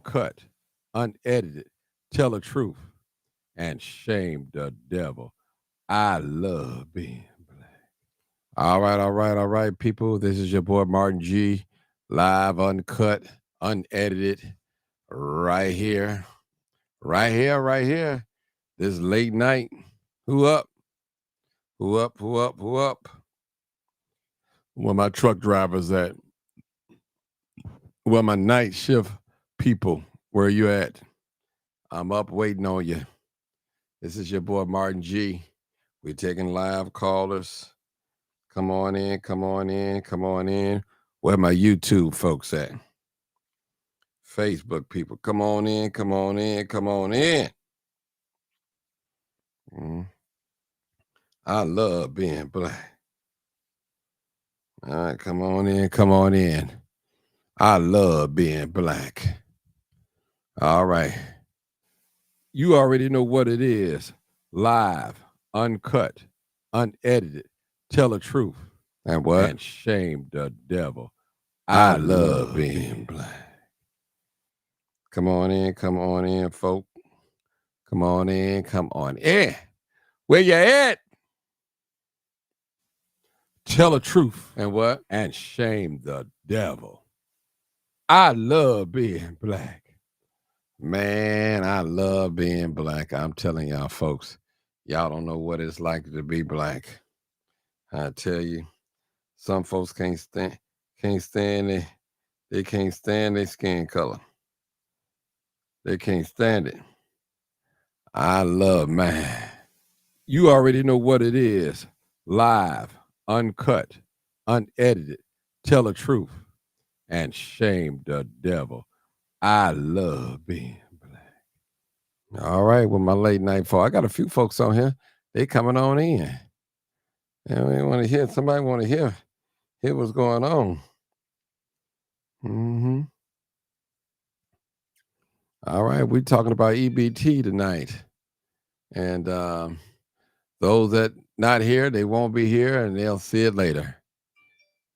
uncut, unedited, tell the truth, and shame the devil. I love being black. All right, people. This is your boy Martin G, live, uncut, unedited, right here, right here. This late night. Who up? Who up? Who up? Who up? Where my truck drivers at? Where my night shift people? Where you at? I'm up waiting on you. This is your boy Martin G. We're taking live callers. Come on in, come on in, come on in. Where my YouTube folks at? Facebook people, come on in, come on in, come on in. Mm. I love being black. All right, come on in, come on in. I love being black. All right. You already know what it is. Live, uncut, unedited. Tell the truth. And what? And shame the devil. I love being black. Come on in, folk. Come on in, come on in. Where you at? Tell the truth. And what? And shame the devil. I love being black. Man, I love being black. I'm telling y'all, folks, y'all don't know what it's like to be black. I tell you, some folks can't stand it. They can't stand their skin color. They can't stand it. I love man. You already know what it is. Live, uncut, unedited. Tell the truth and shame the devil. I love being black. All right, with my late night fall. I got a few folks on here. They coming on in. And we want to hear, somebody want to hear what's going on. Mm-hmm. All right, we're talking about EBT tonight. And those that not here, they won't be here and they'll see it later.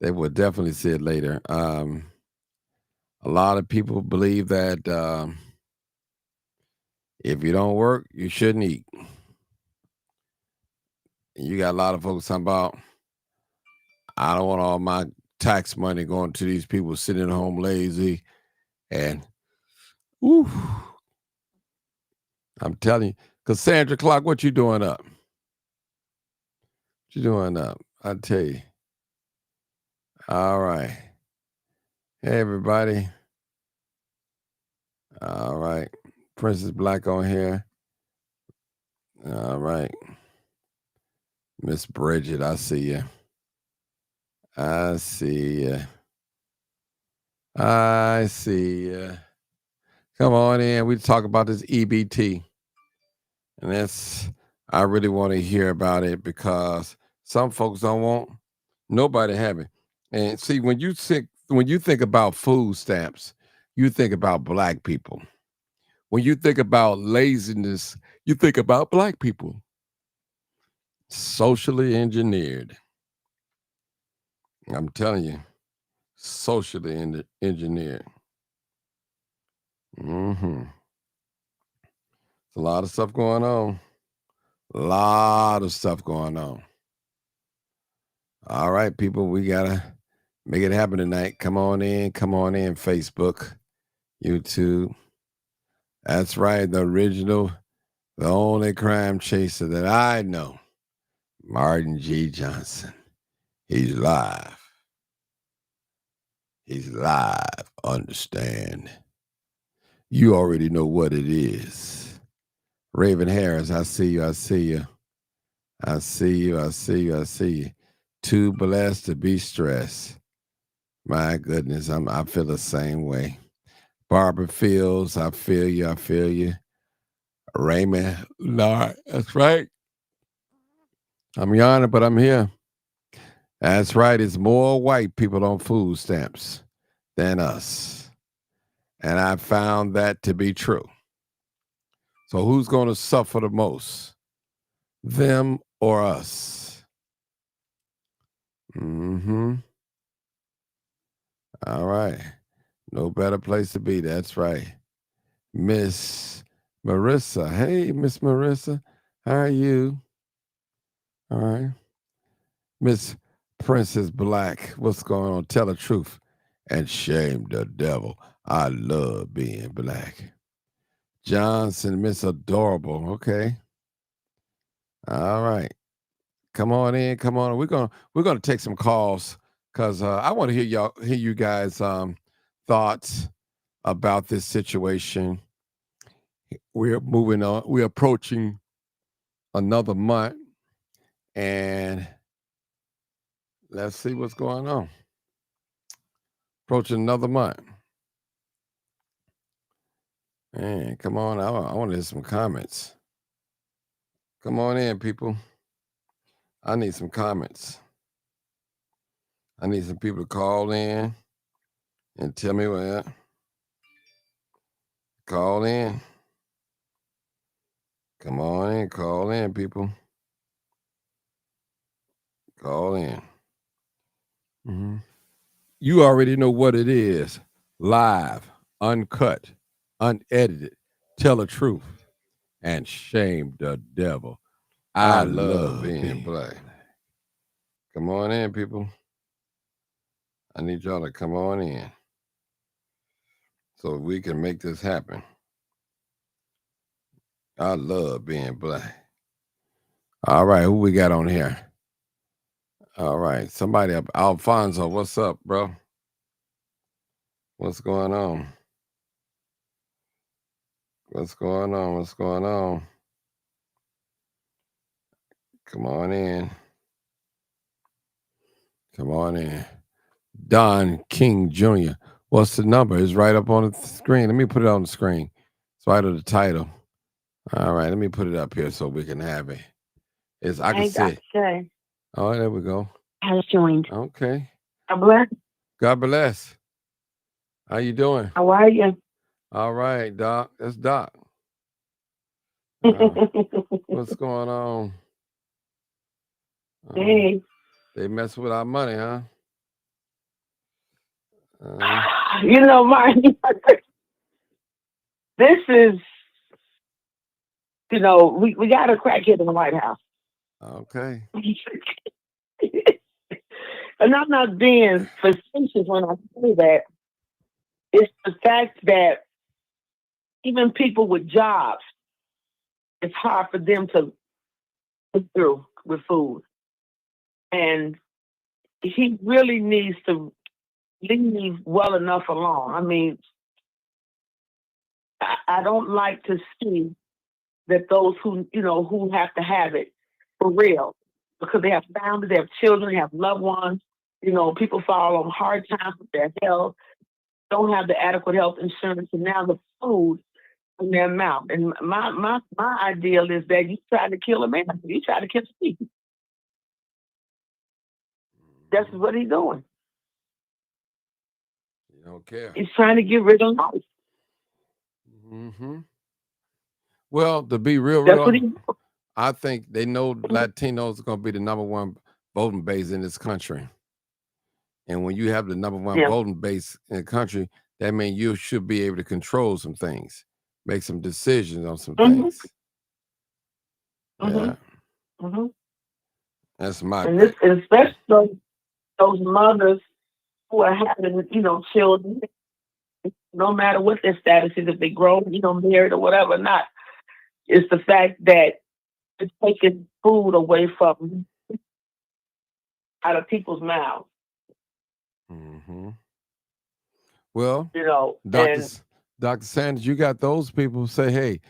They will definitely see it later. A lot of people believe that if you don't work, you shouldn't eat. You got a lot of folks talking about, I don't want all my tax money going to these people sitting at home lazy. And, ooh, I'm telling you, Cassandra Clark, what you doing up? What you doing up? I tell you. All right. Hey, everybody. All right. Princess Black on here. All right. Miss Bridget, I see you. I see you. I see you. Come on in. We talk about this EBT. And that's, I really want to hear about it because some folks don't want nobody having. And see, when you think about food stamps, you think about black people. When you think about laziness, you think about black people. Socially engineered. I'm telling you, socially engineered. Mm-hmm. A lot of stuff going on. A lot of stuff going on. All right, people, we gotta make it happen tonight. Come on in, Facebook, YouTube. That's right, the original, the only crime chaser that I know, Martin G. Johnson. He's live. He's live. Understand. You already know what it is. Raven Harris, I see you. I see you. I see you. I see you. I see you. Too blessed to be stressed. My goodness, I feel the same way. Barbara Fields, I feel you. I feel you. Raymond Lard, that's right. I'm yawning, but I'm here. That's right. It's more white people on food stamps than us. And I found that to be true. So who's going to suffer the most? Them or us? Mm-hmm. All right. No better place to be. That's right. Miss Marissa. Hey, Miss Marissa. How are you? All right. Miss Princess Black. What's going on? Tell the truth and shame the devil. I love being black. Johnson, Miss Adorable. Okay. All right. Come on in. Come on. We're gonna take some calls because I want to hear you guys thoughts about this situation. We're moving on. We're approaching another month, and let's see what's going on. Approaching another month. Man, come on. I want to hear some comments. Come on in, people. I need some comments. I need some people to call in and tell me what. Call in. Come on in. Call in, people. Call in. Mm-hmm. You already know what it is. Live, uncut, unedited. Tell the truth and shame the devil. I love being black. Come on in, people. I need y'all to come on in so we can make this happen. I love being black. All right, who we got on here? All right, somebody up. Alfonso, what's up, bro? What's going on? What's going on? What's going on? Come on in. Come on in. Don King Jr. What's the number? It's right up on the screen. Let me put it on the screen. It's right on the title. All right, let me put it up here so we can have it. I can see it. Oh, there we go. Has joined. Okay. God bless. God bless. How you doing? How are you? All right, Doc. That's Doc. What's going on? Hey. They mess with our money, huh? You know, Martin, this is, you know, we got a crackhead in the White House. Okay. And I'm not being facetious when I say that. It's the fact that even people with jobs, it's hard for them to get through with food. And he really needs to leave well enough alone. I mean, I don't like to see that those who, you know, who have to have it for real, because they have families, they have children, they have loved ones, you know, people fall on hard times with their health, don't have the adequate health insurance, and now the food in their mouth. And my ideal is that you try to kill a man, you try to kill Steve. That's what he's doing. You don't care. He's trying to get rid of life. Mm-hmm. Well, to be real, I think they know Latinos are going to be the number one voting base in this country. And when you have the number one voting base in the country, that means you should be able to control some things, make some decisions on some things. Yeah. Mm-hmm. That's my and this, especially those mothers who are having, you know, children, no matter what their status is, if they grow, you know, married or whatever, not. It's the fact that it's taking food away from out of people's mouths. Mm-hmm. Well, you know, Dr. Sanders, you got those people who say, hey,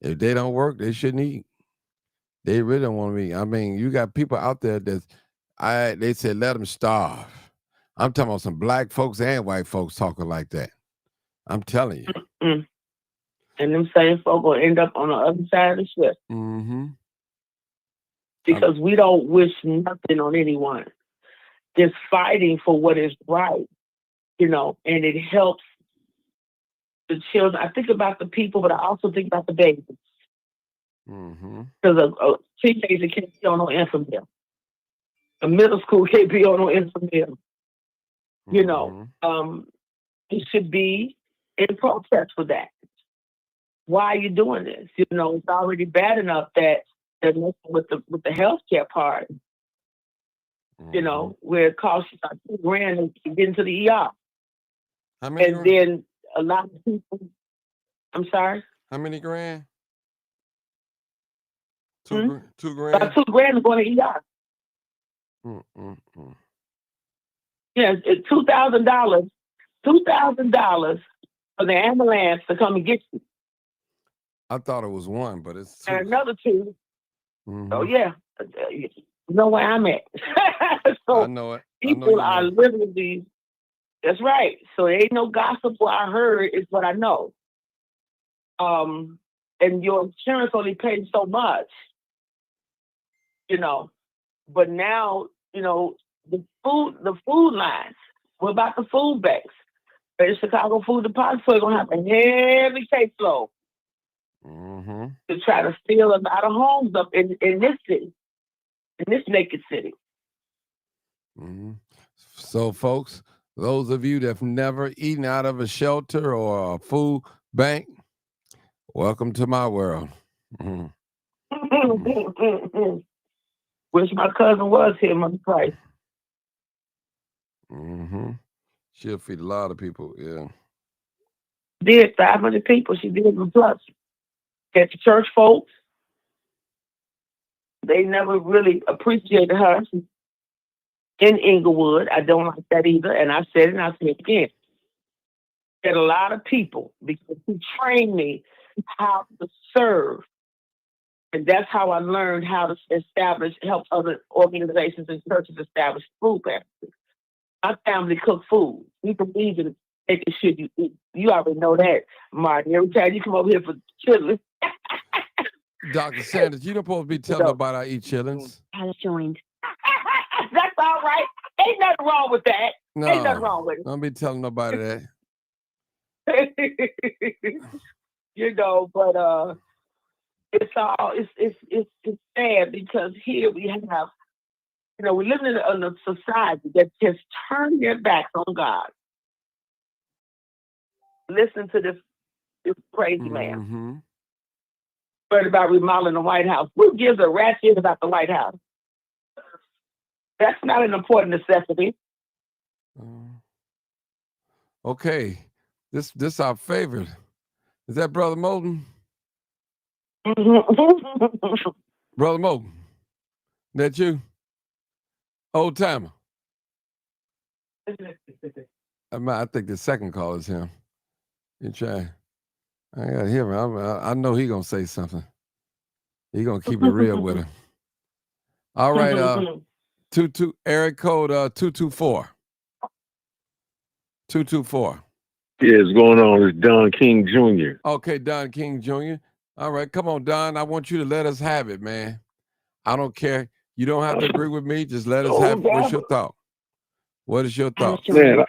if they don't work, they shouldn't eat. They really don't want to eat. I mean, you got people out there they said let them starve. I'm talking about some black folks and white folks talking like that. I'm telling you. Mm-hmm. And them same folk will end up on the other side of the ship. Mm-hmm. Because we don't wish nothing on anyone. Just fighting for what is right, you know, and it helps the children. I think about the people, but I also think about the babies. Because a teenager can't be on no infant. A middle school can't be on no infant. You know, it should be in protest for that. why are you doing this? You know, it's already bad enough that they're messing with the healthcare part. You know, where it costs you about $2,000 to get into the ER. How many And grand? then a lot of people, I'm sorry? How many grand? Hmm? $2 grand? About $2,000 to go to the ER. Yes, it's $2,000. $2,000 for the ambulance to come and get you. I thought it was one, but it's two. And another two. Mhm. Oh, yeah. You know where I'm at. So I know it. people are literally, that's right. So there ain't no gossip. What I heard is what I know. And your insurance only pays so much, you know. But now, you know, the food lines. What about the food banks? The Chicago Food Depository gonna have a heavy caseload to try to steal a lot of homes up in this city, in this naked city. So, folks, those of you that've never eaten out of a shelter or a food bank, welcome to my world. Wish my cousin was here, Mother Price. She'll feed a lot of people, yeah. Did 500 people. She did and plus. At the church folks, they never really appreciated her in Inglewood. I don't like that either. And I said it and I said it again. Get a lot of people because he trained me how to serve. And that's how I learned how to help other organizations and churches establish food pantries. My family cook food. We believe in making sure you eat. You already know that, Martin. Every time you come over here for chitlins. Dr. Sanders, you don't supposed to be telling nobody I eat chitlins. Has joined. That's all right. Ain't nothing wrong with that. No, ain't nothing wrong with it. Don't be telling nobody that. You know, but it's sad because here we have, you know, we live in a society that has turned their backs on God. Listen to this crazy man. Heard about remodeling the White House. Who gives a rat's shit about the White House? That's not an important necessity. Okay, this our favorite. Is that Brother Moulton? Brother Moulton, that you? Old timer. I think the second call is him. You try. I gotta hear him. I know he gonna say something. He gonna keep it real with him. All right, area code 224. 224. Yeah, it's going on. It's Don King Jr. Okay, Don King Jr. All right, come on, Don. I want you to let us have it, man. I don't care. You don't have to agree with me. Just let us have it. What's your thought? What is your thought? Man,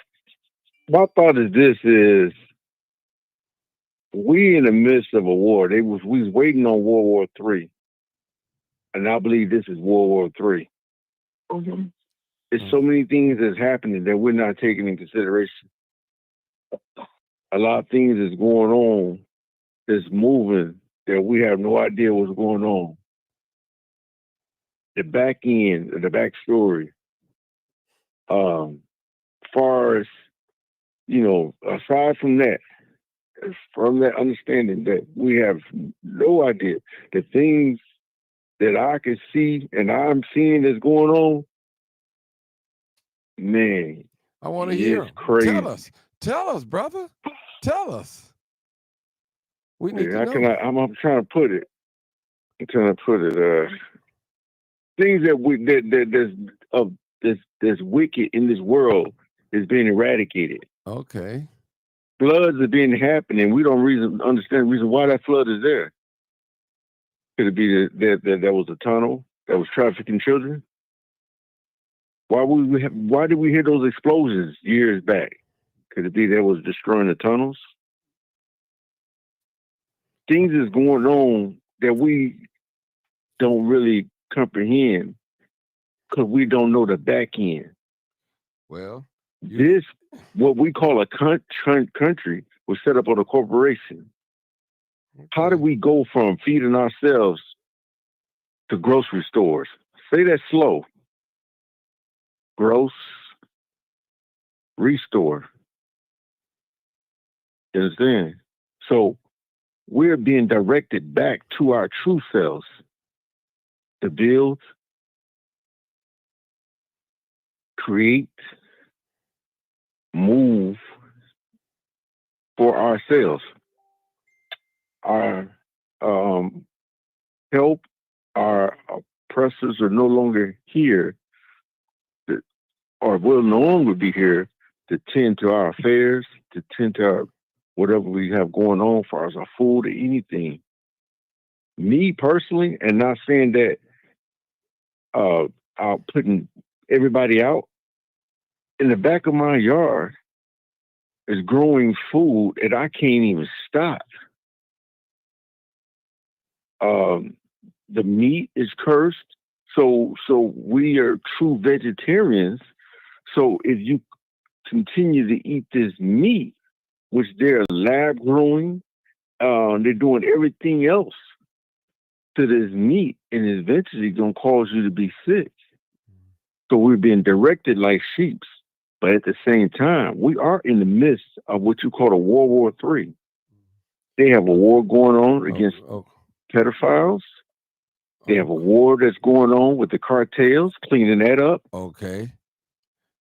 my thought is this is we in the midst of a war. We was waiting on World War III. And I believe this is World War III. There's so many things that's happening that we're not taking in consideration. A lot of things is going on that's moving that we have no idea what's going on. The back end, the backstory. Far as, you know, aside from that understanding that we have no idea, the things that I can see and I'm seeing that's going on, man. I want to hear. Crazy. Tell us, brother. Tell us. We need to know. I'm trying to put it. Things that that's wicked in this world is being eradicated. Okay. Floods are being happening. We don't understand the reason why that flood is there. Could it be that was a tunnel that was trafficking children? Why did we hear those explosions years back? Could it be that was destroying the tunnels? Things is going on that we don't really comprehend because we don't know the back end. Well, this, what we call a country, was set up on a corporation. How did we go from feeding ourselves to grocery stores? Say that slow. Gross, restore. You understand? So we're being directed back to our true selves to build, create, move for ourselves. Our help, our oppressors are no longer here, or will no longer be here to tend to our affairs, to tend to our whatever we have going on for us, our food or anything. Me personally, and not saying that I'm putting everybody out, in the back of my yard is growing food that I can't even stop. The meat is cursed, so we are true vegetarians. So if you continue to eat this meat, which they're lab growing, they're doing everything else to this meat, and eventually going to cause you to be sick. So we're being directed like sheep. But at the same time, we are in the midst of what you call a World War III. They have a war going on against pedophiles. They have a war that's going on with the cartels, cleaning that up. Okay.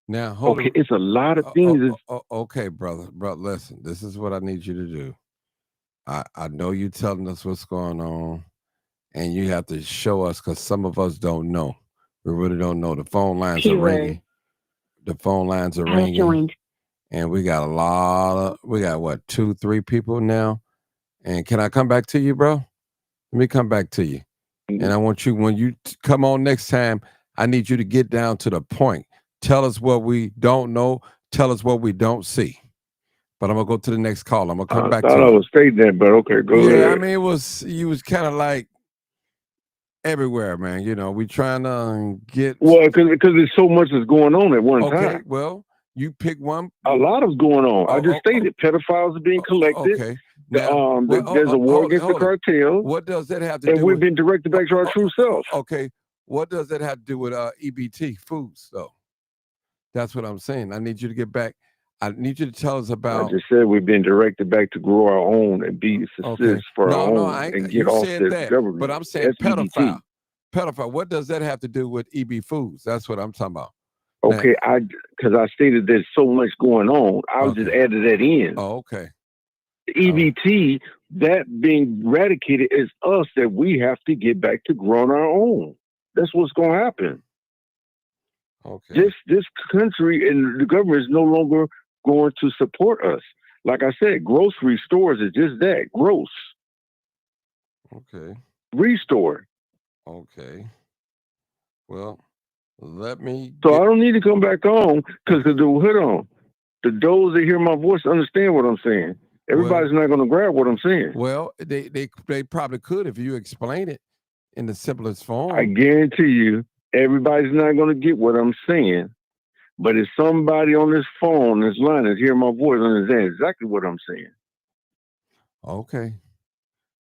Now, hold on. It's a lot of things. Okay, brother. Listen, this is what I need you to do. I know you're telling us what's going on, and you have to show us, because some of us don't know. We really don't know. The phone lines are ringing. The phone lines are ringing. And we got what, 2-3 people now? And can I come back to you, bro? Let me come back to you. And I want you, when you come on next time, I need you to get down to the point. Tell us what we don't know. Tell us what we don't see. But I'm going to go to the next call. I'm going to come back to you. I thought I was stating that, but okay, go ahead. Yeah, I mean, you was kind of like everywhere, man. You know, we trying to get... Well, because there's so much that's going on at one time. Okay, well, you pick one. A lot is going on. I just stated pedophiles are being collected. Okay. Now, there's a war against the cartel. What does that have to do with... And we've been directed back to our true self. Okay. What does that have to do with EBT, foods, though? That's what I'm saying. I need you to get back. I need you to tell us about... I just said we've been directed back to grow our own and be success for our own and get off this government. But I'm saying pedophile. Pedophile. What does that have to do with EB Foods? That's what I'm talking about. Okay, because I stated there's so much going on. I was just added that in. Oh, okay. The EBT, that being eradicated is us, that we have to get back to growing our own. That's what's going to happen. Okay. This country and the government is no longer going to support us. Like I said, grocery stores is just that, gross. Okay. Restore. Okay. Well, let me... So I don't need to come back on, because hold on. The those that hear my voice understand what I'm saying. Everybody's not going to grab what I'm saying. Well, they probably could if you explain it in the simplest form. I guarantee you, everybody's not going to get what I'm saying. But if somebody on this phone, this line, is hearing my voice, understand exactly what I'm saying. Okay.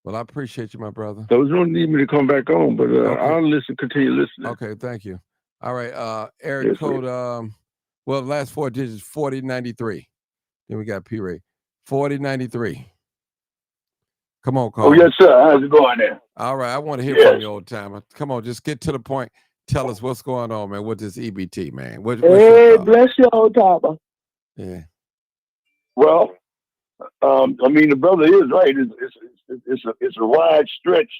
Well, I appreciate you, my brother. Those don't need me to come back on, but I'll continue listening. Okay, thank you. All right, area code, well, last 4 digits, 4093. Then we got P-Ray. 4093. Come on, Carl. Oh, yes, sir. How's it going there? All right, I want to hear from you, old timer. Come on, just get to the point. Tell us what's going on, man, with this EBT, man. Hey, bless you, old timer. Yeah. Well, I mean, the brother is right. It's a wide stretch,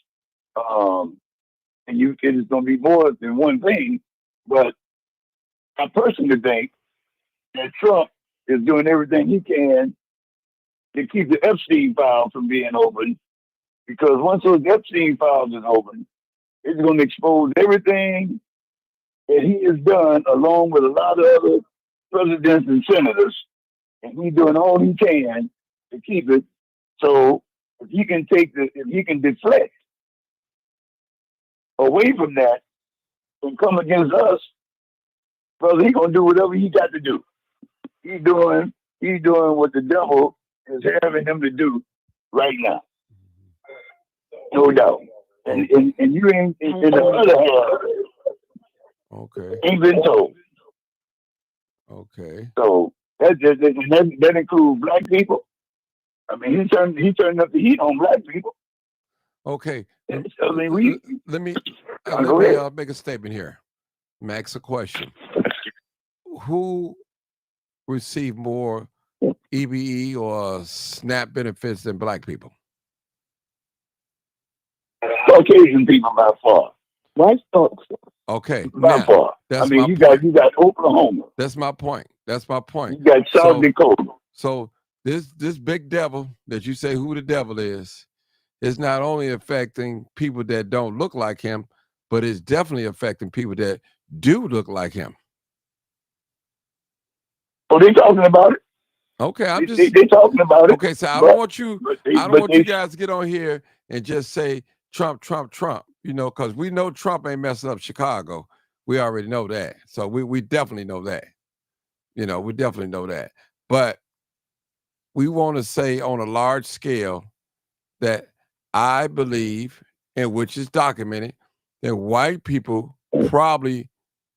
and it's going to be more than one thing. But I personally think that Trump is doing everything he can to keep the Epstein file from being open, because once those Epstein files is open, it's going to expose everything that he has done, along with a lot of other presidents and senators, and he's doing all he can to keep it. So if he can deflect away from that and come against us, brother, he's gonna do whatever he got to do. He's doing what the devil is having him to do right now. no doubt. And you ain't in the other half Okay. ain't been told. Okay. So that includes black people. I mean, he turned up the heat on black people. Okay. So, I mean, Let me make a statement here. Max, a question. Who received more EBE or SNAP benefits than black people? Caucasian people by far. White folks. Okay. By far. I mean, you got Oklahoma. That's my point. You got South Dakota. So this big devil that you say who the devil is not only affecting people that don't look like him, but it's definitely affecting people that do look like him. Oh, they talking about it. Okay, they talking about it. Okay, so I don't want you guys to get on here and just say Trump, Trump, Trump. You know, because we know Trump ain't messing up Chicago. We already know that. So we definitely know that. You know, we definitely know that. But we want to say on a large scale that I believe, and which is documented, that white people probably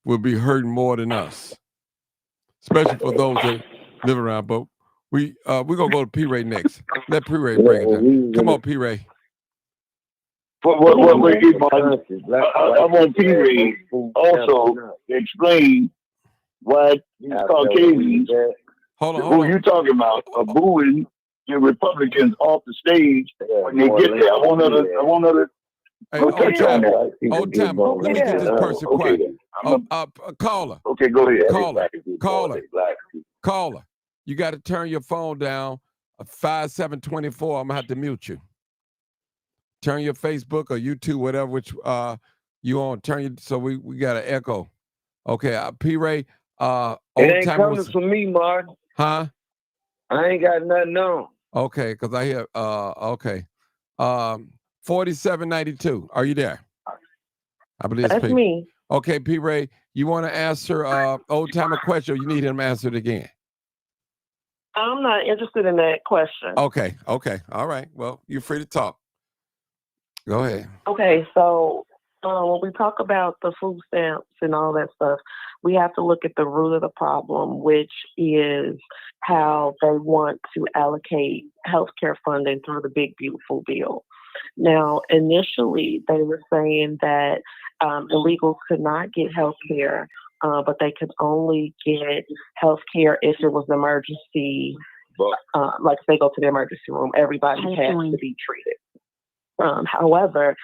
will be hurting more than us, especially for those that live around. But we're gonna go to P. Ray next. Let P. Ray break it down. Come on, P. Ray. I want P. Ray also to explain why these Caucasians, who you talking about, are booing the Republicans off the stage when they get there. I want another. Hey, old time. Let me get this person quiet. Caller. Okay, go ahead. Caller. You got to turn your phone down. 5724. I'm gonna have to mute you. Turn your Facebook or YouTube, whatever which you on. Turn your so we got an echo. Okay, P. Ray. It ain't coming from me, Mark. Huh? I ain't got nothing on. Okay, because I hear okay. 4792. Are you there? I believe it's That's me. Okay, P. Ray, you want to answer old timer question or you need him to answer it again? I'm not interested in that question. Okay. All right. Well, you're free to talk. Go ahead. Okay, so when we talk about the food stamps and all that stuff, we have to look at the root of the problem, which is how they want to allocate healthcare funding through the Big Beautiful Bill. Now, initially, they were saying that illegals could not get health care, but they could only get health care if it was an emergency. Like if they go to the emergency room, everybody has to be treated. However,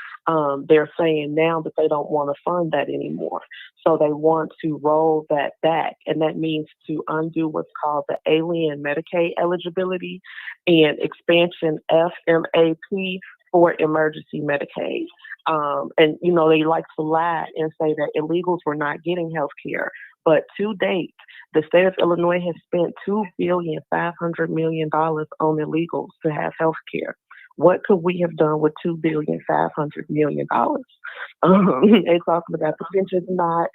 they're saying now that they don't want to fund that anymore. So they want to roll that back. And that means to undo what's called the Alien Medicaid eligibility and expansion FMAP for emergency Medicaid. And, you know, they like to lie and say that illegals were not getting health care. But to date, the state of Illinois has spent $2.5 billion on illegals to have health care. What could we have done with $2.5 billion? They're talking about the pensions not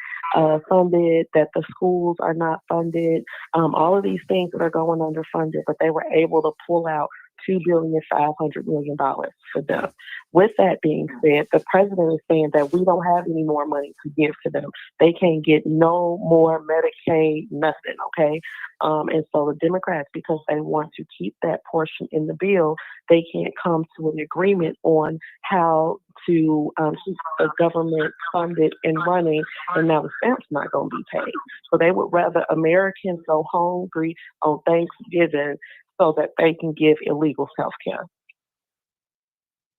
funded, that the schools are not funded, all of these things that are going underfunded, but they were able to pull out $2.5 billion for them. With that being said, the president is saying that we don't have any more money to give to them. They can't get no more Medicaid, nothing, okay? And so the Democrats, because they want to keep that portion in the bill, they can't come to an agreement on how to keep the government funded and running, and now the stamp's not going to be paid. So they would rather Americans go hungry on Thanksgiving so that they can give illegals health care.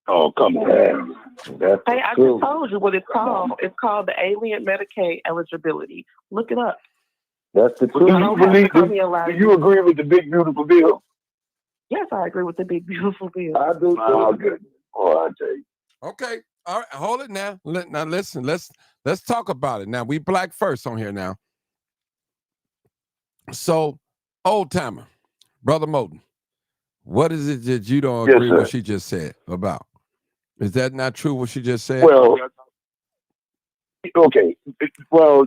Oh, come on. Hey, I just told you what it's called. It's called the Alien Medicaid eligibility. Look it up. That's the truth. Do you agree with the Big Beautiful Bill? Yes, I agree with the Big Beautiful Bill. I do. Oh, good. Oh, I tell you. Okay. All right. Hold it now. Now listen. Let's talk about it. Now we black first on here now. So, old timer, Brother Moten, what is it that you don't agree with what she just said about? Is that not true what she just said? Well, okay. Well,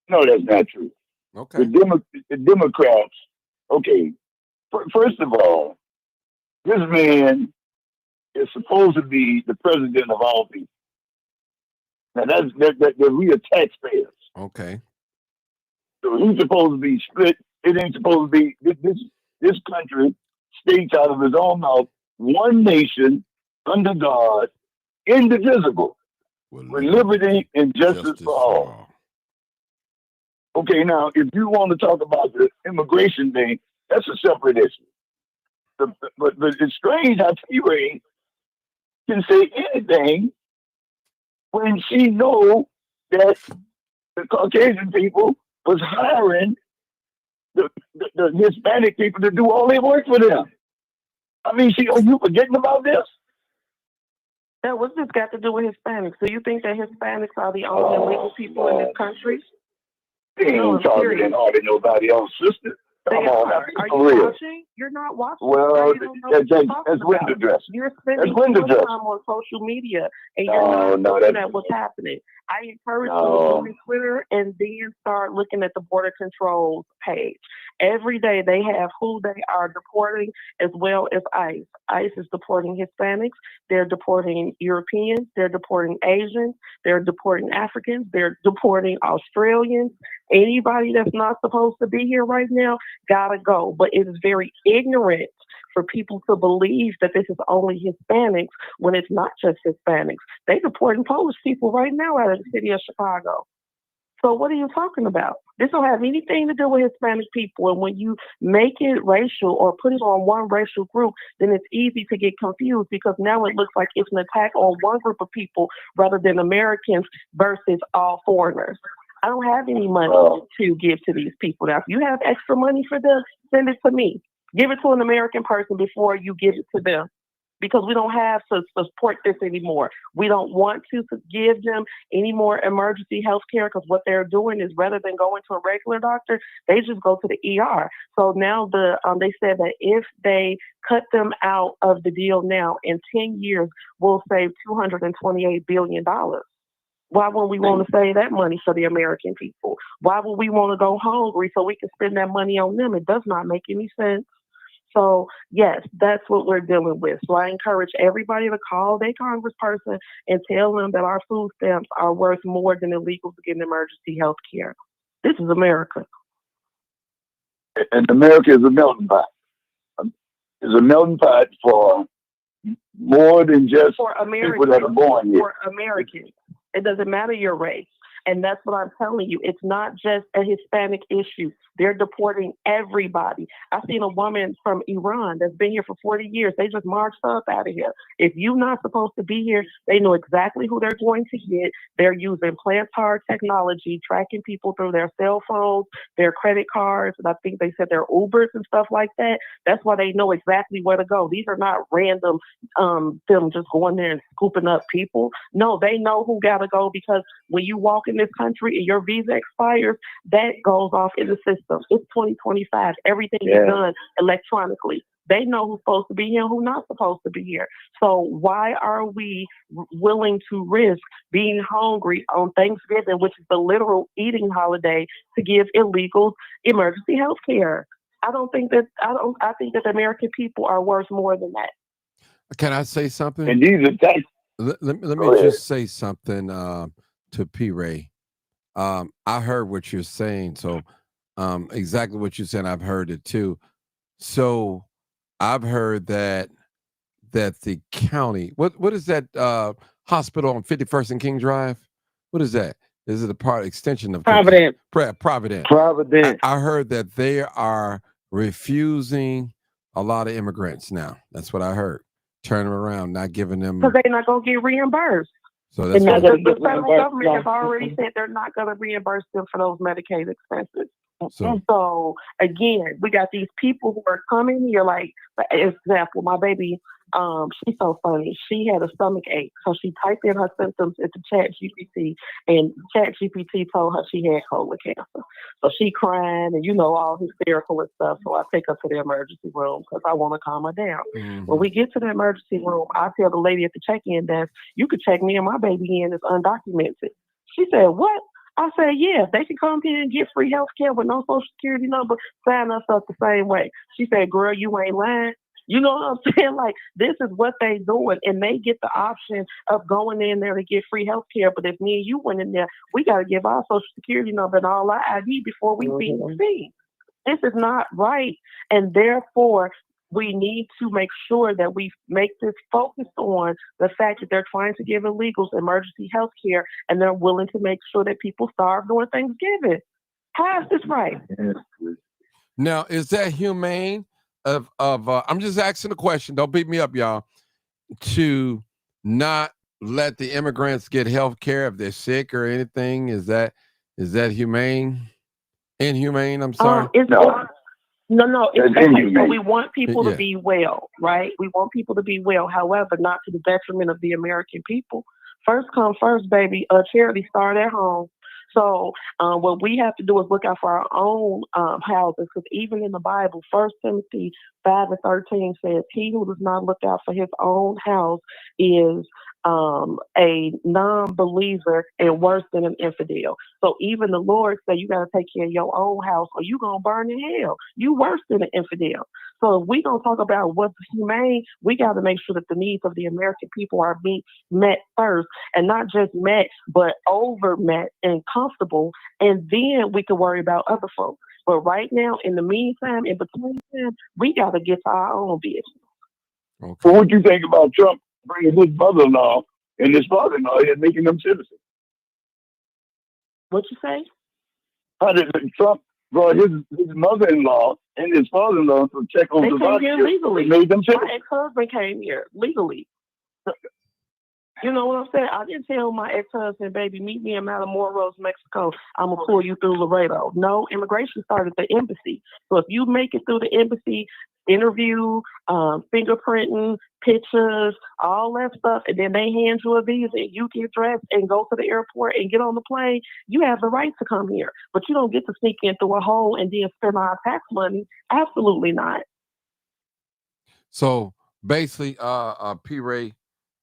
no, that's not true. Okay. The Democrats, okay, first of all, this man is supposed to be the president of all people. Now we are taxpayers. Okay. So he's supposed to be split. It ain't supposed to be this country states out of his own mouth, one nation under God, indivisible, with liberty and justice for all. Okay, now if you want to talk about the immigration thing, that's a separate issue. But it's strange how T-Ray can say anything when she know that the Caucasian people was hiring the Hispanic people to do all their work for them. I mean, are you forgetting about this? That what's this got to do with Hispanics? Do you think that Hispanics are the only illegal people in this country? They ain't targeting hardly nobody else, sister. Come on, are you watching? You're not watching. Well, that's window dressing. You're spending too much time on social media, and you're not looking at what's happening. I encourage you to go on Twitter and then start looking at the Border Control page. Every day they have who they are deporting, as well as ICE. ICE is deporting Hispanics. They're deporting Europeans. They're deporting Asians. They're deporting Africans. They're deporting Australians. Anybody that's not supposed to be here right now gotta go. But it is very ignorant for people to believe that this is only Hispanics when it's not just Hispanics. They're deporting Polish people right now out of the city of Chicago. So what are you talking about? This don't have anything to do with Hispanic people. And when you make it racial or put it on one racial group, then it's easy to get confused because now it looks like it's an attack on one group of people rather than Americans versus all foreigners. I don't have any money to give to these people. Now, if you have extra money for them, send it to me. Give it to an American person before you give it to them, because we don't have to support this anymore. We don't want to give them any more emergency health care, because what they're doing is rather than going to a regular doctor, they just go to the ER. So now they said that if they cut them out of the deal now, in 10 years, we'll save $228 billion. Why wouldn't we want to save that money for the American people? Why would we want to go hungry so we can spend that money on them? It does not make any sense. So, yes, that's what we're dealing with. So I encourage everybody to call their congressperson and tell them that our food stamps are worth more than illegals getting emergency health care. This is America. And America is a melting pot. It's a melting pot for more than just people that are born here. For Americans. It doesn't matter your race. And that's what I'm telling you. It's not just a Hispanic issue. They're deporting everybody. I've seen a woman from Iran that's been here for 40 years. They just marched up out of here. If you're not supposed to be here, they know exactly who they're going to get. They're using plantar technology, tracking people through their cell phones, their credit cards, and I think they said their Ubers and stuff like that. That's why they know exactly where to go. These are not random them just going there and scooping up people. No, they know who got to go, because when you walk in this country and your visa expires, that goes off in the system. It's 2025. Everything is done electronically. They know who's supposed to be here and who's not supposed to be here. So why are we willing to risk being hungry on Thanksgiving, which is the literal eating holiday, to give illegals emergency health care? I think that the American people are worth more than that. Can I say something? And these are let me just say something to P. Ray. I heard what you're saying, so exactly what you said, I've heard it too. So I've heard that the county, what is that hospital on 51st and King Drive? What is that? Is it a extension of Providence? Providence. I heard that they are refusing a lot of immigrants now. That's what I heard. Turn them around, not giving them, because they're not going to get reimbursed. So that's the federal government has already said they're not going to reimburse them for those Medicaid expenses. So again, we got these people who are coming here. Like, for example, my baby, she's so funny. She had a stomach ache, so she typed in her symptoms into ChatGPT, and ChatGPT told her she had colon cancer. So she crying and all hysterical and stuff. So I take her to the emergency room because I want to calm her down. Mm-hmm. When we get to the emergency room, I tell the lady at the check-in desk, "You could check me and my baby in as undocumented." She said, "What?" I said, "Yeah, they can come here and get free health care with no social security number, sign us up the same way." She said, "Girl, you ain't lying." You know what I'm saying? Like, this is what they doing, and they get the option of going in there to get free health care. But if me and you went in there, we got to give our social security number and all our ID before we be seen. This is not right, and therefore we need to make sure that we make this focused on the fact that they're trying to give illegals emergency health care, and they're willing to make sure that people starve during Thanksgiving. How is this right? Now, is that humane? I'm just asking a question. Don't beat me up, y'all. To not let the immigrants get health care if they're sick or anything. Is that humane? Inhumane? I'm sorry. No. It's okay. So we want people to be well, right? We want people to be well. However, not to the detriment of the American people. First come first, baby. Charity start at home. So what we have to do is look out for our own houses, because even in the Bible, 1 Timothy 5:13 says, "He who does not look out for his own house is a non-believer and worse than an infidel." So even the Lord said, you got to take care of your own house, or you gonna burn in hell. You worse than an infidel. So if we gonna talk about what's humane, we got to make sure that the needs of the American people are being met first, and not just met, but over met and comfortable, and then we can worry about other folks. But right now, in the meantime, in between time, we got to get to our own business. Okay. So what do you think about Trump bringing his mother-in-law and his father-in-law and making them citizens? What you say? How did Trump brought his mother-in-law and his father-in-law to check on the They came here legally. Made them citizens. My ex-husband came here legally. You know what I'm saying? I didn't tell my ex-husband, baby, meet me in Matamoros, Mexico. I'm going to pull you through Laredo. No, immigration started at the embassy. So if you make it through the embassy, interview, fingerprinting, pictures, all that stuff, and then they hand you a visa and you get dressed and go to the airport and get on the plane, you have the right to come here. But you don't get to sneak in through a hole and then spend our tax money. Absolutely not. So basically, P. Ray,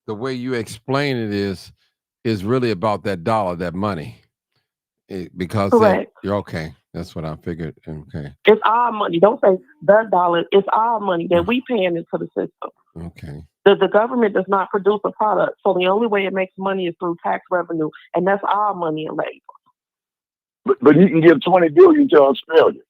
the way you explain it is really about that dollar, that money. Because you're okay. That's what I figured. Okay. It's our money. Don't say the dollar. It's our money that we paying into the system. Okay. The government does not produce a product, so the only way it makes money is through tax revenue, and that's our money and labor. But he can give $20 billion to Australia.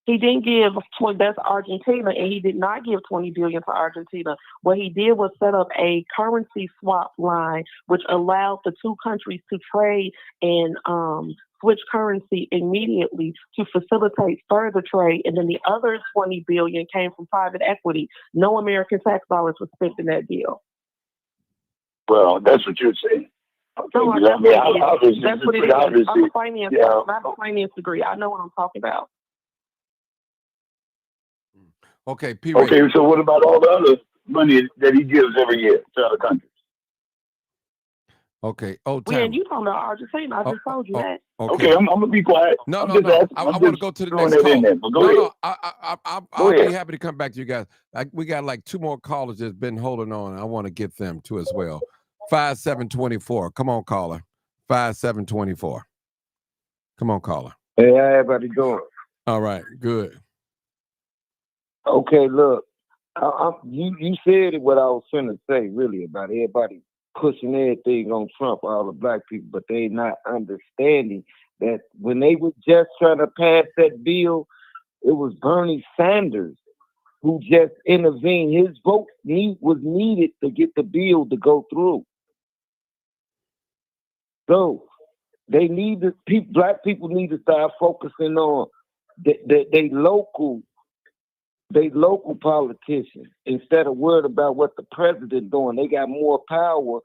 He didn't give that's Argentina, and he did not give $20 billion to Argentina. What he did was set up a currency swap line, which allowed the two countries to trade and switch currency immediately to facilitate further trade. And then the other $20 billion came from private equity. No American tax dollars was spent in that deal. Well, that's what you're saying. Okay. No, that's what it is. I'm a finance. I have a finance degree. I know what I'm talking about. Okay, P. Okay, so what about all the other money that he gives every year to other countries? Okay. When you talking about Argentina, I just told you that. Okay, I'm gonna be quiet. No. I want to go to the next call. No. I'll be happy to come back to you guys. We got like two more callers that's been holding on. I want to get them too as well. 5724. Come on, caller. 5724. Come on, caller. Hey, how everybody doing? All right, good. Okay, look, you said it what I was finna say, really, about everybody pushing everything on Trump, all the black people, but they not understanding that when they were just trying to pass that bill, it was Bernie Sanders who just intervened. His vote was needed to get the bill to go through. So they need black people need to start focusing on they local politicians instead of worried about what the president doing. They got more power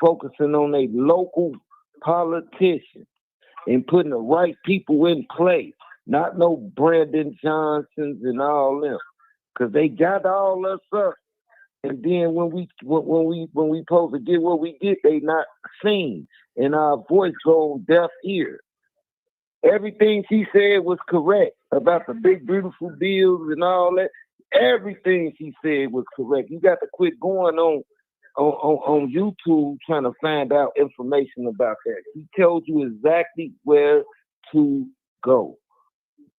focusing on their local politicians and putting the right people in place, not no Brandon Johnsons and all them, because they got all us up. And then when we supposed to get what we get, they not seen, and our voice go on deaf ears. Everything she said was correct about the big, beautiful bills and all that. Everything she said was correct. You got to quit going on YouTube trying to find out information about that. She told you exactly where to go.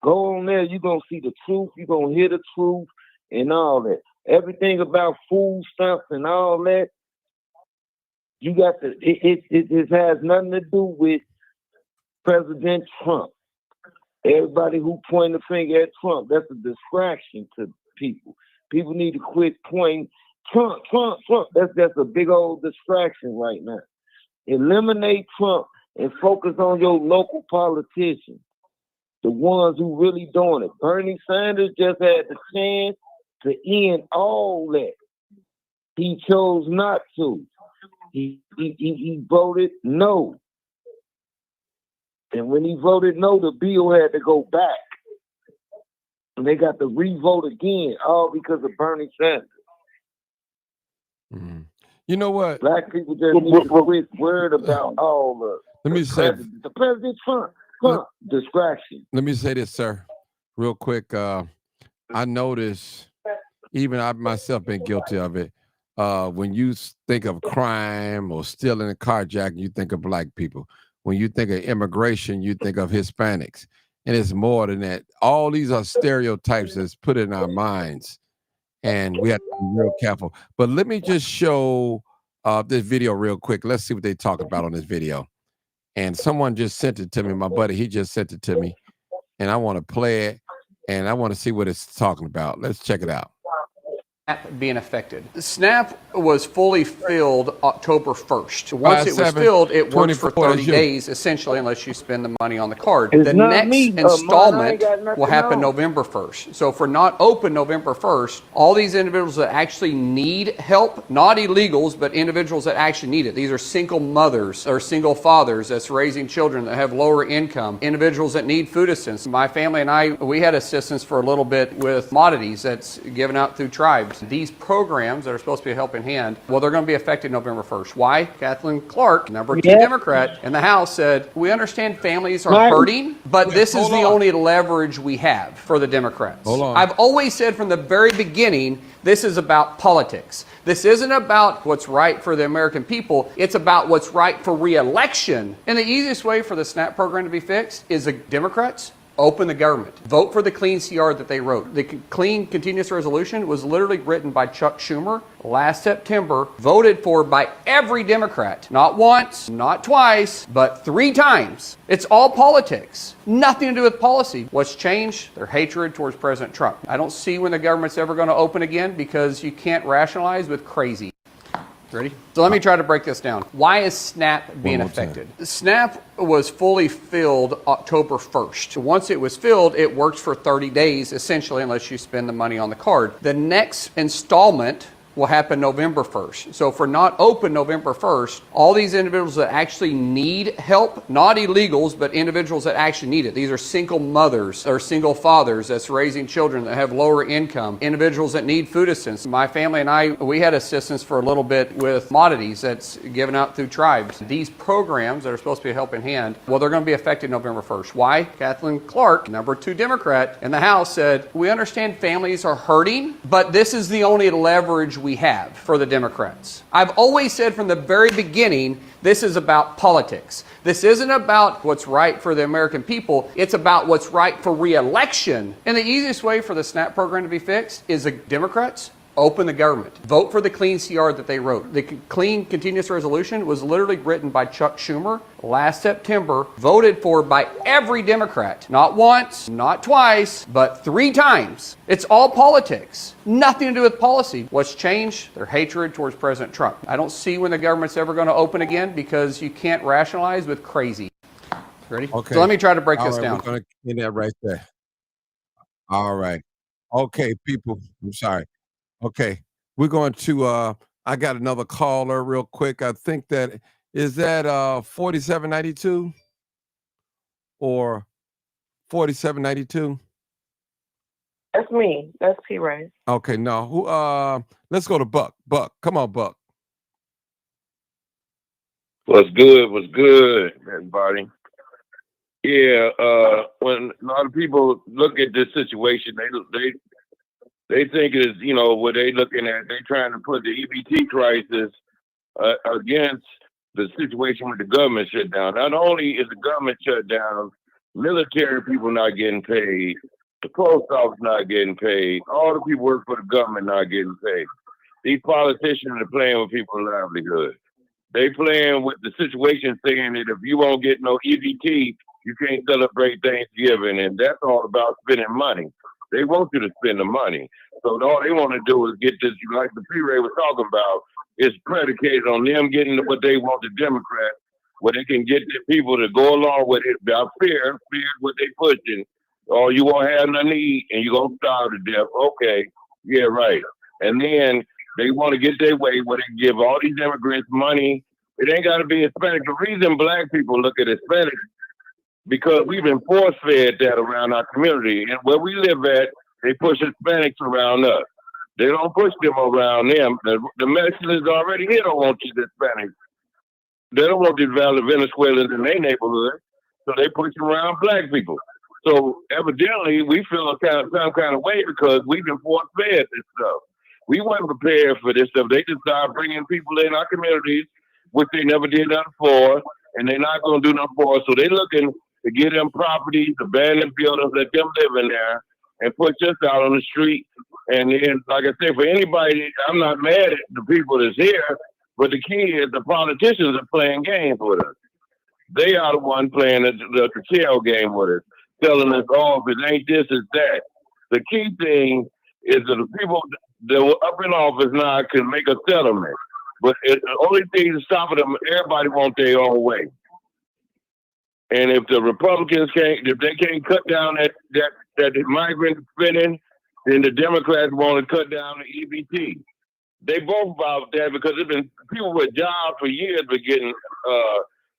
Go on there. You're going to see the truth. You're going to hear the truth and all that. everything about food stamps and all that. You got to. It has nothing to do with President Trump. Everybody who point the finger at Trump, that's a distraction to people. People need to quit pointing Trump, Trump, Trump. That's a big old distraction right now. Eliminate Trump and focus on your local politicians, the ones who really doing it. Bernie Sanders just had the chance to end all that. He chose not to. He voted no. And when he voted no, the bill had to go back. And they got to re-vote again, all because of Bernie Sanders. Mm. You know what? Black people just need to quit worried about all of Let me say, the President Trump distraction. let me say this, sir, real quick. I notice, even I myself been guilty of it. When you think of crime or stealing and carjacking, you think of black people. When you think of immigration, you think of Hispanics. And it's more than that. All these are stereotypes that's put in our minds. And we have to be real careful. But let me just show this video real quick. Let's see what they talk about on this video. And someone just sent it to me. My buddy, he just sent it to me. And I want to play it. And I want to see what it's talking about. Let's check it out. Being affected. SNAP was fully filled October 1st. Once it was filled, it works for 30 days, essentially, unless you spend the money on the card. The next installment will happen November 1st. So if we're not open November 1st, all these individuals that actually need help, not illegals, but individuals that actually need it. These are single mothers or single fathers that's raising children that have lower income, individuals that need food assistance. My family and I, we had assistance for a little bit with commodities that's given out through tribes. These programs that are supposed to be a helping hand, well, they're going to be effective November 1st. Why? Kathleen Clark, number 2 Democrat in the House, said, we understand families are hurting, but this is the only leverage we have for the Democrats. I've always said from the very beginning, this is about politics. This isn't about what's right for the American people. It's about what's right for re-election. And the easiest way for the SNAP program to be fixed is the Democrats open the government. Vote for the clean CR that they wrote. The clean continuous resolution was literally written by Chuck Schumer last September, voted for by every Democrat. Not once, not twice, but 3 times. It's all politics. Nothing to do with policy. What's changed? Their hatred towards President Trump. I don't see when the government's ever going to open again because you can't rationalize with crazy. Ready? So let me try to break this down. Why is SNAP being affected? SNAP was fully filled October 1st. Once it was filled, it works for 30 days, essentially, unless you spend the money on the card. The next installment will happen November 1st. So if we're not open November 1st, all these individuals that actually need help, not illegals, but individuals that actually need it. These are single mothers or single fathers that's raising children that have lower income, individuals that need food assistance. My family and I, we had assistance for a little bit with commodities that's given out through tribes. These programs that are supposed to be a helping hand, well, they're going to be effective November 1st. Why? Kathleen Clark, number 2 Democrat in the House, said, we understand families are hurting, but this is the only leverage we have for the Democrats. I've always said from the very beginning, this is about politics. This isn't about what's right for the American people. It's about what's right for re-election. And the easiest way for the SNAP program to be fixed is the Democrats open the government. Vote for the clean CR that they wrote. The clean continuous resolution was literally written by Chuck Schumer last September, voted for by every Democrat. Not once, not twice, but 3 times. It's all politics. Nothing to do with policy. What's changed? Their hatred towards President Trump. I don't see when the government's ever going to open again because you can't rationalize with crazy. Ready? Okay. So let me try to break this down. We're going to end that right there. All right. Okay, people. I'm sorry. Okay, we're going to, I got another caller real quick. I think that, is that 4792 or 4792? That's me. That's P. Ray. Okay, no, who, let's go to Buck. Buck, come on, Buck. What's good, everybody? Yeah, when a lot of people look at this situation, they think it's, what they looking at, they trying to put the EBT crisis against the situation with the government shut down. Not only is the government shut down, military people not getting paid, The post office not getting paid. All the people work for the government not getting paid. These politicians are playing with people's livelihood. They playing with the situation, saying that if you won't get no EBT, you can't celebrate Thanksgiving, and that's all about spending money. They want you to spend the money. So all they want to do is get this, like the P-Ray was talking about, is predicated on them getting what they want, the Democrats, where they can get the people to go along with it about fear what they pushing. Oh, you won't have nothing to eat, and you're going to starve to death. Okay, yeah, right. And then they want to get their way where they give all these immigrants money. It ain't got to be Hispanic. The reason black people look at Hispanic, because we've been force-fed that around our community. And where we live at, they push Hispanics around us. They don't push them around them. The Mexicans already here don't want these Hispanics. They don't want these Venezuelans in their neighborhood, so they push them around black people. So evidently, we feel some kind of way because we've been force-fed this stuff. We weren't prepared for this stuff. They just started bringing people in our communities, which they never did nothing for, and they're not going to do nothing for us. So they're looking to get them properties, abandoned buildings, let them live in there, and put us out on the street. And then, like I said, for anybody, I'm not mad at the people that's here, but the key is the politicians are playing games with us. They are the one playing the shell game with us, telling us, oh, if it ain't this, it's that. The key thing is that the people that were up in office now can make a settlement. But the only thing to stop them, everybody wants their own way. And if the Republicans if they can't cut down that migrant spending, then the Democrats want to cut down the EBT. They both about that because there's been people with jobs for years, but getting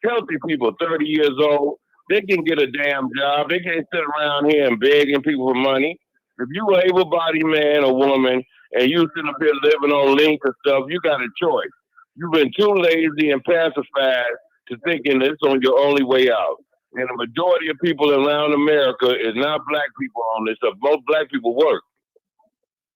healthy people, 30 years old, they can get a damn job. They can't sit around here and begging people for money. If you an able-bodied man or woman and you sitting up here living on link or stuff, you got a choice. You've been too lazy and pacified to thinking this is your only way out. And the majority of people around America is not black people on this stuff. Most black people work.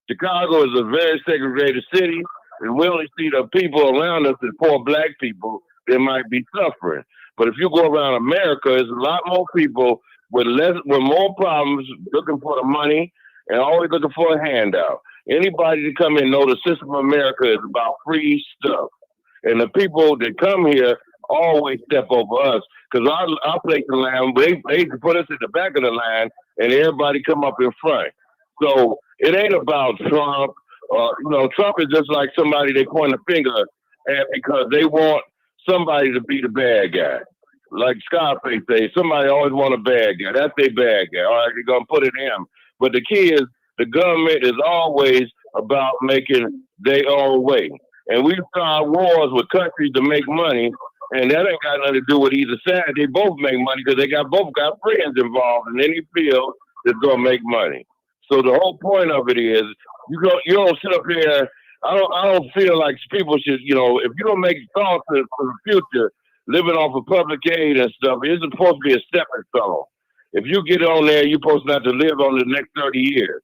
Chicago is a very segregated city, and we only see the people around us as poor black people that might be suffering. But if you go around America, there's a lot more people with more problems looking for the money and always looking for a handout. Anybody that come in know the system of America is about free stuff. And the people that come here always step over us because our place in the line, they put us at the back of the line and everybody come up in front. So it ain't about Trump. Trump is just like somebody they point a finger at because they want somebody to be the bad guy. Like Scarface say, somebody always want a bad guy. That's their bad guy. All right, they're going to put it in. But the key is the government is always about making their own way. And we start wars with countries to make money, and that ain't got nothing to do with either side. They both make money because they both got friends involved in any field that's going to make money. So the whole point of it is you don't sit up here. I don't feel like people should, if you don't make thoughts for the future, living off of public aid and stuff, it isn't supposed to be a stepping stone. If you get on there, you're supposed not to live on the next 30 years.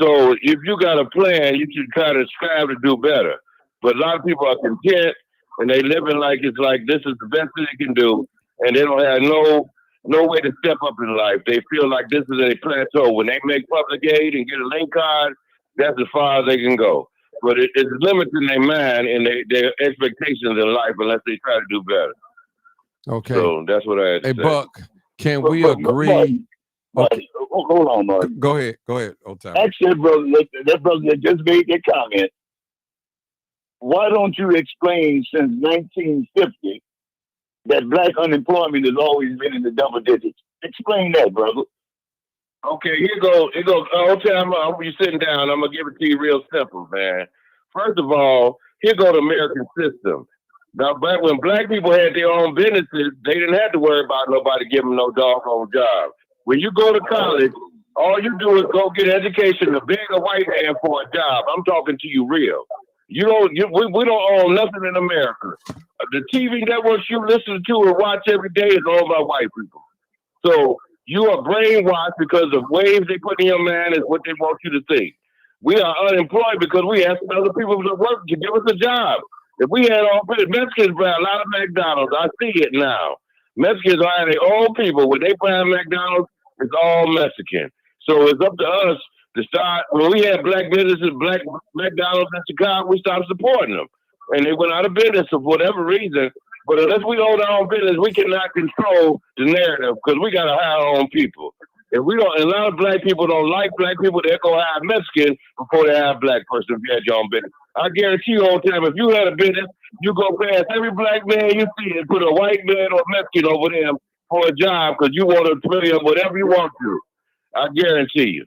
So if you got a plan, you should try to strive to do better. But a lot of people are content and they living like it's like this is the best thing they can do, and they don't have no way to step up in life. They feel like this is a plateau. When they make public aid and get a link card, that's as far as they can go. But it's limiting their mind and their expectations in life unless they try to do better. Okay. So that's what I had to say. Hey, Buck, can we agree? Okay. Hold on, Mark. Go ahead, old time. Actually, that brother that just made that comment. Why don't you explain since 1950 that black unemployment has always been in the double digits? Explain that, brother. Okay, here goes. Old time, you sitting down, I'm going to give it to you real simple, man. First of all, here go the American system. Now, back when black people had their own businesses, they didn't have to worry about nobody giving them no doggone job. When you go to college, all you do is go get education to beg a white man for a job. I'm talking to you real. We don't own nothing in America. The TV networks you listen to or watch every day is owned by white people. So you are brainwashed because of waves they put in your mind is what they want you to think. We are unemployed because we ask other people to work to give us a job. If we had all Mexicans buy a lot of McDonald's, I see it now. Mexicans are their own people. When they buy McDonald's, it's all Mexican. So it's up to us to start. When we had black businesses, black McDonald's in Chicago, we stopped supporting them, and they went out of business for whatever reason. But unless we own our own business, we cannot control the narrative because we got to hire our own people. If we don't, a lot of black people don't like black people, they're going to hire Mexican before they hire a black person if you had your own business. I guarantee you, old time, if you had a business, you go past every black man you see and put a white man or Mexican over them for a job because you want to pay them whatever you want to. I guarantee you.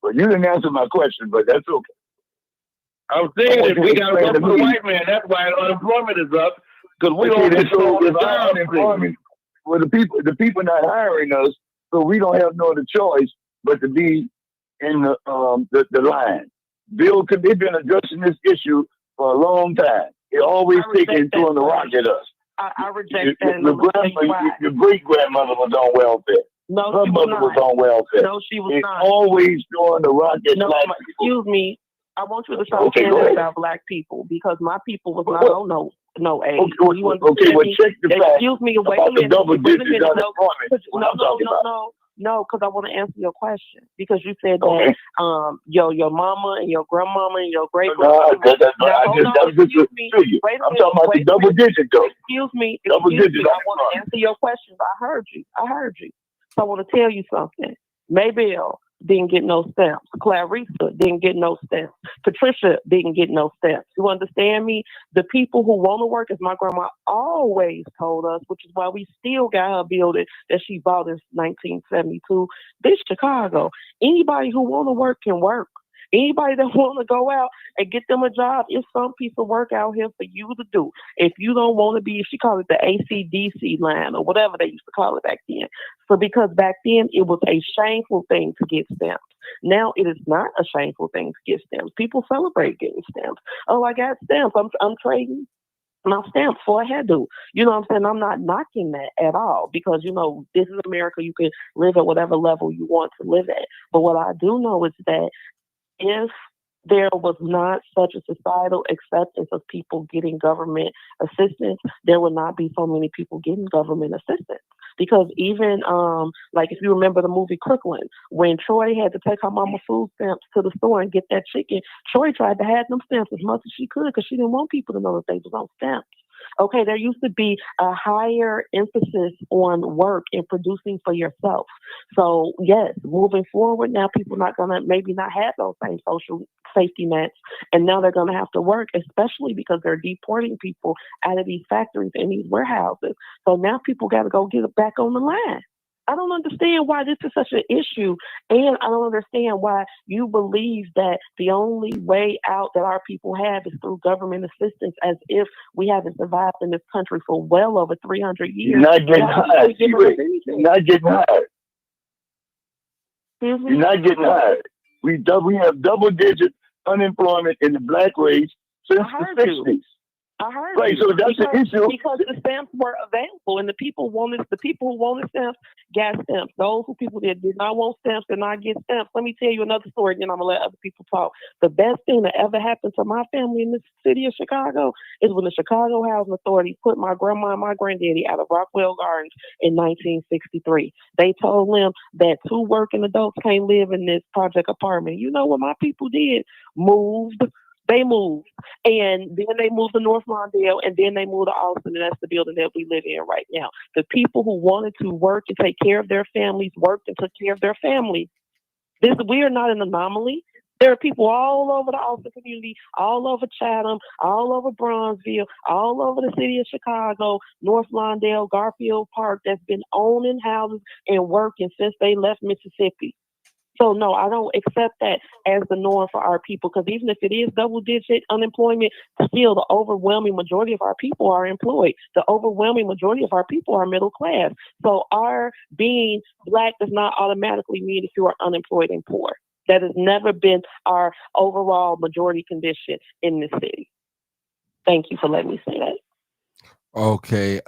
Well, you didn't answer my question, but that's okay. I'm saying that we got to work for the white man. That's why unemployment is up because we don't control the unemployment. Well, the people not hiring us, so we don't have no other choice but to be in the line. Bill, they've been addressing this issue for a long time. They always taking throwing the rock at us. I reject that. Your great grandmother was on welfare. No, her mother was on welfare. No, she was not. Always throwing the rock at black people. Excuse me. I want you to stop saying that about black people because my people was not on no aid. Okay, well, check the fact. Excuse me, wait a minute. No, because I want to answer your question because you said that your mama and your grandmama and your great grandmama. I'm talking about the double digit though. Excuse me. I want to answer your questions. I heard you. So I want to tell you something. Maybelle didn't get no stamps. Clarissa didn't get no stamps. Patricia didn't get no stamps. You understand me? The people who want to work, as my grandma always told us, which is why we still got her building that she bought in 1972. This Chicago. Anybody who want to work can work. Anybody that want to go out and get them a job, it's some piece of work out here for you to do. If you don't want to be, she called it the ACDC line or whatever they used to call it back then. So because back then it was a shameful thing to get stamps. Now it is not a shameful thing to get stamps. People celebrate getting stamps. Oh, I got stamps. I'm trading my stamps for a hairdo. You know what I'm saying? I'm not knocking that at all because, you know, this is America. You can live at whatever level you want to live at. But what I do know is that if there was not such a societal acceptance of people getting government assistance, there would not be so many people getting government assistance. Because even, like if you remember the movie Crooklyn, when Troy had to take her mama food stamps to the store and get that chicken, Troy tried to have them stamps as much as she could because she didn't want people to know that they was on stamps. Okay, there used to be a higher emphasis on work and producing for yourself. So yes, moving forward, now people not gonna maybe not have those same social safety nets, and now they're gonna have to work, especially because they're deporting people out of these factories and these warehouses. So now people got to go get it back on the line. I don't understand why this is such an issue, and I don't understand why you believe that the only way out that our people have is through government assistance, as if we haven't survived in this country for well over 300 years. You're not getting hired. You're not getting hired. Mm-hmm. You're not getting hired. We have double-digit unemployment in the black race since the 60s. I heard right, you. So that's the issue. Because the stamps were available, and the people who wanted stamps got stamps. Those people that did not want stamps did not get stamps. Let me tell you another story, then I'm gonna let other people talk. The best thing that ever happened to my family in the city of Chicago is when the Chicago Housing Authority put my grandma and my granddaddy out of Rockwell Gardens in 1963. They told them that 2 working adults can't live in this project apartment. You know what my people did? They moved, and then they moved to North Lawndale, and then they moved to Austin, and that's the building that we live in right now. The people who wanted to work and take care of their families worked and took care of their families. We are not an anomaly. There are people all over the Austin community, all over Chatham, all over Bronzeville, all over the city of Chicago, North Lawndale, Garfield Park, that's been owning houses and working since they left Mississippi. So, no, I don't accept that as the norm for our people, because even if it is double-digit unemployment, still the overwhelming majority of our people are employed. The overwhelming majority of our people are middle class. So our being black does not automatically mean if you are unemployed and poor. That has never been our overall majority condition in this city. Thank you for letting me say that. Okay.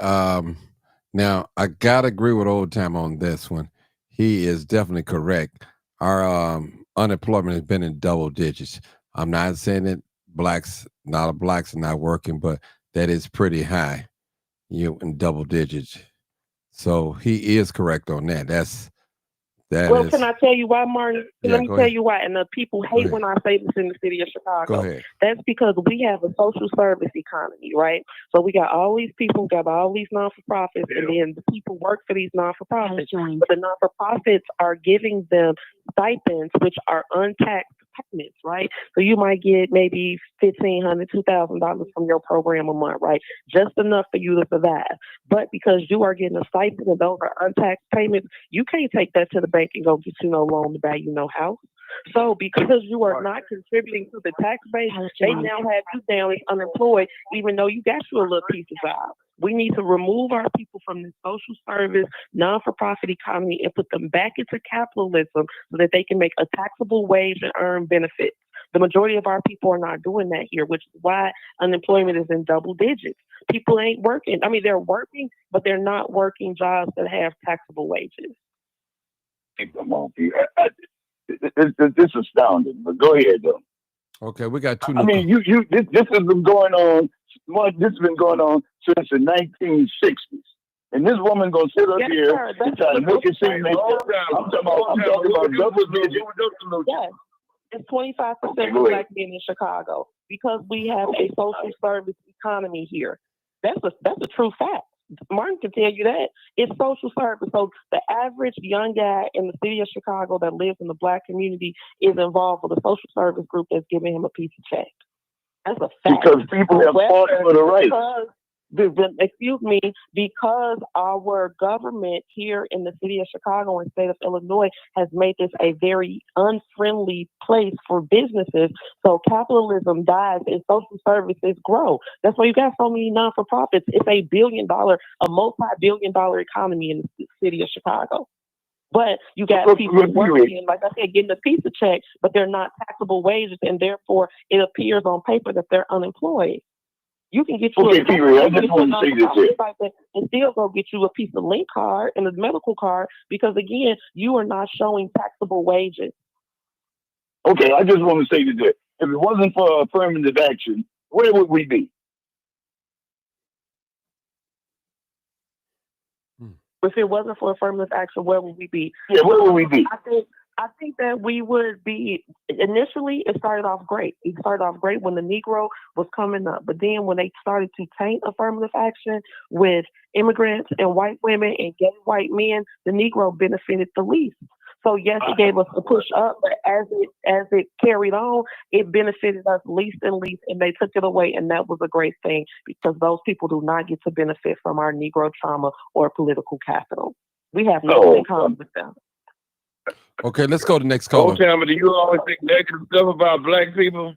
Now, I got to agree with Old Time on this one. He is definitely correct. Our unemployment has been in double digits. I'm not saying that blacks are not working, but that is pretty high, in double digits. So he is correct on that. That is. Can I tell you why, Martin? Let me tell you why. And the people hate when I say this in the city of Chicago. Go ahead. That's because we have a social service economy, right? So we got all these people, got all these non-for-profits, and then the people work for these non-for-profits. But the non-for-profits are giving them stipends, which are untaxed payments, right? So you might get maybe $1,500, $2,000 from your program a month, right? Just enough for you to survive. But because you are getting a stipend and those are untaxed payments, you can't take that to the bank and go get you no loan to buy you no house. So because you are not contributing to the tax base, they now have you down as unemployed, even though you got you a little piece of job. We need to remove our people from the social service, non-for-profit economy and put them back into capitalism so that they can make a taxable wage and earn benefits. The majority of our people are not doing that here, which is why unemployment is in double digits. People ain't working. I mean, they're working, but they're not working jobs that have taxable wages. Hey, come on, Peter. This is astounding, but go ahead, though. Okay, we got two. I mean, this has been going on. This has been going on since the 1960s, and this woman gonna sit up here and try to make it seem like I'm talking about double digits. Yes, it's 25% of Black men in Chicago because we have a social service economy here. That's a true fact. Martin can tell you that. It's social service. So the average young guy in the city of Chicago that lives in the Black community is involved with a social service group that's giving him a piece of check. That's a fact. Because people have fought for the right. Because our government here in the city of Chicago and state of Illinois has made this a very unfriendly place for businesses. So capitalism dies and social services grow. That's why you got so many non-for-profits. It's a multi-billion-dollar economy in the city of Chicago. But you got people working, like I said, getting a piece of check, but they're not taxable wages, and therefore it appears on paper that they're unemployed. You can get you I just want to say this here. And still go get you a piece of link card and a medical card because, again, you are not showing taxable wages. Okay, I just want to say this here. If it wasn't for affirmative action, where would we be? If it wasn't for affirmative action, where would we be? Yeah, where would we be? I think that we would be, initially, it started off great. It started off great when the Negro was coming up. But then when they started to taint affirmative action with immigrants and white women and gay white men, the Negro benefited the least. So yes, it gave us a push up, but as it carried on, it benefited us least and least, and they took it away, and that was a great thing because those people do not get to benefit from our Negro trauma or political capital. We have nothing in common with them. Okay, let's go to the next caller. Do you always think negative stuff about Black people?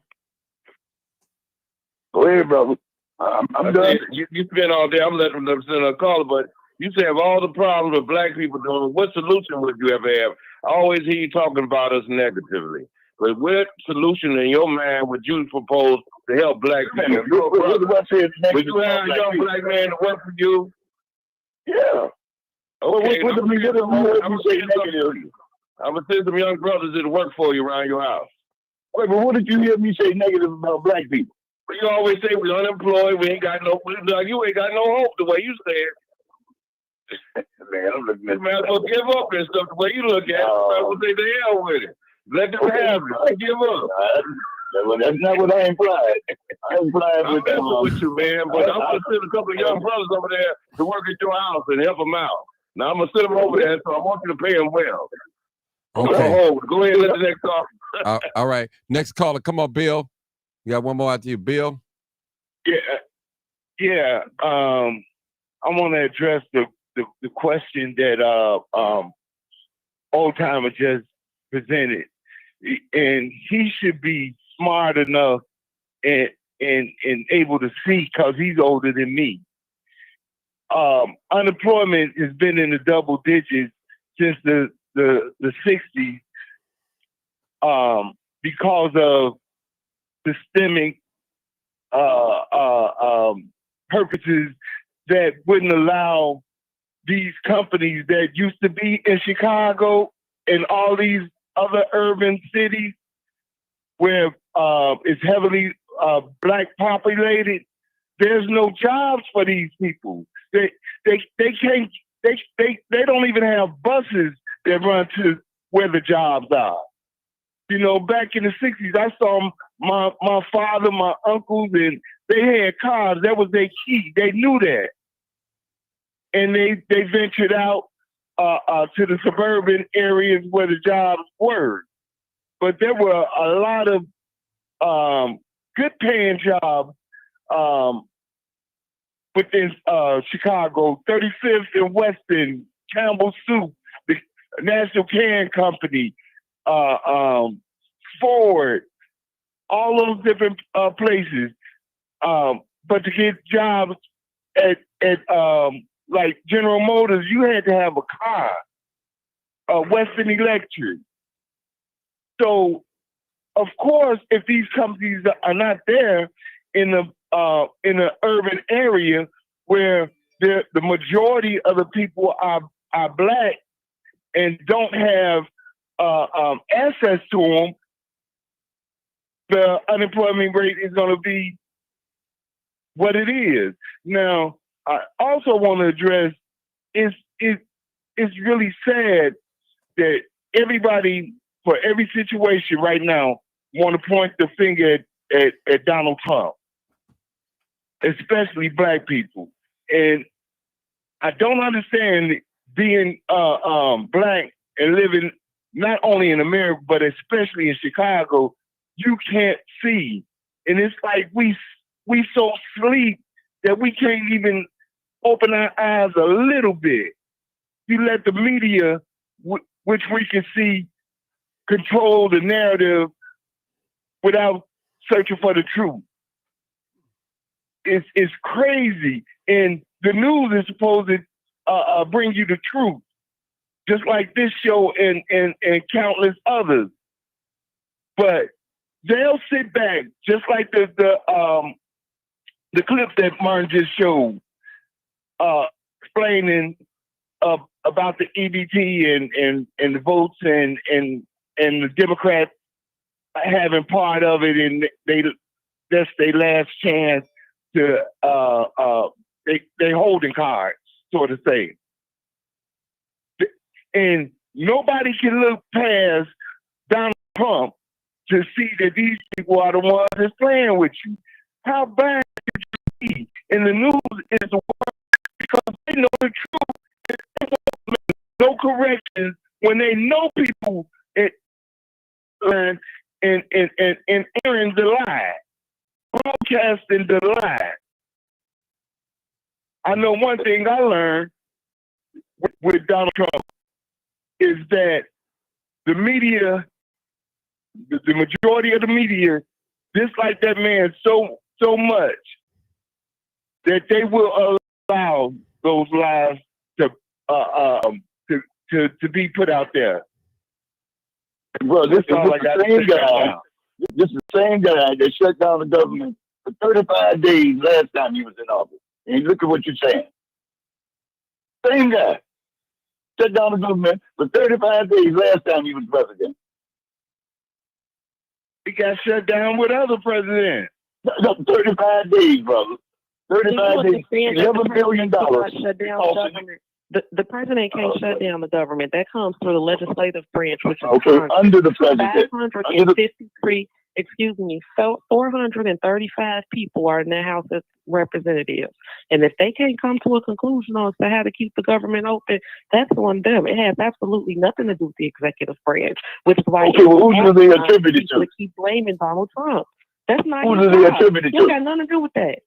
Go ahead, brother. I'm done. You spend all day. I'm letting them send a caller, but you say have all the problems with Black people doing. What solution would you ever have? I always hear you talking about us negatively, but what solution in your mind would you propose to help Black people? Would you have a young Black man to work for you? Yeah. Okay. I'm gonna send some young brothers that work for you around your house. Wait, but what did you hear me say negative about Black people? Well, you always say we're unemployed. We ain't got no. You ain't got no hope. The way you said. Man, I'm looking at. You might as well give up and stuff. The way you look at it, I would say the hell with it. Let them have it. Give up. Well, that's not what I implied. I implied with you, man. But I'm gonna send a couple of young brothers over there to work at your house and help them out. Now I'm gonna send them over there, so I want you to pay them well. Okay. Go ahead and let the next caller. All right. Next caller. Come on, Bill. You got one more after you, Bill. Yeah. I want to address the question that Old Timer just presented, and he should be smart enough and able to see because he's older than me. Unemployment has been in the double digits since the 60s because of systemic purposes that wouldn't allow these companies that used to be in Chicago and all these other urban cities where it's heavily Black populated. There's no jobs for these people. They can't. They don't even have buses that run to where the jobs are. You know, back in the 60s, I saw my father, my uncles, and they had cars. That was their key. They knew that. And they ventured out to the suburban areas where the jobs were. But there were a lot of good paying jobs within Chicago, 35th and Weston, Campbell Soup, the National Can Company, Ford, all those different places. But to get jobs at like General Motors, you had to have a car, Western Electric. So, of course, if these companies are not there in the urban area where the majority of the people are Black and don't have access to them, the unemployment rate is going to be what it is. Now, I also want to address it's really sad that everybody for every situation right now want to point the finger at Donald Trump, especially Black people. And I don't understand being Black and living not only in America, but especially in Chicago, you can't see. And it's like we so sleep that we can't even open our eyes a little bit. You let the media, which we can see, control the narrative without searching for the truth. It's crazy. And the news is supposed to bring you the truth, just like this show and countless others. But they'll sit back, just like the clip that Martin just showed, explaining about the EBT and the votes and the Democrats having part of it, and that's their last chance to they holding cards, sort of say. And nobody can look past Donald Trump to see that these people are the ones that's playing with you. How bad could you be? And the news is the worst because they know the truth. No corrections when they know people and airing the lie, broadcasting the lie. I know one thing I learned with Donald Trump is that the media, the majority of the media, dislike that man so much that they will allow those lies to be put out there. Bro, this is the same guy. This is the same guy that shut down the government for 35 days last time he was in office. And look at what you're saying. Same guy. Shut down the government for 35 days last time he was president. He got shut down with other presidents. 35 days, brother. 35 days. $11 billion. Shut down the government. The president can't shut down the government. That comes through the legislative branch, which is Congress. Under the president. 435 people are in the House of Representatives. And if they can't come to a conclusion on how to keep the government open, that's on them. It has absolutely nothing to do with the executive branch, which is why who do they attribute it to? Keep blaming Donald Trump. That's not who do they attribute it to? You got nothing to do with that.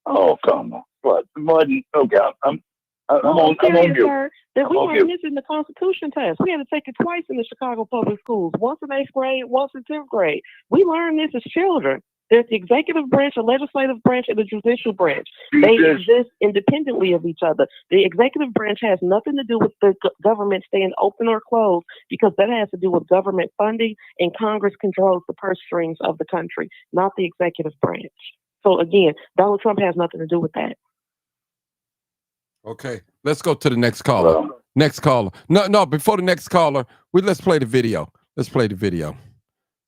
Oh, come on. What? Martin, okay, I'm on you. That we weren't missing the Constitution test. We had to take it twice in the Chicago public schools, once in 8th grade, once in 10th grade. We learned this as children. There's the executive branch, the legislative branch, and the judicial branch. They exist independently of each other. The executive branch has nothing to do with the government staying open or closed because that has to do with government funding, and Congress controls the purse strings of the country, not the executive branch. So again, Donald Trump has nothing to do with that. Okay, let's go to the next caller. Next caller. No, before the next caller, let's play the video. Let's play the video.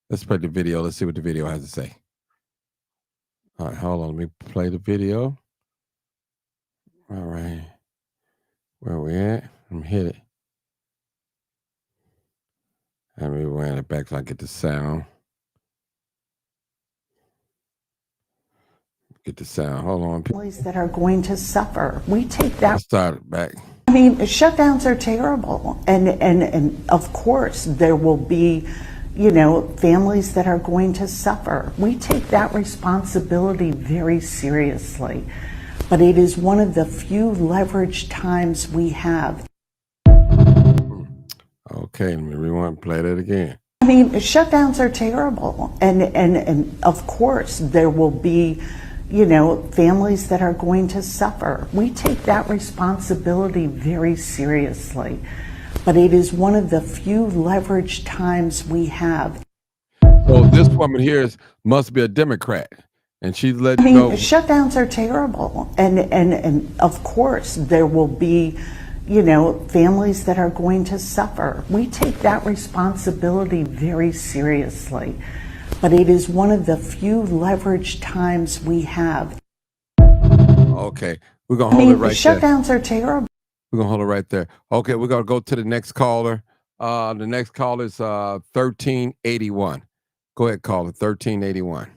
Let's play the video. Let's see what the video has to say. All right, hold on. Let me play the video. All right. Where we at? Let me hit it. Let me wind it back so I get the sound. Get the sound. Hold on. Families that are going to suffer. We take that. Start it back. I mean, shutdowns are terrible. And of course, there will be, families that are going to suffer. We take that responsibility very seriously. But it is one of the few leveraged times we have. Okay, let me rewind, play that again. I mean, shutdowns are terrible. And of course, there will be, families that are going to suffer. We take that responsibility very seriously. But it is one of the few leveraged times we have. So this woman here must be a Democrat. And she's letting you know. Shutdowns are terrible. And of course, there will be, families that are going to suffer. We take that responsibility very seriously. But it is one of the few leveraged times we have. Okay, we're going to hold it right there. Shutdowns are terrible. We're going to hold it right there. Okay, we're going to go to the next caller. The next call is 1381. Go ahead, caller, 1381.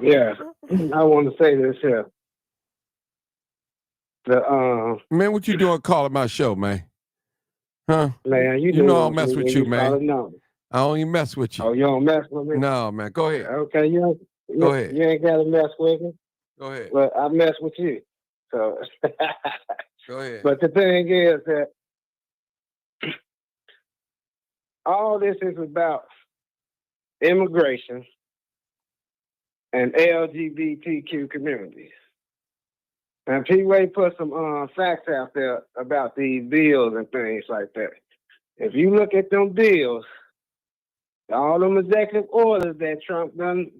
Yeah, I want to say this here. Man, what you doing calling my show, man? Huh? Man, you know I don't mess with you, man. I don't even mess with you. Oh, you don't mess with me? No, man. Go ahead. Okay, Go ahead. You ain't got to mess with me. Go ahead. But I mess with you. So. Go ahead. But the thing is that all this is about immigration and LGBTQ communities. And P-Way put some facts out there about these bills and things like that. If you look at them bills, all them executive orders that Trump done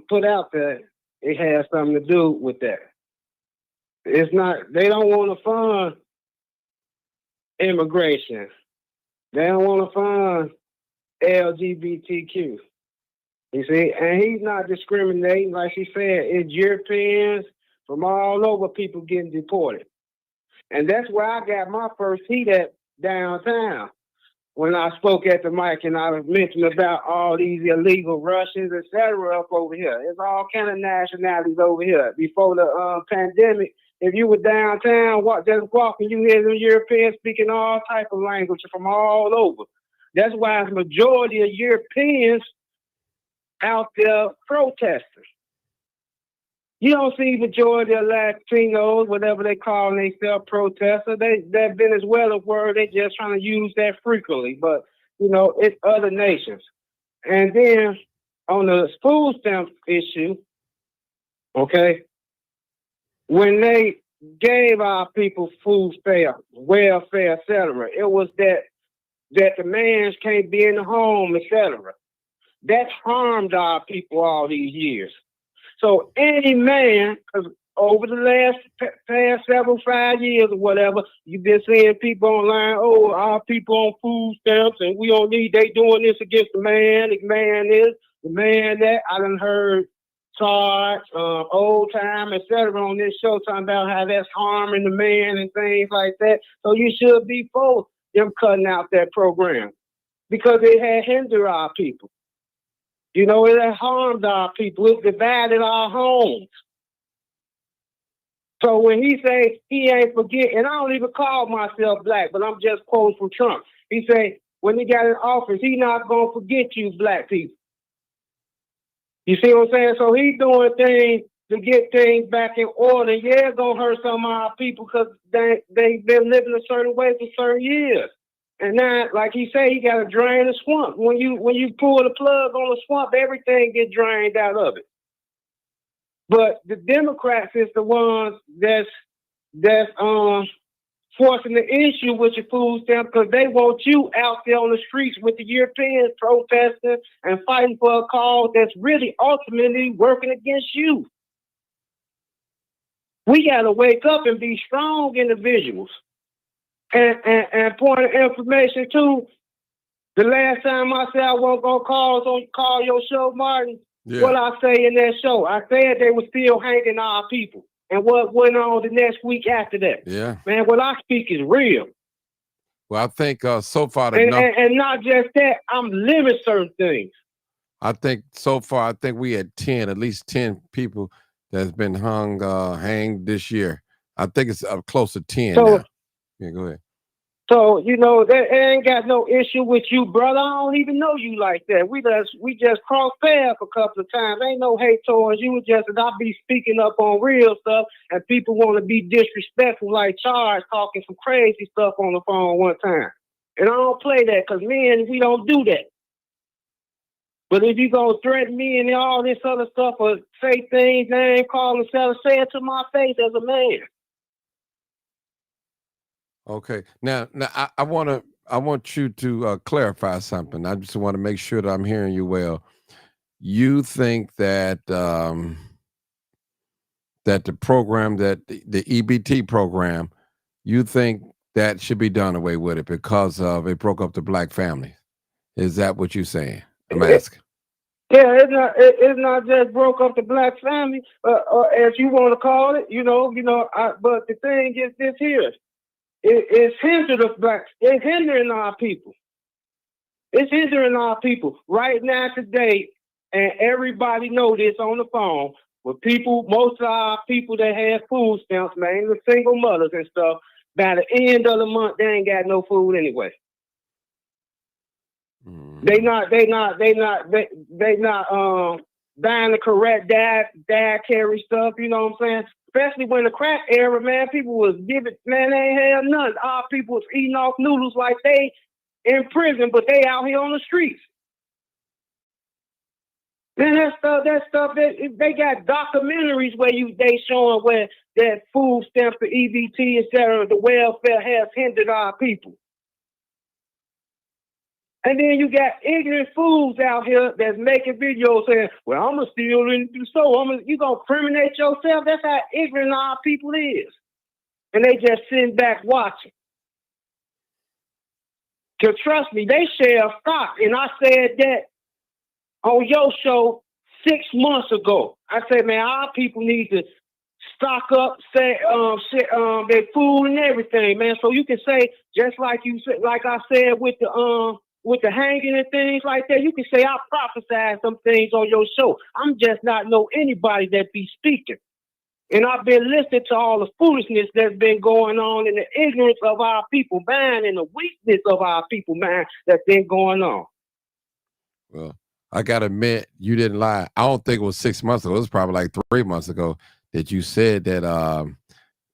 put out there, it has something to do with that. It's not, they don't want to fund immigration. They don't want to fund LGBTQ. You see, and he's not discriminating. Like she said, it's Europeans from all over people getting deported. And that's where I got my first heat at downtown. When I spoke at the mic and I was mentioning about all these illegal Russians, etc. up over here. There's all kind of nationalities over here. Before the pandemic, if you were downtown, just walking, you hear them Europeans speaking all type of language from all over. That's why the majority of Europeans out there protesting. You don't see majority of Latinos, whatever they call themselves, protesters. That Venezuela word, they just trying to use that frequently. But, it's other nations. And then on the food stamp issue, okay, when they gave our people food stamps, welfare, etc., it was that the man can't be in the home, etc. That's harmed our people all these years. So any man, because over the last past 5 years or whatever, you've been seeing people online, our people on food stamps and we don't need, they doing this against the man this, the man that. I done heard Sarge, Old Time, etc. on this show talking about how that's harming the man and things like that. So you should be for them cutting out that program because it had hindered our people. It had harmed our people. It divided our homes. So when he say he ain't forget, and I don't even call myself black, but I'm just quoting from Trump. He say when he got in office, he not gonna forget you black people. You see what I'm saying? So he's doing things to get things back in order. Yeah, it's gonna hurt some of our people because they've been living a certain way for certain years. And now, like he said, he got to drain the swamp. When you pull the plug on the swamp, everything gets drained out of it. But the Democrats is the ones that's forcing the issue with your food stamp because they want you out there on the streets with the Europeans protesting and fighting for a cause that's really ultimately working against you. We got to wake up and be strong individuals. And point of information too, the last time I said I wasn't gonna call your show, Martin, what I say in that show, I said they were still hanging our people. And what went on the next week after that. Yeah. Man, what I speak is real. Well, I think so far and not just that, I'm limiting certain things. I think so far, I think we had at least 10 people that's been hanged this year. I think it's up close to 10 now. Yeah, go ahead. So, that ain't got no issue with you, brother. I don't even know you like that. We just crossed paths a couple of times. Ain't no hate towards you. Just that I be speaking up on real stuff, and people want to be disrespectful like Charles talking some crazy stuff on the phone one time. And I don't play that because men, we don't do that. But if you gonna threaten me and all this other stuff or say things, name, call themselves, say it to my face as a man. Okay. Now I want you to clarify something. I just want to make sure that I'm hearing you well. You think that that the program, that the EBT program, you think that should be done away with it because it broke up the black family? Is that what you're saying? I'm asking. Yeah, it's not just broke up the black family, or as you want to call it, but the thing is this here. It's hindering us blacks. It's hindering our people. It's hindering our people right now today, and everybody know this on the phone. With most of our people that have food stamps, mainly single mothers and stuff, by the end of the month they ain't got no food anyway. They not buying the correct dietary stuff. You know what I'm saying? Especially when the crack era, man, people was giving, man, they ain't had none. Our people was eating off noodles like they in prison, but they out here on the streets. Man, that stuff, they got documentaries where they showing where that food stamps, the EBT, etc., the welfare has hindered our people. And then you got ignorant fools out here that's making videos saying, well, I'm going to steal in the store. You going to criminate yourself? That's how ignorant our people is. And they just sitting back watching. Because trust me, they share stock. And I said that on your show 6 months ago. I said, man, our people need to stock up, their food and everything, man. So you can say, just like you said, like I said with the hanging and things like that, you can say I prophesied some things on your show. I'm just not know anybody that be speaking. And I've been listening to all the foolishness that's been going on and the ignorance of our people mind and the weakness of our people mind that's been going on. Well, I got to admit, you didn't lie. I don't think it was 6 months ago. It was probably like 3 months ago that you said that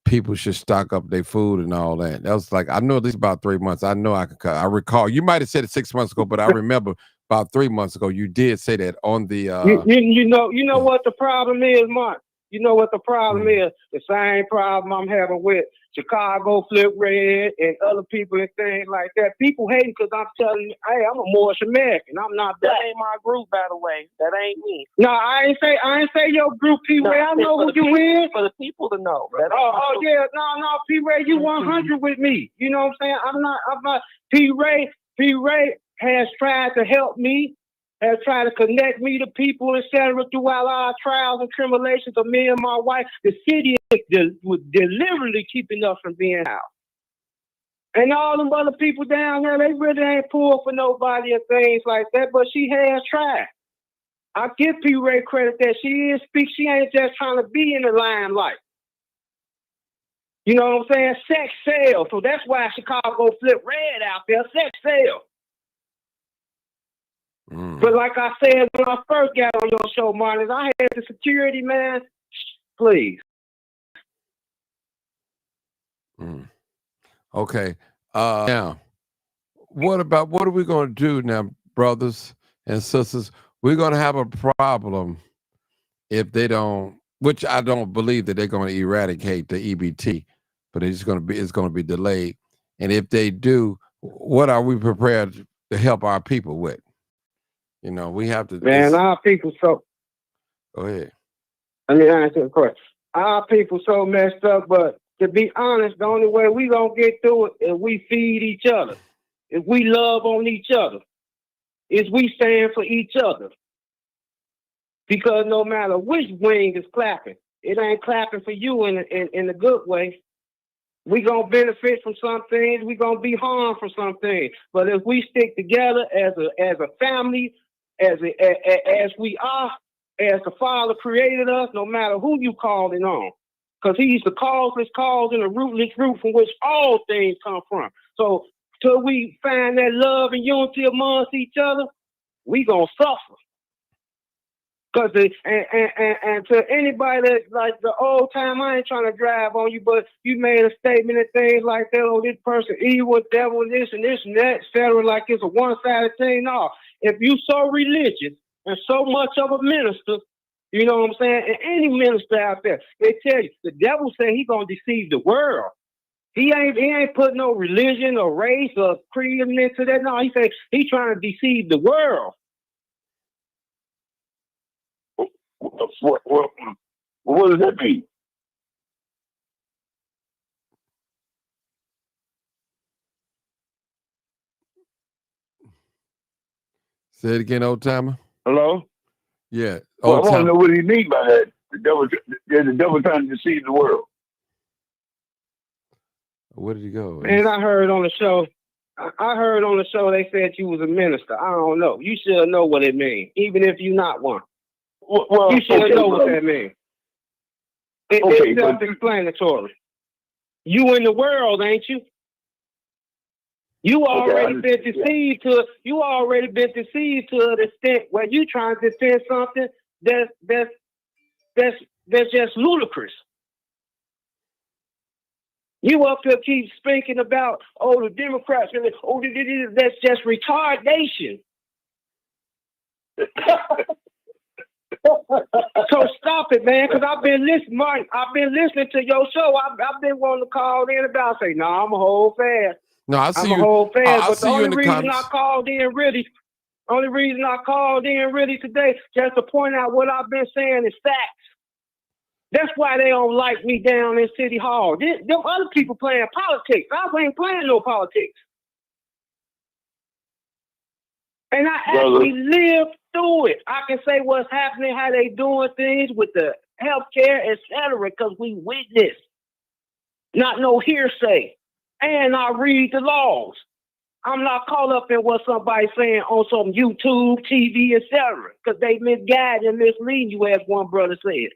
people should stock up their food and all that. That was like, I know at least about 3 months. I know I recall. You might have said it 6 months ago, but I remember about 3 months ago, you did say that on the... You know what the problem is, Mark? You know what the problem is? The same problem I'm having with Chicago Flip Red and other people and things like that. People hating because I'm telling you, hey, I'm a Moorish American. I'm not black. That ain't my group, by the way. That ain't me. No, I ain't say your group, P-Ray. I know who you is. For the people to know. Yeah. No, P-Ray, you 100 with me. You know what I'm saying? I'm not. P-Ray has tried to help me, has tried to connect me to people, etc. throughout our trials and tribulations of me and my wife. The city was deliberately keeping us from being out. And all them other people down there, they really ain't pulled for nobody and things like that, but she has tried. I give P-Ray credit that she ain't just trying to be in the limelight. You know what I'm saying? Sex sells. So that's why Chicago Flip Red out there. Sex sells. But like I said when I first got on your show, Martin, I had the security, man. Please. Okay. Now, what are we going to do now, brothers and sisters? We're going to have a problem if they don't, which I don't believe that they're going to eradicate the EBT, but it's going to be delayed. And if they do, what are we prepared to help our people with? You know, we have to. Man, our people so. Go ahead. Let me answer the question. Our people so messed up, but to be honest, the only way we gonna get through it is we feed each other. If we love on each other, is we stand for each other. Because no matter which wing is clapping, it ain't clapping for you in a good way. We gonna benefit from some things. We gonna be harmed from some things. But if we stick together as a family, as we are, as the Father created us, no matter who you calling on, because He's the causeless cause and the rootless root from which all things come from. So till we find that love and unity amongst each other, we gonna suffer. Cause and to anybody that like the old time, I ain't trying to drive on you, but you made a statement and things like that. Oh, this person evil, devil, this and that, etc. Like it's a one-sided thing. No, if you so religious and so much of a minister, you know what I'm saying? And any minister out there, they tell you the devil say he gonna deceive the world. He ain't put no religion or race or creed into that. No, he say he trying to deceive the world. What does that mean? Say it again, old timer. Hello? Yeah. Well, I want to know what he mean by that. The devil trying to deceive the world. Where did he go? And I heard on the show, they said you was a minister. I don't know. You should know what it means, even if you're not one. Well, you should know what that means. It's self-explanatory. You in the world, ain't you? You already been deceived to. You already been deceived to an extent where you trying to defend something that's just ludicrous. You up here keep speaking about the Democrats and that's just retardation. So stop it, man, because I've been listening, Martin. I've been listening to your show. I've been wanting to call in about say, no, I'm a whole fan. No, I see you. I'm a whole fan. But the only reason comments. I called in really today, just to point out what I've been saying is facts. That's why they don't like me down in City Hall. Them other people playing politics. I ain't playing no politics. And I actually lived through it. I can say what's happening, how they doing things with the healthcare, etc., because we witnessed. Not no hearsay. And I read the laws. I'm not caught up in what somebody's saying on some YouTube, TV, etc., because they misguide and mislead you, as one brother said.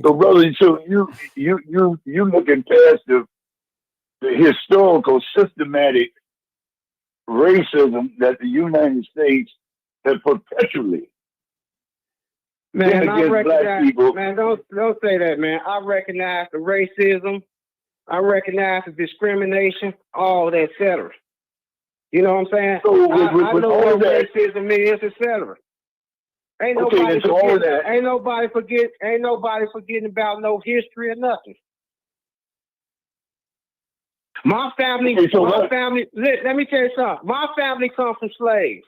So, brother, so you looking past the historical, systematic racism that the United States has perpetually man, against black people. Man, don't say that, man. I recognize the racism. I recognize the discrimination, all that, etc. You know what I'm saying? So I know what racism is, etc. Ain't nobody forgetting about no history or nothing. My family, let me tell you something. My family comes from slaves,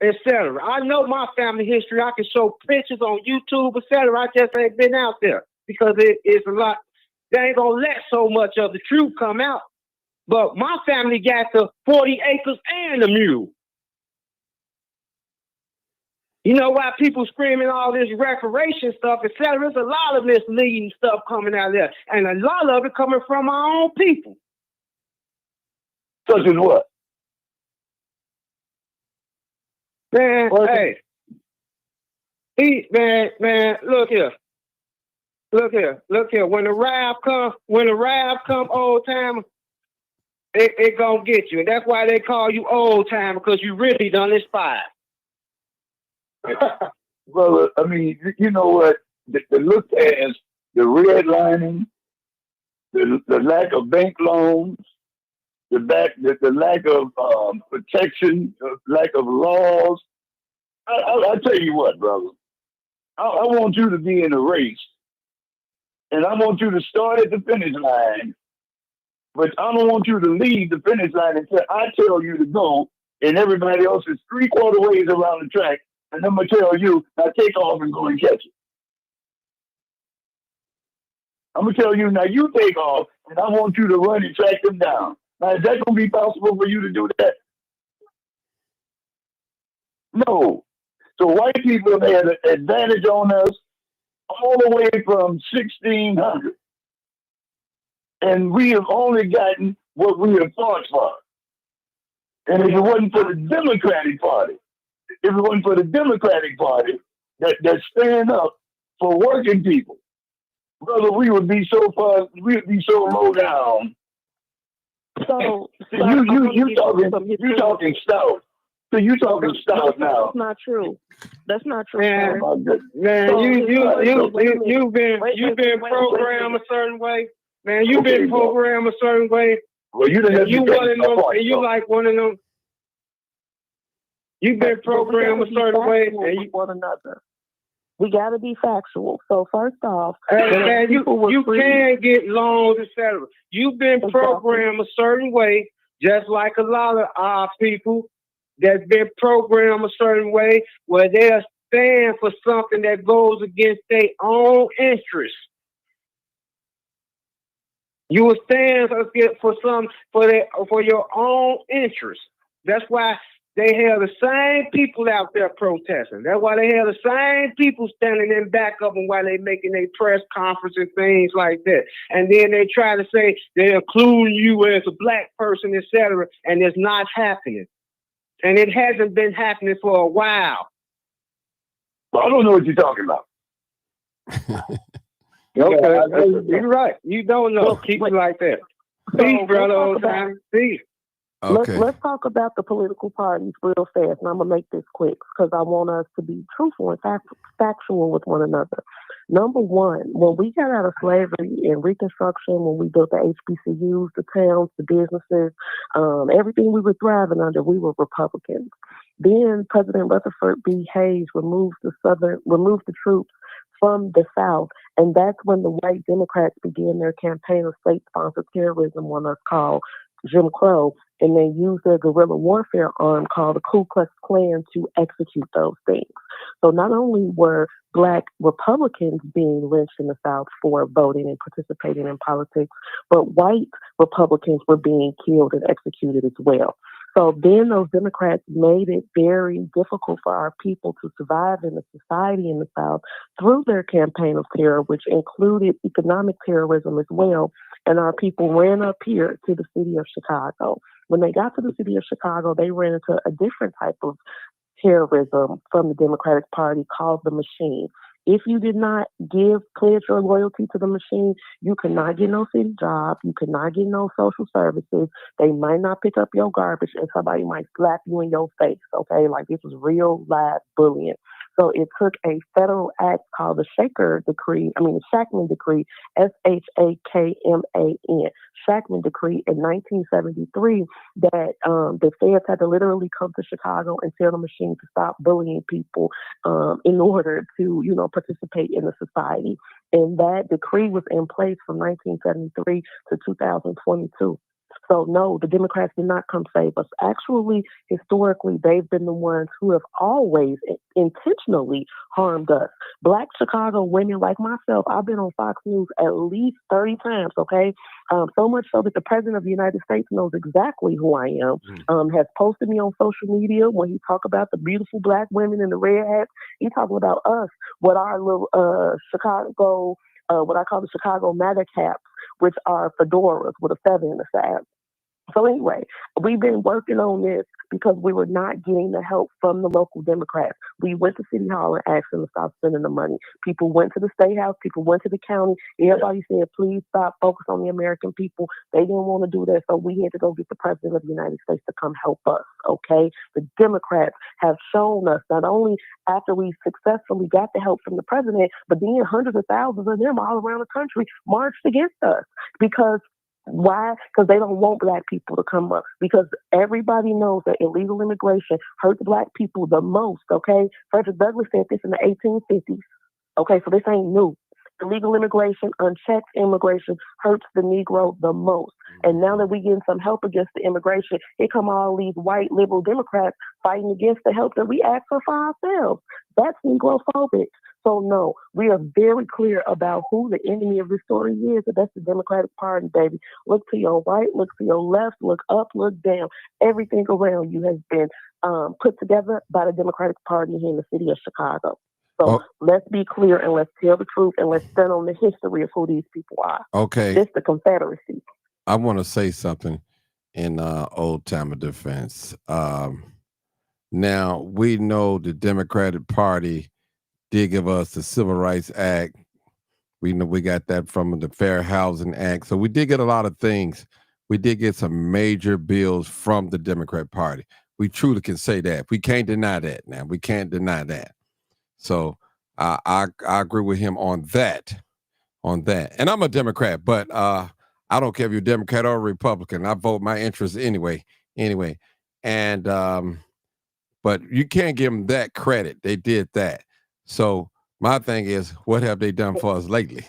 etc. I know my family history. I can show pictures on YouTube, etc. I just ain't been out there because it's a lot. They ain't gonna let so much of the truth come out. But my family got the 40 acres and a mule. You know why people screaming all this reparation stuff, etc. There's a lot of misleading stuff coming out there. And a lot of it coming from our own people. Such as what? Man, man, look here. When the wrath come, old timer, it gonna get you. And that's why they call you old timer, because you really done expired. Brother, I mean, you know what? The look as the redlining, the lack of bank loans, the lack of protection, lack of laws. I tell you what, brother. I want you to be in a race, and I want you to start at the finish line, but I don't want you to leave the finish line until I tell you to go, and everybody else is 3/4 ways around the track. And I'm going to tell you, now take off and go and catch it. I'm going to tell you, now you take off, and I want you to run and track them down. Now, is that going to be possible for you to do that? No. So white people had an advantage on us all the way from 1600. And we have only gotten what we have fought for. And if it wasn't for the Democratic Party, that stand up for working people, brother, we would be so low down. So you talking stout. So you talking stout now. That's not true. That's not true. Man, you've been programmed a certain way. Man, you've been programmed a certain way. Well, you didn't. You one of them, and you like one of them. You've been programmed a certain way, and you one another. We got to be factual. So first off, man, you can get loans, etc. You've been programmed a certain way, just like a lot of our people that's been programmed a certain way, where they'll stand for something that goes against their own interests. You will stand for your own interests. That's why they have the same people out there protesting. That's why they have the same people standing in back of them while they making their press conference and things like that. And then they try to say they're including you as a black person, etc. And it's not happening. And it hasn't been happening for a while. I don't know what you're talking about. Okay, you're right. You don't know. Keep it like that. Peace, brother. Old time. Peace. Okay. Let's talk about the political parties real fast, and I'm going to make this quick because I want us to be truthful and factual with one another. Number one, when we got out of slavery and Reconstruction, when we built the HBCUs, the towns, the businesses, everything we were thriving under, we were Republicans. Then President Rutherford B. Hayes removed the troops from the South, and that's when the white Democrats began their campaign of state-sponsored terrorism, one that's called Jim Crow, and they used their guerrilla warfare arm called the Ku Klux Klan to execute those things. So not only were Black Republicans being lynched in the South for voting and participating in politics, but white Republicans were being killed and executed as well. So then those Democrats made it very difficult for our people to survive in the society in the South through their campaign of terror, which included economic terrorism as well. And our people ran up here to the city of Chicago. When they got to the city of Chicago, they ran into a different type of terrorism from the Democratic Party called the Machine. If you did not pledge your loyalty to the Machine, you could not get no city job, you could not get no social services, they might not pick up your garbage, and somebody might slap you in your face, okay? Like, this was real live bullying. So it took a federal act called the Shackman Decree, S-H-A-K-M-A-N, Shackman Decree in 1973 that the feds had to literally come to Chicago and tell the Machine to stop bullying people in order to, participate in the society. And that decree was in place from 1973 to 2022. So no, the Democrats did not come save us. Actually, historically, they've been the ones who have always intentionally harmed us. Black Chicago women like myself, I've been on Fox News at least 30 times, okay? So much so that the President of the United States knows exactly who I am, has posted me on social media when he talk about the beautiful Black women in the red hats. He talking about us, what our little Chicago, what I call the Chicago MAGA caps, which are fedoras with a feather in the side. So anyway, we've been working on this because we were not getting the help from the local Democrats. We went to City Hall and asked them to stop spending the money. People went to the State House. People went to the county. Everybody said, please stop, focus on the American people. They didn't want to do that, so we had to go get the President of the United States to come help us, okay? The Democrats have shown us, not only after we successfully got the help from the President, but then hundreds of thousands of them all around the country marched against us. Because why? Because they don't want Black people to come up. Because everybody knows that illegal immigration hurts Black people the most, okay? Frederick Douglass said this in the 1850s. Okay, so this ain't new. Illegal immigration, unchecked immigration hurts the Negro the most. And now that we're getting some help against the immigration, here come all these white liberal Democrats fighting against the help that we ask for ourselves. That's Negrophobic. So no, we are very clear about who the enemy of this story is, and that's the Democratic Party, baby. Look to your right, look to your left, look up, look down. Everything around you has been put together by the Democratic Party here in the city of Chicago. So let's be clear and let's tell the truth and let's stand on the history of who these people are. Okay. It's the Confederacy. I want to say something in old timer defense. Now, we know the Democratic Party did give us the Civil Rights Act. We know we got that from the Fair Housing Act. So we did get a lot of things. We did get some major bills from the Democrat Party. We truly can say that. We can't deny that now. We can't deny that. So I agree with him on that. And I'm a Democrat, but I don't care if you're Democrat or Republican. I vote my interests anyway. And but you can't give them that credit. They did that. So my thing is, what have they done for us lately?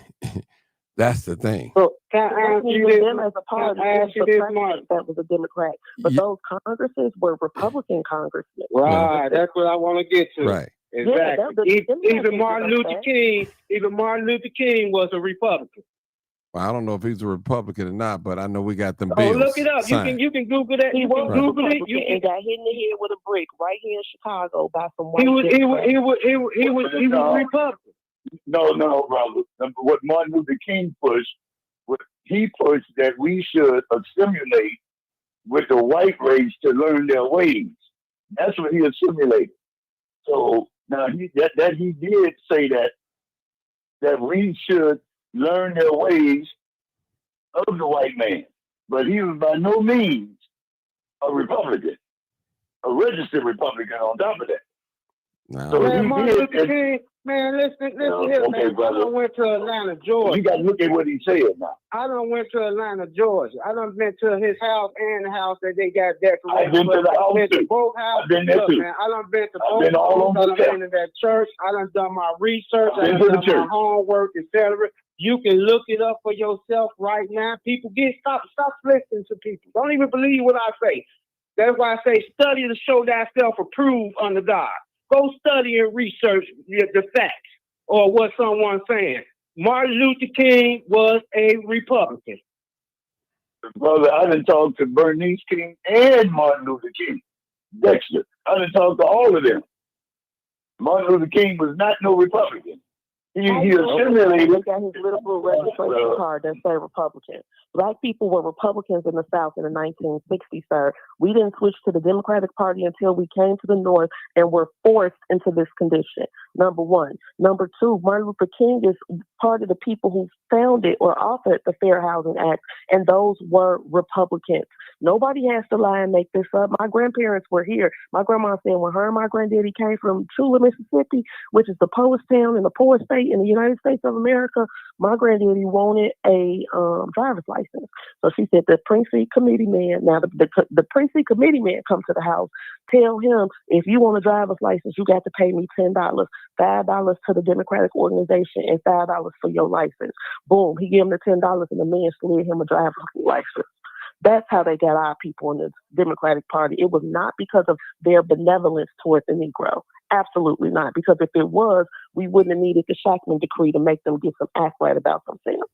That's the thing. So can I ask you this? Them as a party, that was a Democrat, but those Congresses were Republican congressmen. Right, that's what I want to get to. Right. Exactly. Even Martin Luther King was a Republican. Well, I don't know if he's a Republican or not, but I know we got them Oh, bills. look it up. Signed. You can Google that. You can Google it. You and got hit in the head with a brick right here in Chicago by some white. He was Republican. No, brother. What Martin Luther King pushed, he pushed that we should assimilate with the white race to learn their ways. That's what he assimilated. So now he did say that we should learn their ways of the white man, but he was by no means a Republican, a registered Republican on top of that. No. So Man, he Martin did, Luther King, man, listen here, okay, man. brother. I done went to Atlanta, Georgia. You got to look at what he said now. I done went to Atlanta, Georgia. I done been to his house and the house that they got decorated. I've been to the house I've been too. to both houses. I've been there Look, too. man, I done been to I've both been all houses. over I done the been to that church. I done done my research. I Been done to the done my church. homework, etc. You can look it up for yourself right now. People stop listening to people. Don't even believe what I say. That's why I say study to show thyself approved under God. Go study and research the facts or what someone's saying. Martin Luther King was a Republican. Brother, I done talked to Bernice King and Martin Luther King. Dexter, I done talked to all of them. Martin Luther King was not no Republican. He assimilated. He got his little blue registration card that said Republican. Black people were Republicans in the South in the 1960s, sir. We didn't switch to the Democratic Party until we came to the North and were forced into this condition. Number one. Number two, Martin Luther King is part of the people who founded or authored the Fair Housing Act, and those were Republicans. Nobody has to lie and make this up. My grandparents were here. My grandma said when her and my granddaddy came from Chula, Mississippi, which is the poorest town in the poorest state in the United States of America, my granddaddy wanted a driver's license. So she said the precinct committee man, now the precinct committee man come to the house, tell him, if you want a driver's license, you got to pay me $10, $5 to the Democratic organization, and $5 for your license. Boom, he gave him the $10 and the man slid him a driver's license. That's how they got our people in the Democratic Party. It was not because of their benevolence towards the Negro. Absolutely not. Because if it was, we wouldn't have needed the Shackman decree to make them get some act right about themselves.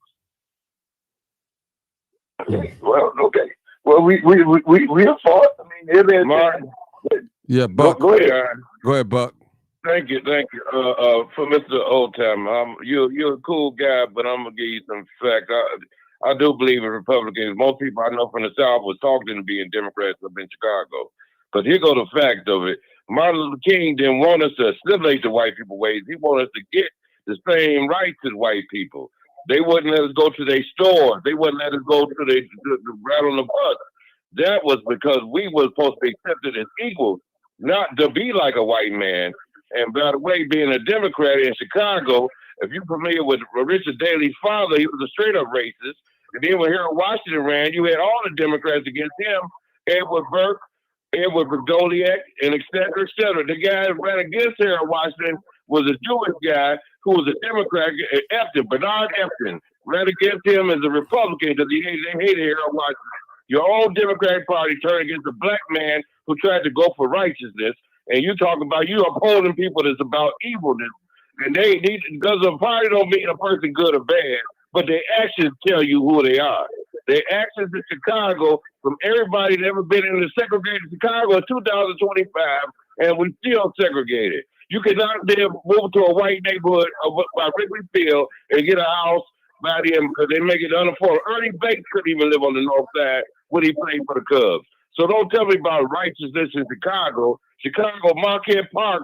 Well, okay. Well, we have fought. I mean, everything. Martin. Yeah, Buck. Go ahead. Go ahead, Buck. Thank you. For Mr. Oldtimer, you're a cool guy, but I'm gonna give you some facts. I do believe in Republicans. Most people I know from the South was talking to being Democrats up in Chicago. But here go the fact of it. Martin Luther King didn't want us to assimilate the white people ways. He wanted us to get the same rights as white people. They wouldn't let us go to their stores. They wouldn't let us go to the ride on the bus. That was because we were supposed to be accepted as equals, not to be like a white man. And by the way, being a Democrat in Chicago, if you're familiar with Richard Daley's father, he was a straight up racist. And then when Harold Washington ran, you had all the Democrats against him. Edward Burke, Edward Goliath, and et cetera, et cetera. The guy that ran against Harold Washington was a Jewish guy who was a Democrat, Bernard Epton, ran against him as a Republican because they hated Harold Washington. Your own Democratic Party turned against a black man who tried to go for righteousness, and you talking about you upholding people that's about evilness. And because a party don't mean a person good or bad, but their actions tell you who they are. Their actions in Chicago, from everybody that ever been in the segregated Chicago in 2025, and we still segregated. You cannot move to a white neighborhood by Wrigley Field and get a house by them because they make it unaffordable. Ernie Banks couldn't even live on the north side when he played for the Cubs. So don't tell me about righteousness in Chicago. Chicago, Marquette Park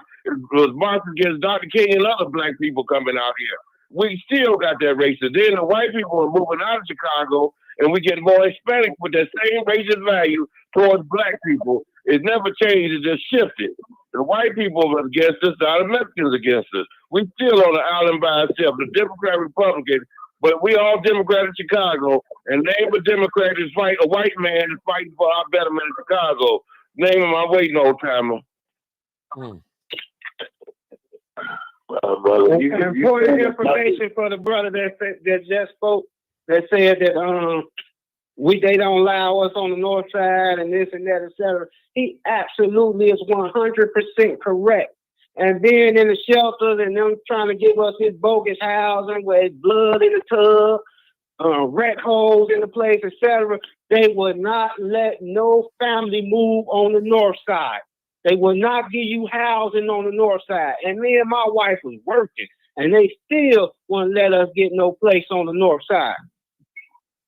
was marched against Dr. King and other black people coming out here. We still got that racism. Then the white people are moving out of Chicago, and we get more Hispanic with that same racist value towards black people. It never changed. It just shifted. The white people are against us. The other Mexicans against us. We still on the island by ourselves. The Democrat, Republican, but we all Democrat in Chicago. And name a Democrat is fight a white man is fighting for our betterment in Chicago. Name him. I'm waiting, old timer. Important information for the brother that just spoke. That said that they don't allow us on the north side and this and that, etc. He absolutely is 100% correct. And being in the shelters and them trying to give us his bogus housing where it's blood in the tub, rat holes in the place, etc. They would not let no family move on the north side. They will not give you housing on the north side. And me and my wife was working, and they still won't let us get no place on the north side.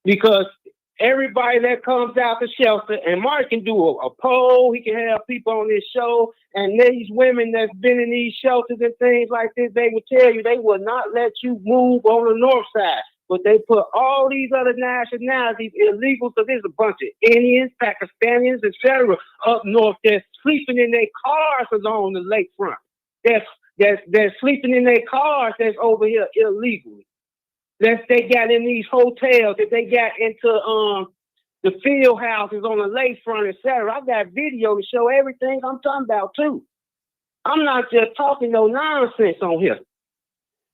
Because everybody that comes out the shelter, and Mark can do a poll, he can have people on this show, and these women that's been in these shelters and things like this, they will tell you they will not let you move on the north side. But they put all these other nationalities illegal, so there's a bunch of Indians, Pakistanis, etc. up north that's sleeping in their cars along the lakefront. They're sleeping in their cars that's over here illegally. That they got in these hotels, that they got into the field houses on the lakefront, etc. I got video to show everything I'm talking about too. I'm not just talking no nonsense on here.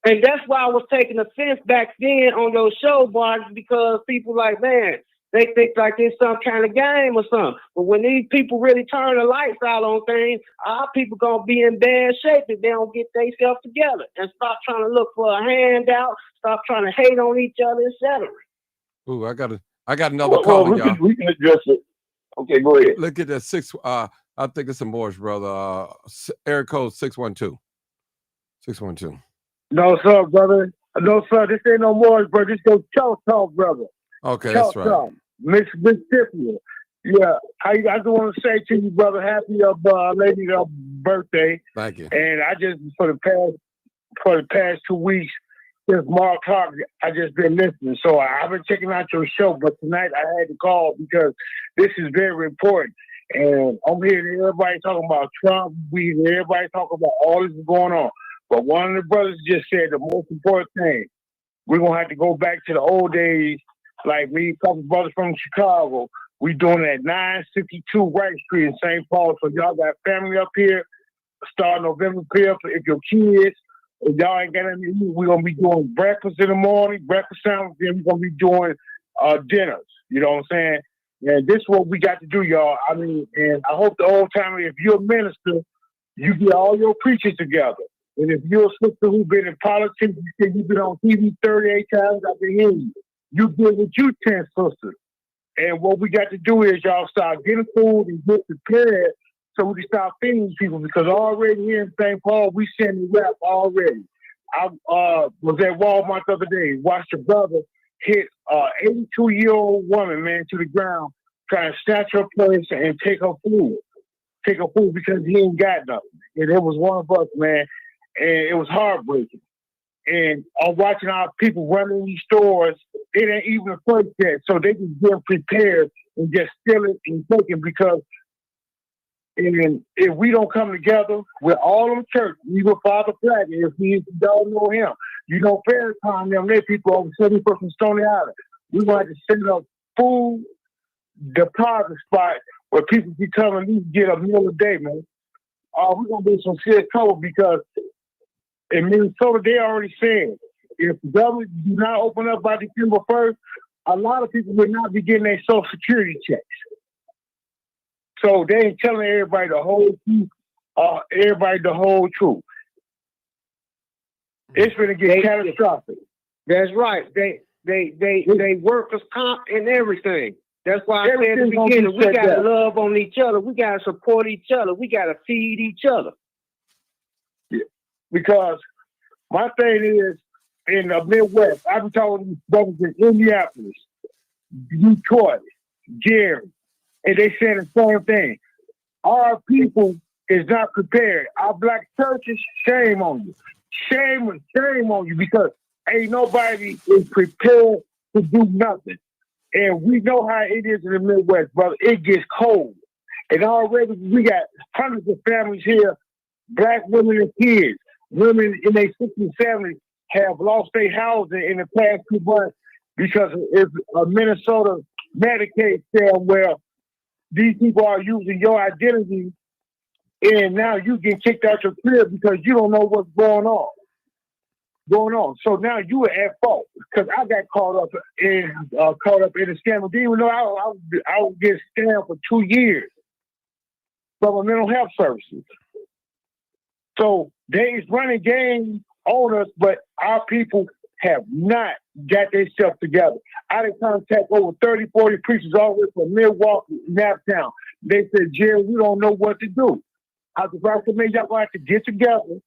And that's why I was taking offense back then on those show bars, because people like, man, they think like it's some kind of game or something. But when these people really turn the lights out on things, our people gonna be in bad shape if they don't get themselves together and stop trying to look for a handout, stop trying to hate on each other, etc. Ooh, I got another call, y'all. We can address it. Okay, go ahead. Look at that I think it's some Morris, brother. Area code 612. 612. No, sir, brother. No, sir. This ain't no Morris, bro. This goes Choctaw, brother. Okay, Choctaw. that's right. Mississippi. Yeah. I just want to say to you, brother, happy lady's birthday. Thank you. And I just for the past 2 weeks since Mark Clark, I just been listening. So I've been checking out your show, but tonight I had to call because this is very important. And I'm hearing everybody talking about Trump. We hear everybody talking about all this is going on. But one of the brothers just said the most important thing. We're going to have to go back to the old days, like me, a couple brothers from Chicago. We doing it at 962 Wright Street in St. Paul. So y'all got family up here, starting November 5th. If your kids, if y'all ain't got any, we're going to be doing breakfast in the morning, breakfast sandwich, then we're going to be doing dinners. You know what I'm saying? And this is what we got to do, y'all. I mean, and I hope the old timer, if you're a minister, you get all your preachers together. And if you're a sister who's been in politics, you say you've been on TV 38 times, I can hear you. You get with you 10 sisters. And what we got to do is y'all start getting food and get prepared so we can start feeding people, because already here in St. Paul, we sending rap already. I was at Walmart the other day, watched a brother hit 82-year-old woman, man, to the ground, trying to snatch her purse and take her food. Because he ain't got nothing. And it was one of us, man. And it was heartbreaking. And I'm watching our people running these stores. It ain't even a first yet, so they can get prepared and just steal it and take it. Because and if we don't come together with all of the church, even Father Flack, if you don't know him, you know Farrakhan, them there people over 70 from Stony Island. We're going to have to set up food deposit spot where people can come and at least get a meal a day, man. We're going to be in some serious trouble because in Minnesota, they already said if the government do not open up by December 1st, a lot of people will not be getting their Social Security checks. So they ain't telling everybody the whole truth, It's going to get catastrophic. That's right. They workers comp and everything. That's why I said at the beginning, we got to love on each other. We got to support each other. We got to feed each other. Yeah. because my thing is in the Midwest. I've been talking to brothers in Indianapolis, Detroit, Gary, and they saying the same thing. Our people is not prepared. Our black churches, shame on you. Shame on you, because ain't nobody is prepared to do nothing. And we know how it is in the Midwest, brother. It gets cold. And already we got hundreds of families here, black women and kids. Women in their 60s and 70s have lost their housing in the past 2 months because of a Minnesota Medicaid scam where these people are using your identity, and now you get kicked out your crib because you don't know what's going on. So now you are at fault, because I got caught up in the scam. Didn't even know I would get scammed for 2 years from a mental health services. So they is running games on us, but our people have not got themselves together. I did contact over 30, 40 preachers all the way from Milwaukee, Naptown. They said, Jerry, we don't know what to do. I said, man, y'all going to have to get together,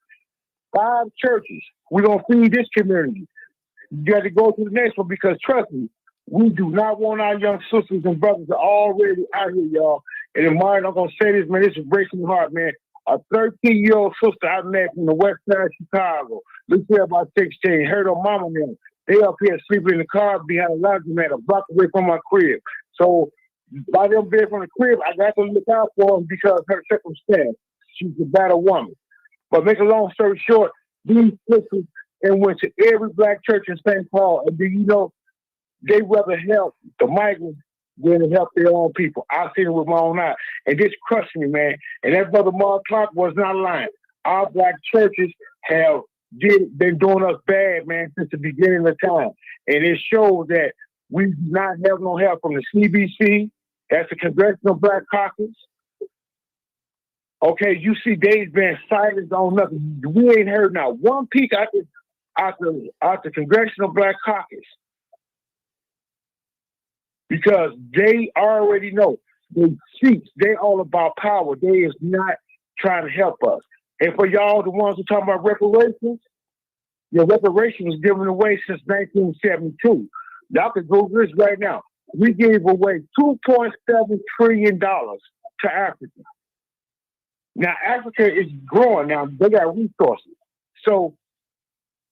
5 churches. We're going to feed this community. You got to go to the next one, because trust me, we do not want our young sisters and brothers that are already out here, y'all. And in mind, I'm going to say this, man, this is breaking my heart, man. A 13-year-old sister I met from the west side of Chicago. Look here, about 16. Heard her mama now. They up here sleeping in the car behind a laundromat, a block away from my crib. So by them being from the crib, I got to look out for them because of her circumstance. She's a battle woman. But make a long story short, these sisters and went to every black church in St. Paul, and do you know they rather help the migrants than to help their own people. I've seen it with my own eyes, and this crushed me, man. And that brother Mark Clark was not lying. Our black churches have been doing us bad, man, since the beginning of time, and it shows that we do not have no help from the CBC. That's the Congressional Black Caucus. Okay, you see, they've been silent on nothing. We ain't heard not one peep out the Congressional Black Caucus, because they already know they seats. They all about power. They is not trying to help us. And for y'all, the ones who talking about reparations, your reparations was given away since 1972. Y'all can Google this right now. We gave away $2.7 trillion to Africa. Now, Africa is growing now. They got resources. So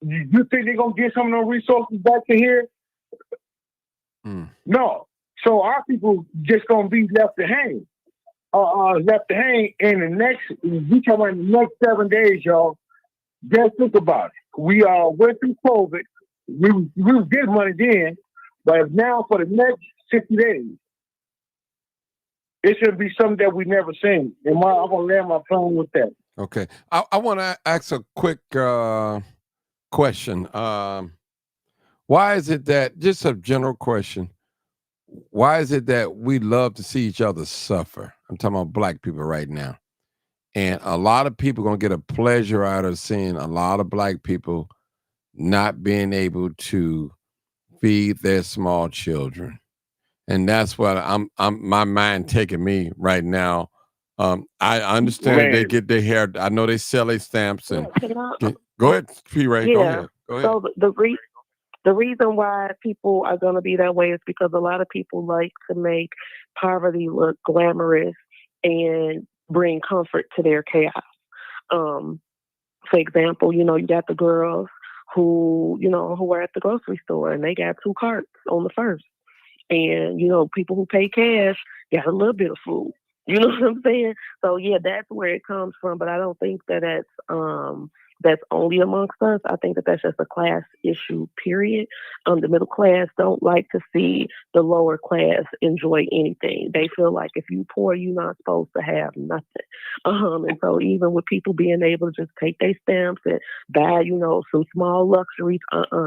you think they're going to get some of those resources back to here? No. So our people just going to be left to hang. Left to hang in the next, we talking about the next 7 days, y'all. Just think about it. We went through COVID. We was getting money then, but now for the next 60 days, it should be something that we never seen. And I'm going to land my phone with that. Okay. I want to ask a quick question. Why is it that, just a general question, why is it that we love to see each other suffer? I'm talking about black people right now. And a lot of people going to get a pleasure out of seeing a lot of black people not being able to feed their small children. And that's what my mind taking me right now. I understand they get their hair. I know they sell their stamps. And go ahead, P. Ray. Yeah. Go ahead. So the reason why people are going to be that way is because a lot of people like to make poverty look glamorous and bring comfort to their chaos. For example, you got the girls who are at the grocery store and they got 2 carts on the first. And, people who pay cash got a little bit of food. You know what I'm saying? So, yeah, that's where it comes from. But I don't think that that's only amongst us. I think that that's just a class issue, period. The middle class don't like to see the lower class enjoy anything. They feel like if you poor, you're not supposed to have nothing. And so even with people being able to just take their stamps and buy, some small luxuries,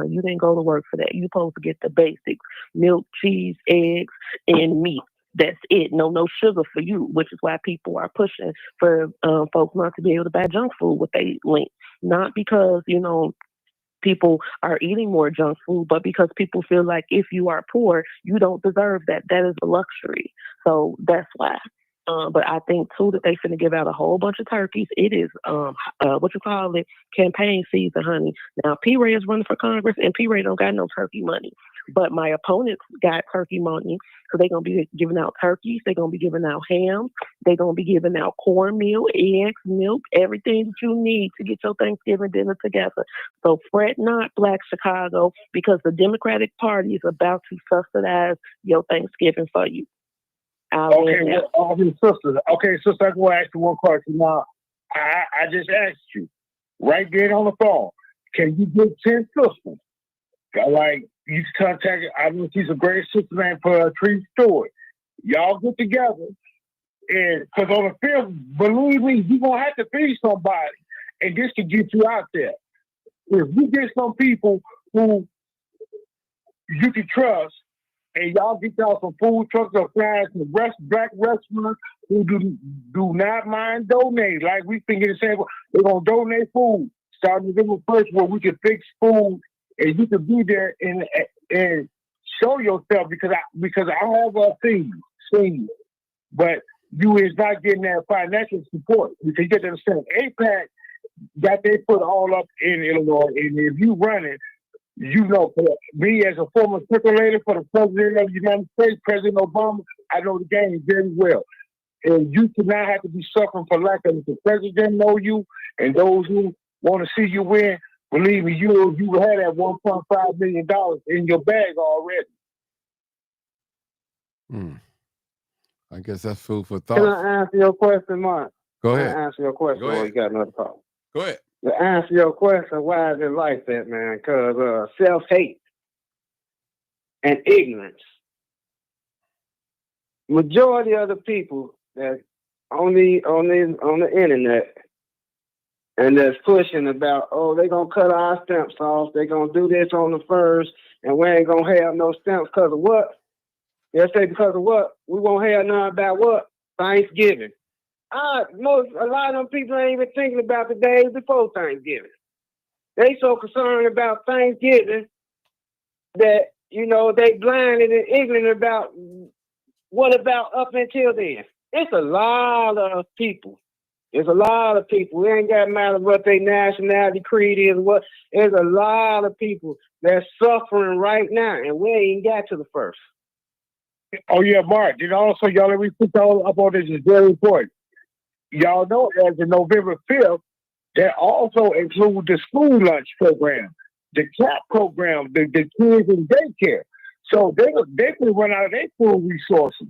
you didn't go to work for that. You're supposed to get the basics: milk, cheese, eggs, and meat. That's it. No sugar for you, which is why people are pushing for folks not to be able to buy junk food with they link. Not because, people are eating more junk food, but because people feel like if you are poor, you don't deserve that. That is a luxury. So that's why. But I think too that they finna give out a whole bunch of turkeys. It is campaign season, honey. Now P. Ray is running for Congress, and P. Ray don't got no turkey money. But my opponents got turkey money, so they're gonna be giving out turkeys. They're gonna be giving out ham. They're gonna be giving out cornmeal, eggs, milk, everything that you need to get your Thanksgiving dinner together. So fret not, Black Chicago, because the Democratic Party is about to subsidize your Thanksgiving for you. Sister, I will ask you one question now. I just asked you right there on the phone. Can you get 10 sisters? Like, you contact, I know she's a great sister name for Tree Stewart. Y'all get together, and because on the field, believe me, you're going to have to feed somebody, and this can get you out there. If you get some people who you can trust, and y'all get y'all some food trucks or flyers from black restaurants who do not mind donating. Like we think the same, they're going to donate food starting November 1st where we can fix food and you can be there and show yourself because I have a thing, but you is not getting that financial support because you get to understand APAC got their foot all up in Illinois, and if you run it, you know, for me as a former circulator for the President of the United States, President Obama, I know the game very well. And you do not have to be suffering for lack of it. The President know you, and those who want to see you win, believe me, you had that $1.5 million in your bag already. I guess that's food for thought. Can I answer your question, Mark? Go ahead. Can I answer your question? Go ahead. Or you got another call? Go ahead. To answer your question, why is it like that, man? Because self-hate and ignorance. Majority of the people that on the internet and that's pushing about, oh, they're going to cut our stamps off, they're going to do this on the 1st, and we ain't going to have no stamps because of what? They'll say because of what? We won't have none about what? Thanksgiving. A lot of them people ain't even thinking about the days before Thanksgiving. They so concerned about Thanksgiving that, you know, they blinded and ignorant about what about up until then. It's a lot of people. It's a lot of people. It ain't got to matter what their nationality creed is. There's a lot of people that's suffering right now, and we ain't got to the 1st. Oh, yeah, Mark. And also, y'all, let me put y'all up on this. It's very important. Y'all know as of November 5th, that also include the school lunch program, the CAP program, the kids in daycare. So they can run out of their food resources.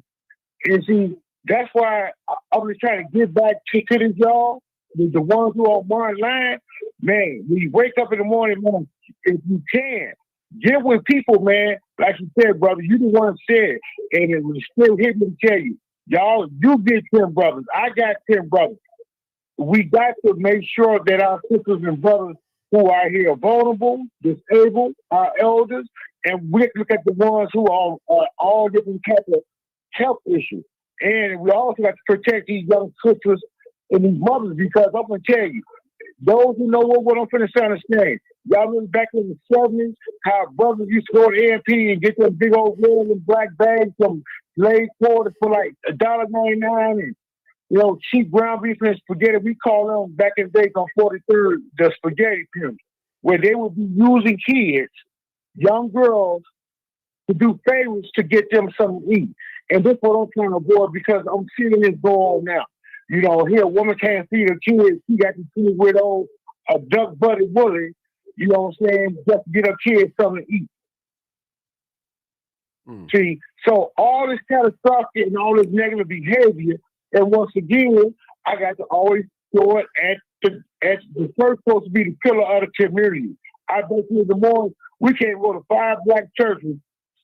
And see, that's why I'm just trying to get back to this, y'all. The ones who are online, man, when you wake up in the morning, man, if you can, get with people, man. Like you said, brother, you the one said, and it was still hitting me to tell you, y'all, you get 10 brothers. I got 10 brothers. We got to make sure that our sisters and brothers who are here vulnerable, disabled, our elders, and we look at the ones who are all different types of health issues. And we also got to protect these young sisters and these mothers because I'm going to tell you, those who know what I'm finna say understand. Y'all remember back in the 70s how brothers used to go to A&P and get them big old red and black bags from Lay's quarters for like $1.99 and, you know, cheap ground beef and spaghetti. We call them back in the days on 43rd the spaghetti pimps, where they would be using kids, young girls, to do favors to get them something to eat. And this is what I'm trying to avoid because I'm seeing this go on now. You know, here a woman can't feed her kids. She got to feed with a duck buddy Willie, you know what I'm saying, just to get her kids something to eat. See, so all this kind of stuff and all this negative behavior, and once again, I got to always throw it at the first supposed to be the pillar of the community. I bet you in the morning, we can't go to 5 black churches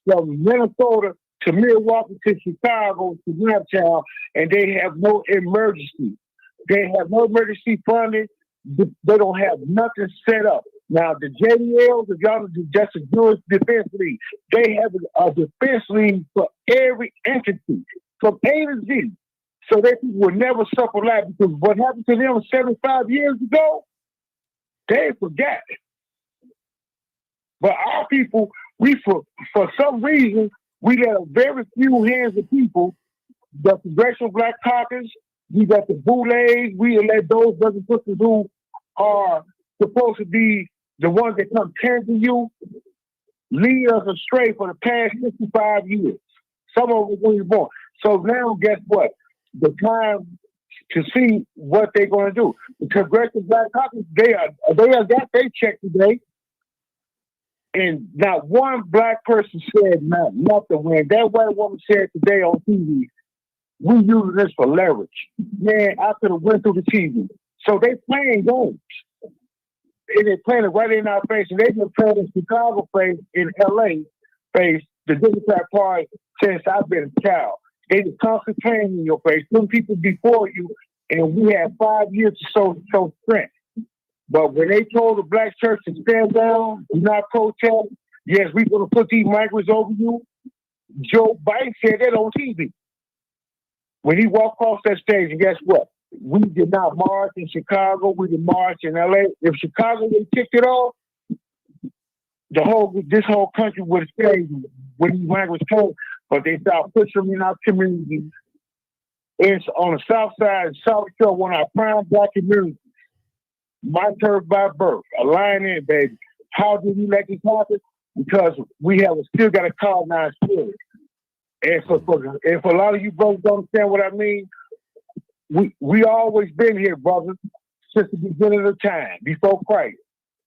from Minnesota to Milwaukee to Chicago to Naptown, and they have no emergency. They have no emergency funding. They don't have nothing set up. Now, the JDLs, if y'all do just a Jewish Defense League, they have a defense league for every entity, from A to Z. So they will never suffer life because what happened to them 75 years ago, they forgot it. But our people, we for some reason, we let a very few hands of people the Congressional Black Caucus, we got the Boulets, we elect those brothers and sisters who are supposed to be the ones that come tend you, lead us astray for the past 65 years. Some of us when we were born. So now, guess what? The time to see what they're going to do. The Congressional Black Caucus, they got their check today. And not one black person said nothing. When that white woman said today on TV, we using this for leverage. Man, I could have went through the TV. So they playing games. And they playing it right in our face. And they've been playing in Chicago face, in LA face, the Democrat Party since I've been a child. They just constantly playing in your face. Some people before you, and we had 5 years to show strength. But when they told the black church to stand down, do not protest, yes, we're going to put these migrants over you. Joe Biden said that on TV. When he walked across that stage, and guess what? We did not march in Chicago. We did march in LA. If Chicago they ticked it off, this whole country would have stayed when these migrants came. But they started pushing them in our communities. It's on the south side and South Shore, one of our prime black communities. My turf by birth, a lion in, baby. How did we let this happen? Because we have still got a colonized spirit. And for a lot of you brothers don't understand what I mean, we always been here, brothers, since the beginning of time, before Christ.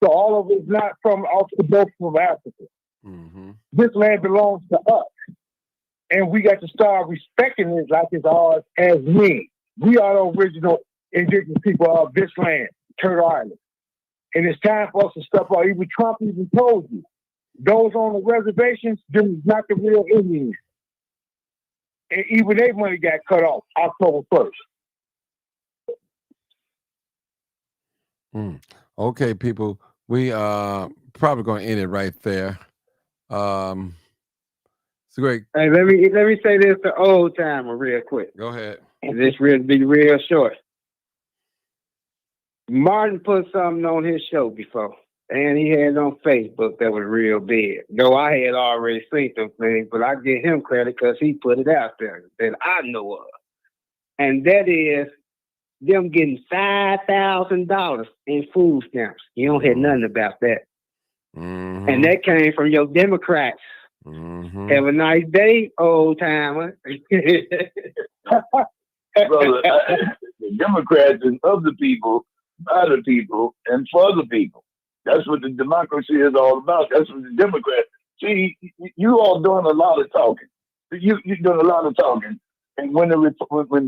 So all of it's not from off the boat from Africa. Mm-hmm. This land belongs to us. And we got to start respecting it like it's ours as men. We are the original indigenous people of this land, Turtle Island. And it's time for us to step out. Even Trump even told you, those on the reservations, them is not the real Indians. And even their money got cut off October 1st. Okay, people, we probably going to end it right there. It's great. Hey, let me say this to old timer real quick. Go ahead. This will be real short. Martin put something on his show before, and he had it on Facebook that was real big. Though I had already seen some things, but I give him credit because he put it out there that I know of. And that is them getting $5,000 in food stamps. You don't hear nothing about that. Mm-hmm. And that came from your Democrats. Mm-hmm. Have a nice day, old timer. Brother, the Democrats and of the people, by the people, and for the people. That's what the democracy is all about. That's what the Democrats. See, you all doing a lot of talking. You're doing a lot of talking. And when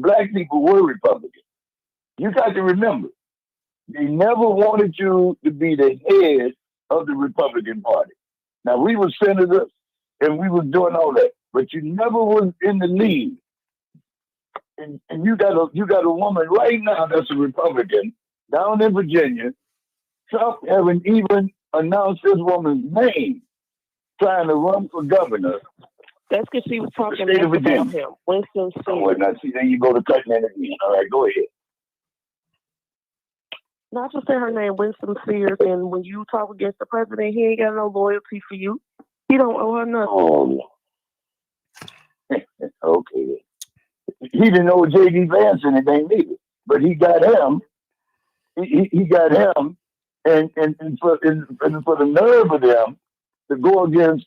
black people were Republicans, you got to remember, they never wanted you to be the head of the Republican Party. Now, we were senators and we was doing all that, but you never was in the lead. And you got a woman right now that's a Republican down in Virginia. Trump haven't even announced this woman's name, trying to run for governor. That's because she was talking about him. Winston Sears. Oh, now see, there you go to cutting in again. All right, go ahead. Not just say her name, Winston Sears, and when you talk against the president, he ain't got no loyalty for you. He don't owe her nothing. Oh, okay. He didn't know J.D. Vance anything neither, but he got him. He got him, and for the nerve of them to go against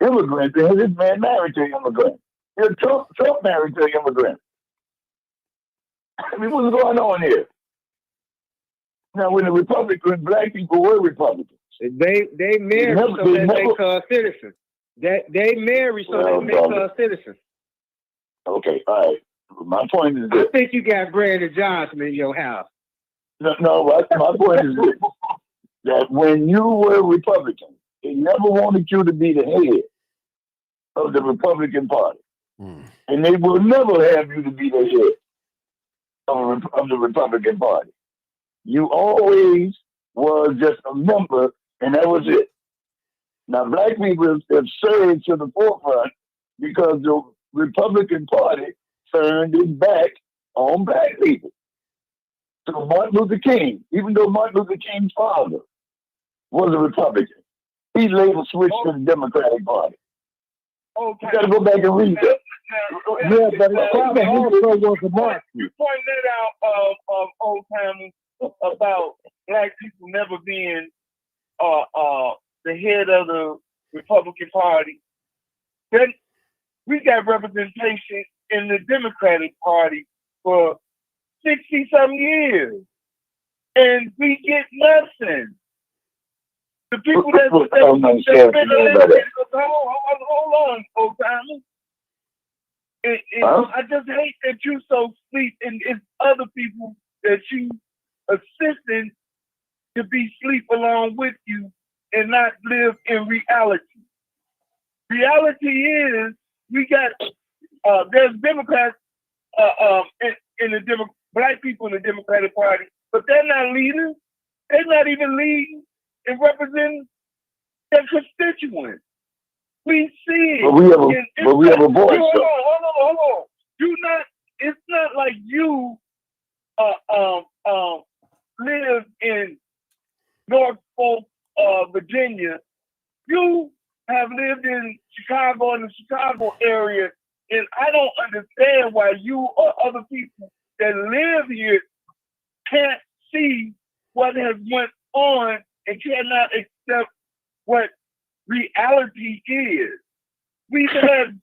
immigrants, and this man married to an immigrant. Trump married to an immigrant. I mean, what's going on here? Now, when black people were Republicans, they married so that they become citizens. They married so they become citizens. Okay, all right. My point is this. I think you got Brandon Johnson in your house. No, my point is this. That when you were Republican, they never wanted you to be the head of the Republican Party. And they will never have you to be the head of the Republican Party. You always was just a member, and that was it. Now, black people have surged to the forefront because the Republican Party turned its back on black people. So Martin Luther King, even though Martin Luther King's father was a Republican, he later switched to the Democratic Party. Okay. You got to go back and read that. Yeah, but it probably also was a Marxist. You pointed that out, old timers, about black people never being the head of the Republican Party. Then we got representation in the Democratic Party for 60-some years, and we get nothing. The people that hold on, old timers. I just hate that you so sleep, and it's other people that you assisting to be sleep along with you and not live in reality. Reality is we got there's Democrats in the black people in the Democratic Party, but they're not leaders. They're not even leading and representing their constituents. We see it. But we have a voice. Hold on. It's not like you live in Norfolk, Virginia. You have lived in Chicago and the Chicago area, and I don't understand why you or other people that live here can't see what has went on and cannot accept what reality is. We've had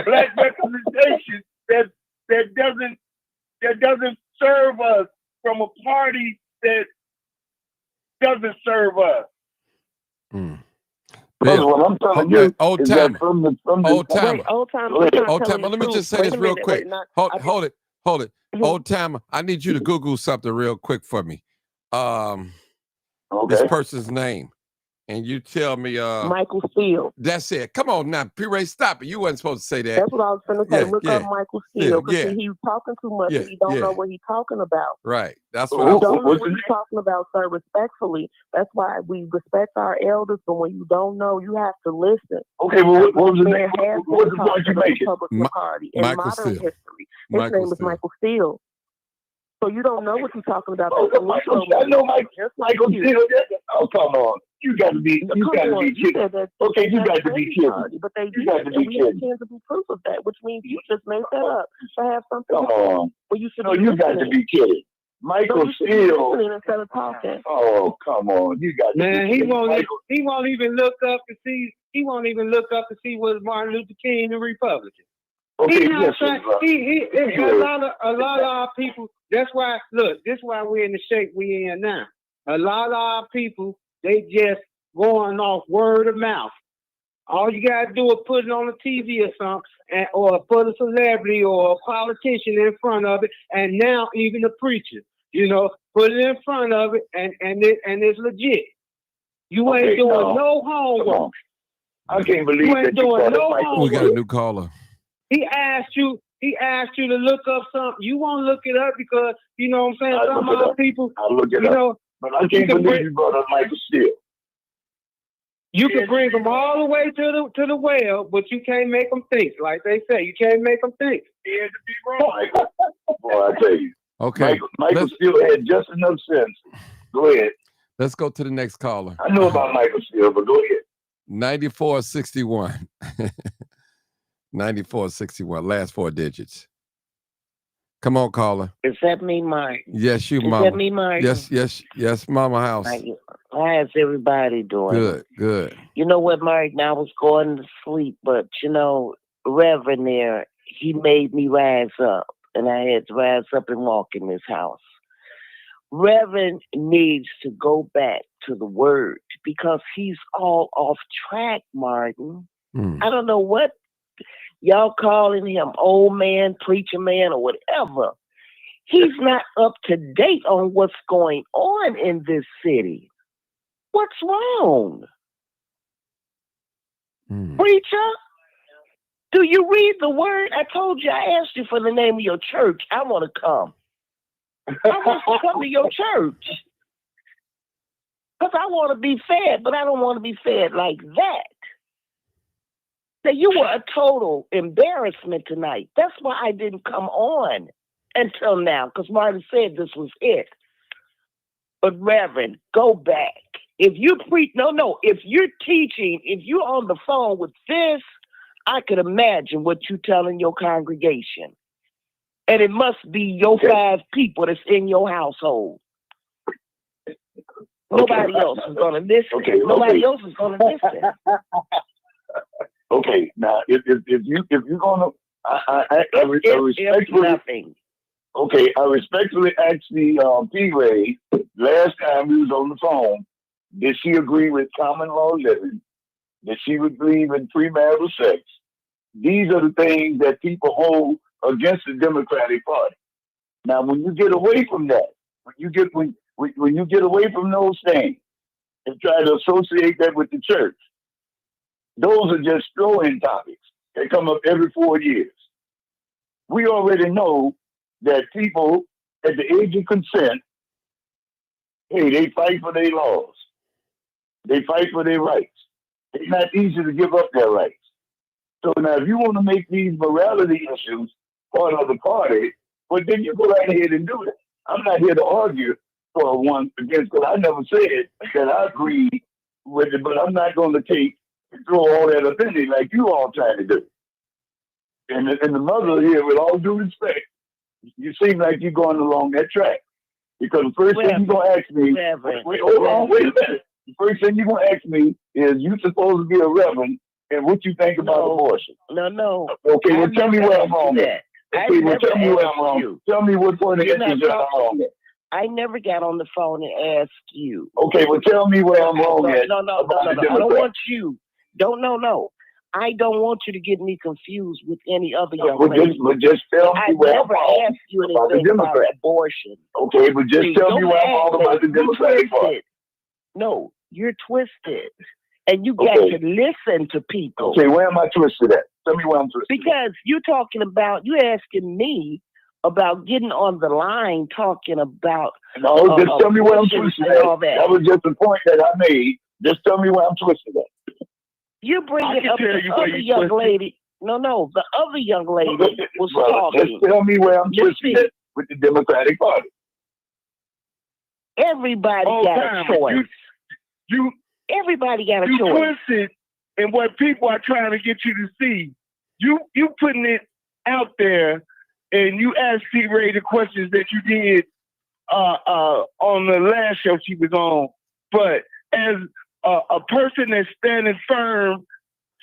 black representation that doesn't serve us from a party that doesn't serve us. Brother, what I'm telling you is that from the old timer. Old timer. Let me just say this real quick. Hold it. Old timer, I need you to Google something real quick for me. This person's name. And you tell me Michael Steele. That's it. Come on now, P-Ray, stop it. You wasn't supposed to say that. That's what I was going to say. Look up Michael Steele, because he's talking too much and he don't know what he's talking about. Right. That's what you don't know what he's talking about, sir, respectfully. That's why we respect our elders, but when you don't know, you have to listen. Okay, well, what was the name? What's the point you making? Republican Party in Michael modern Steele. history. His name is Michael Steele. So you don't know what you're talking about. I know Michael Steele. Oh, come on. You got to be kidding. Okay, you got to be kidding. But they you got to be we kidding. have tangible proof of that, which means you just made that up to have something. Come on. Well, you should. No, you got to be kidding. Michael Steele. Instead of talking. Oh, come on. You got to Man, be he kidding. he won't even look up to see. He won't even look up to see was Martin Luther King a Republican. Okay, A lot of our people. That's why. Look, this is why we're in the shape we in now. A lot of our people, they just going off word of mouth. All you gotta do is put it on the TV or something, or put a celebrity or a politician in front of it, and now even a preacher, put it in front of it, and it's legit. You ain't doing no homework. I can't believe you ain't doing no homework. We got a new caller. He asked you to look up something. You won't look it up because, you know what I'm saying, some other people, I'll look it up. But I can't believe you brought up Michael Steele. You can bring them all the way to the well, but you can't make them think. Like they say, you can't make them think. He had to be wrong. Boy, I tell you. Okay. Michael Steele had just enough sense. Go ahead. Let's go to the next caller. I know about Michael Steele, but go ahead. 9461. 9461. Last four digits. Come on, caller. Is that me, Mike? Yes, you, Mama. Is that me, Mike? Yes, Mama House. How's everybody doing? Good. You know what, Mike? Now I was going to sleep, but Reverend there, he made me rise up, and I had to rise up and walk in this house. Reverend needs to go back to the word because he's all off track, Martin. I don't know what y'all calling him, old man, preacher man, or whatever. He's not up to date on what's going on in this city. What's wrong? Preacher, do you read the word? I told you, I asked you for the name of your church. I want to come. I want to come to your church. Because I want to be fed, but I don't want to be fed like that. Now, you were a total embarrassment tonight. That's why I didn't come on until now, because Martin said this was it. But Reverend, go back. If you if you're teaching, if you're on the phone with this I could imagine what you telling your congregation. And it must be your 5 people that's in your household. Nobody else is going to listen. Nobody else is going to listen. Okay, now if you're gonna, I respectfully. Okay, I respectfully asked the P-Ray last time we was on the phone, did she agree with common law living? Did she would believe in premarital sex? These are the things that people hold against the Democratic Party. Now, when you get away from that, when you get away from those things and try to associate that with the church, those are just throw-in topics. They come up every 4 years. We already know that people at the age of consent, hey, they fight for their laws. They fight for their rights. It's not easy to give up their rights. So now if you want to make these morality issues part of the party, well, then you go right ahead and do it. I'm not here to argue for one against, because I never said that I agree with it, but I'm not going to throw all that up in it like you all trying to do. And the mother here, with all due respect, you seem like you're going along that track. Because the first thing you're going to ask me, wait a minute. The first thing you're going to ask me is, you supposed to be a reverend, and what you think about abortion? No. Okay, well, tell me where I'm wrong at. Okay, well, tell me where I'm wrong. Tell me what point of interest I'm wrong at. I never got on the phone and asked you. Okay, well, tell me where I'm wrong at. No. I don't want you. No. I don't want you to get me confused with any other young lady. But just tell me where I'm wrong. I never asked you anything about abortion. Okay, but just tell me where I'm wrong about the Democratic Party. No, you're twisted. And you got to listen to people. Okay, where am I twisted at? Tell me where I'm twisted. Because you're asking me about getting on the line talking about. No, just tell me where I'm twisted at. That was just the point that I made. Just tell me where I'm twisted at. You bring it up the other young lady. No, the other young lady was talking. Just tell me where I'm twisted with the Democratic Party. Everybody got a choice. Everybody got a choice. You twisted, and what people are trying to get you to see, you putting it out there, and you asked P-Ray the questions that you did on the last show she was on. But as a person that's standing firm,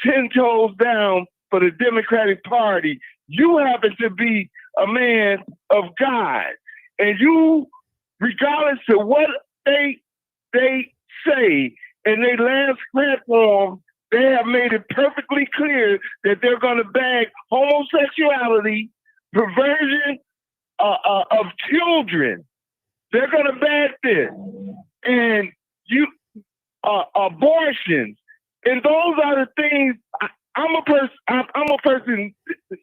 10 toes down for the Democratic Party, you happen to be a man of God. And you, regardless of what they say in their last platform, they have made it perfectly clear that they're going to bag homosexuality, perversion of children. They're going to bag this. And abortions, and those are the things. I'm a person.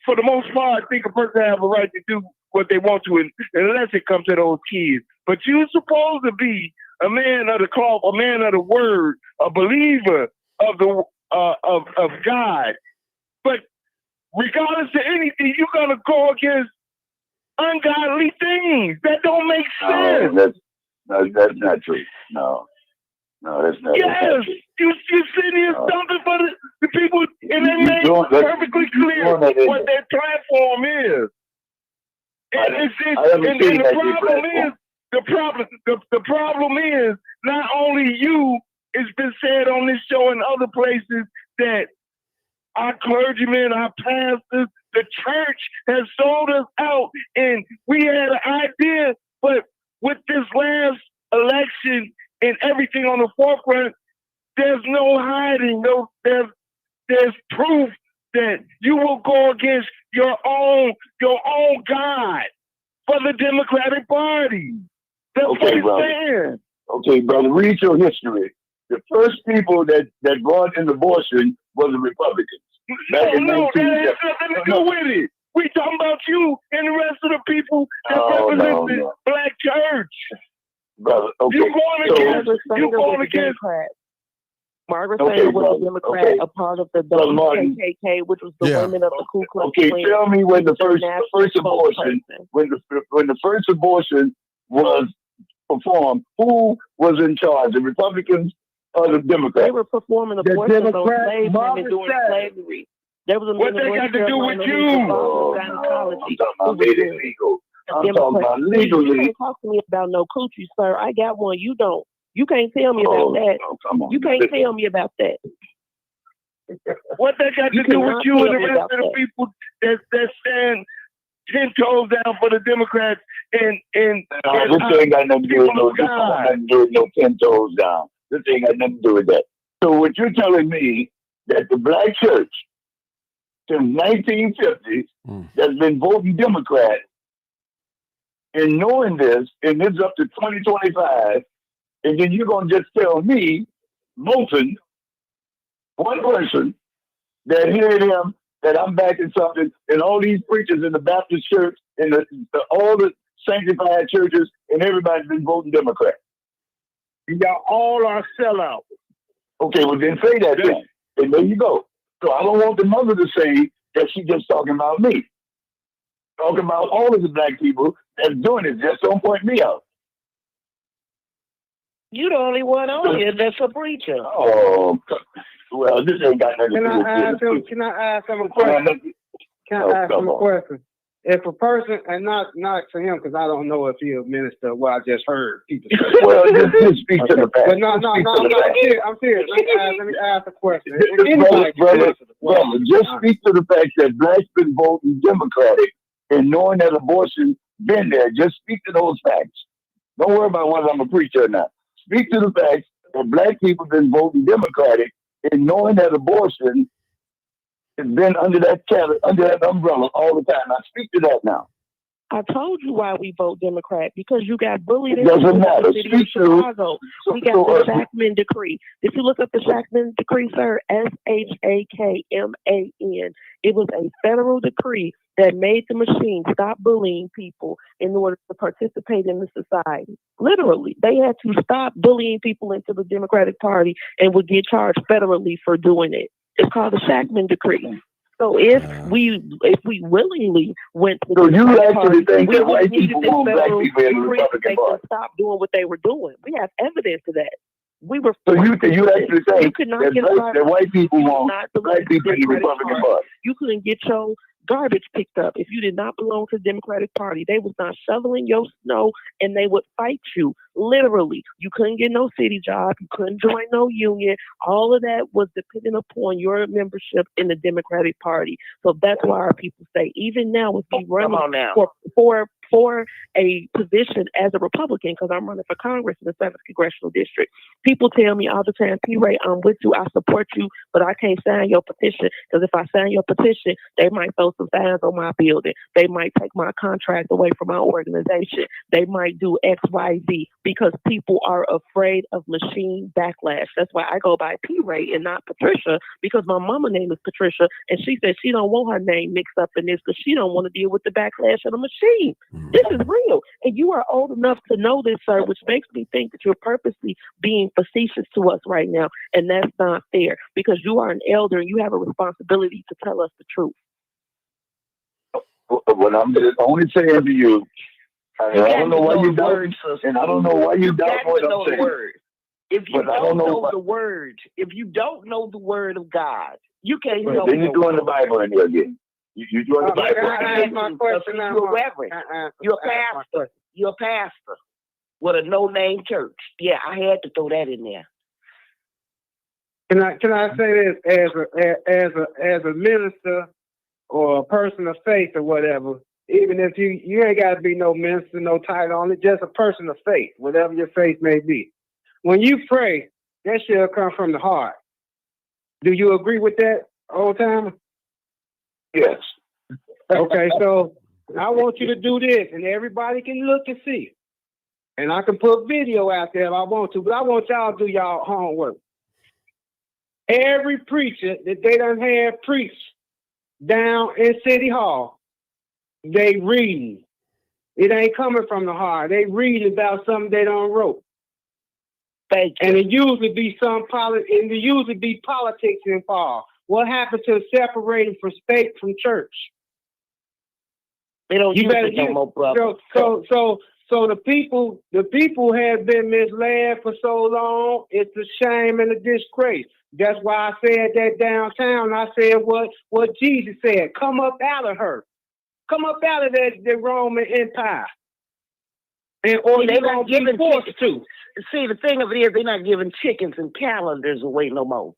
For the most part, I think a person has a right to do what they want to, unless it comes to those kids. But you're supposed to be a man of the cloth, a man of the word, a believer of the of God. But regardless of anything, you're gonna go against ungodly things. That don't make sense. That's not true. No, that's not. Yes, you're sitting here stumping for the people, and they made it perfectly clear what their platform is. And the problem is not only you. It's been said on this show and other places that our clergymen, our pastors, the church has sold us out, and we had an idea, but with this last election and everything on the forefront, there's no hiding. There's proof that you will go against your own God for the Democratic Party. That's what he's saying. Okay, brother, read your history. The first people that brought in abortion were the Republicans. No, that has nothing to do with it. We talking about you and the rest of the people that represent the Black church. Brother, okay. You're going against Margaret Sanger was a Democrat, a part of the KKK, which was the women of the Ku Klux Klan. Okay, tell me when the first abortion, when the first abortion was performed, who was in charge? The Republicans or the Democrats? They were performing abortion on slave women during slavery. There was a what they got to do with you? Gynecology. I'm talking about made it legal. I'm talking about You legally. can't talk to me about no coochie, sir. I got one. You don't. You can't tell me about that. No, come on. You can't tell me about that. What they got to do with you and the rest of the people that stand 10 toes down for the Democrats and this ain't got nothing to do with no, this ain't got nothing to do with no 10 toes down. This ain't got nothing to do with that. So what you're telling me that the black church since 1950 that's been voting Democrat, and knowing this, and it's up to 2025, and then you're gonna just tell me, Moulton, one person, that hearing him that I'm backing something, and all these preachers in the Baptist church and all the sanctified churches and everybody's been voting Democrat. Y'all all are sellouts. Okay, well then say that then. And there you go. So I don't want the mother to say that she's just talking about me. Talking about all of the black people that's doing it. Just don't point me out. You the only one on here that's a preacher. Oh, well, this ain't got nothing to do with this. Can I ask him a question? Can I ask him a question? If a person, and not to him, because I don't know if he's a minister, what I just heard people say. Well, just speak to the fact. But no, I'm serious. Let me ask a question. Brother, just speak to the fact that blacks been voting Democratic and knowing that abortion been there. Just speak to those facts. Don't worry about whether I'm a preacher or not. Speak to the facts that black people been voting Democratic and knowing that abortion has been under that umbrella all the time. Now speak to that now. I told you why we vote Democrat, because you got bullied in doesn't matter. the city of Chicago. We got the Shackman Decree. If you look up the Shackman Decree, sir, SHAKMAN, it was a federal decree that made the machine stop bullying people in order to participate in the society. Literally, they had to stop bullying people into the Democratic Party and would get charged federally for doing it. It's called the Shackman Decree. So if we willingly went to the Democratic Party, we wouldn't need this federal decree so they could stop doing what they were doing. We have evidence of that. We were. So you actually say you could not that white people want black people in the Republican Party. You couldn't get your garbage picked up if you did not belong to the Democratic Party. They was not shoveling your snow, and they would fight you. Literally, you couldn't get no city job. You couldn't join no union. All of that was dependent upon your membership in the Democratic Party. So that's why our people say, even now, if you run for a position as a Republican, because I'm running for Congress in the 7th Congressional District, people tell me all the time, P. Ray, I'm with you, I support you, but I can't sign your petition, because if I sign your petition, they might throw some signs on my building. They might take my contract away from my organization. They might do X, Y, Z, because people are afraid of machine backlash. That's why I go by P. Ray and not Patricia, because my mama name is Patricia, and she said she don't want her name mixed up in this because she don't want to deal with the backlash of the machine. This is real. And you are old enough to know this, sir, which makes me think that you're purposely being facetious to us right now. And that's not fair, because you are an elder and you have a responsibility to tell us the truth. What I'm only saying to you, I don't know why you doubt, and I don't know why you doubt what I'm saying. If you don't know the word, if you don't know the word of God, you can't know. Then you're doing the Bible in here again. You're doing the Bible. You're a reverend. You're a pastor. You're a pastor with a no-name church. Yeah, I had to throw that in there. Can I say this as a minister or a person of faith or whatever? Even if you ain't got to be no minister, no title on it, just a person of faith, whatever your faith may be. When you pray, that shall come from the heart. Do you agree with that, old timer? Yes. Okay, so I want you to do this, and everybody can look and see. And I can put video out there if I want to, but I want y'all to do y'all homework. Every preacher that they done had preach down in City Hall, they reading. It ain't coming from the heart. They reading about something they done wrote. And it usually be politics involved. What happened to separating from state from church? They don't use it no more, brother. So So the people have been misled for so long. It's a shame and a disgrace. That's why I said that downtown. I said what Jesus said. Come up out of her. Come up out of the Roman Empire. And or they're not giving forced to. See, the thing of it is, they're not giving chickens and calendars away no more.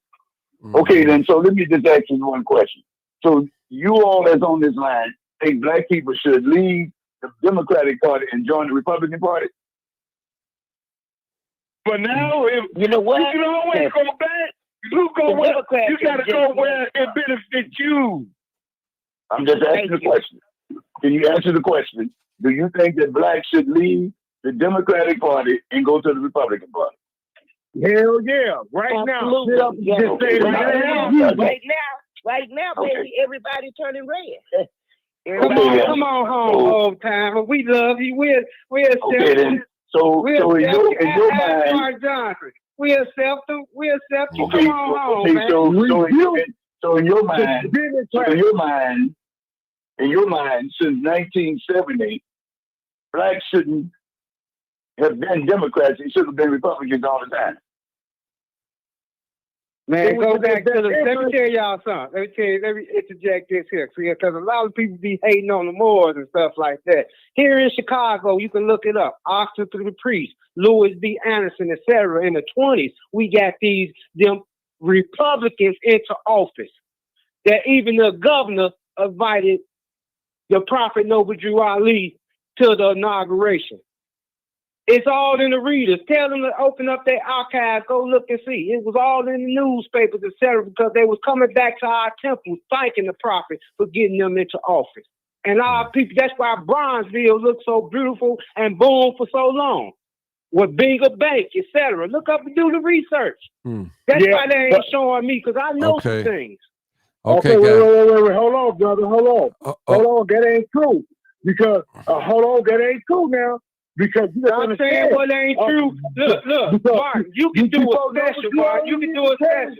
Okay, then. So let me just ask you one question. So you all that's on this line think black people should leave the Democratic Party and join the Republican Party? But now, if you know what, you can always go back. You gotta go where it benefits you. I'm just asking the question. Can you answer the question? Do you think that blacks should leave the Democratic Party and go to the Republican Party? Hell yeah! Right Absolutely. now, just say right now, baby, everybody turning red. Come on home, old timer. We love you. We're okay, then. So in your mind, Johnson, we accept them. We accept you. Okay, come on home, man. So in your mind, since 1970, blacks shouldn't have been Democrats. They should have been Republicans all the time. Man, go back to the. Let me tell y'all something. Let me interject this here, because a lot of people be hating on the Moors and stuff like that. Here in Chicago, you can look it up. Oscar the Priest, Louis B. Anderson, etc. In the 20s, we got them Republicans into office. That even the governor invited the Prophet Noble Drew Ali to the inauguration. It's all in the readers. Tell them to open up their archives, go look and see. It was all in the newspapers, etc., because they was coming back to our temples, thanking the prophet for getting them into office. And our people, that's why Bronzeville looked so beautiful and boom for so long. With Binga Bank, etc. Look up and do the research. That's why they ain't showing me, because I know some things. Okay, wait, hold on, brother, hold on, that ain't true. Because, that ain't true now. Because I'm saying what ain't true. Look, Martin, you can do a special, Martin. You can do a special.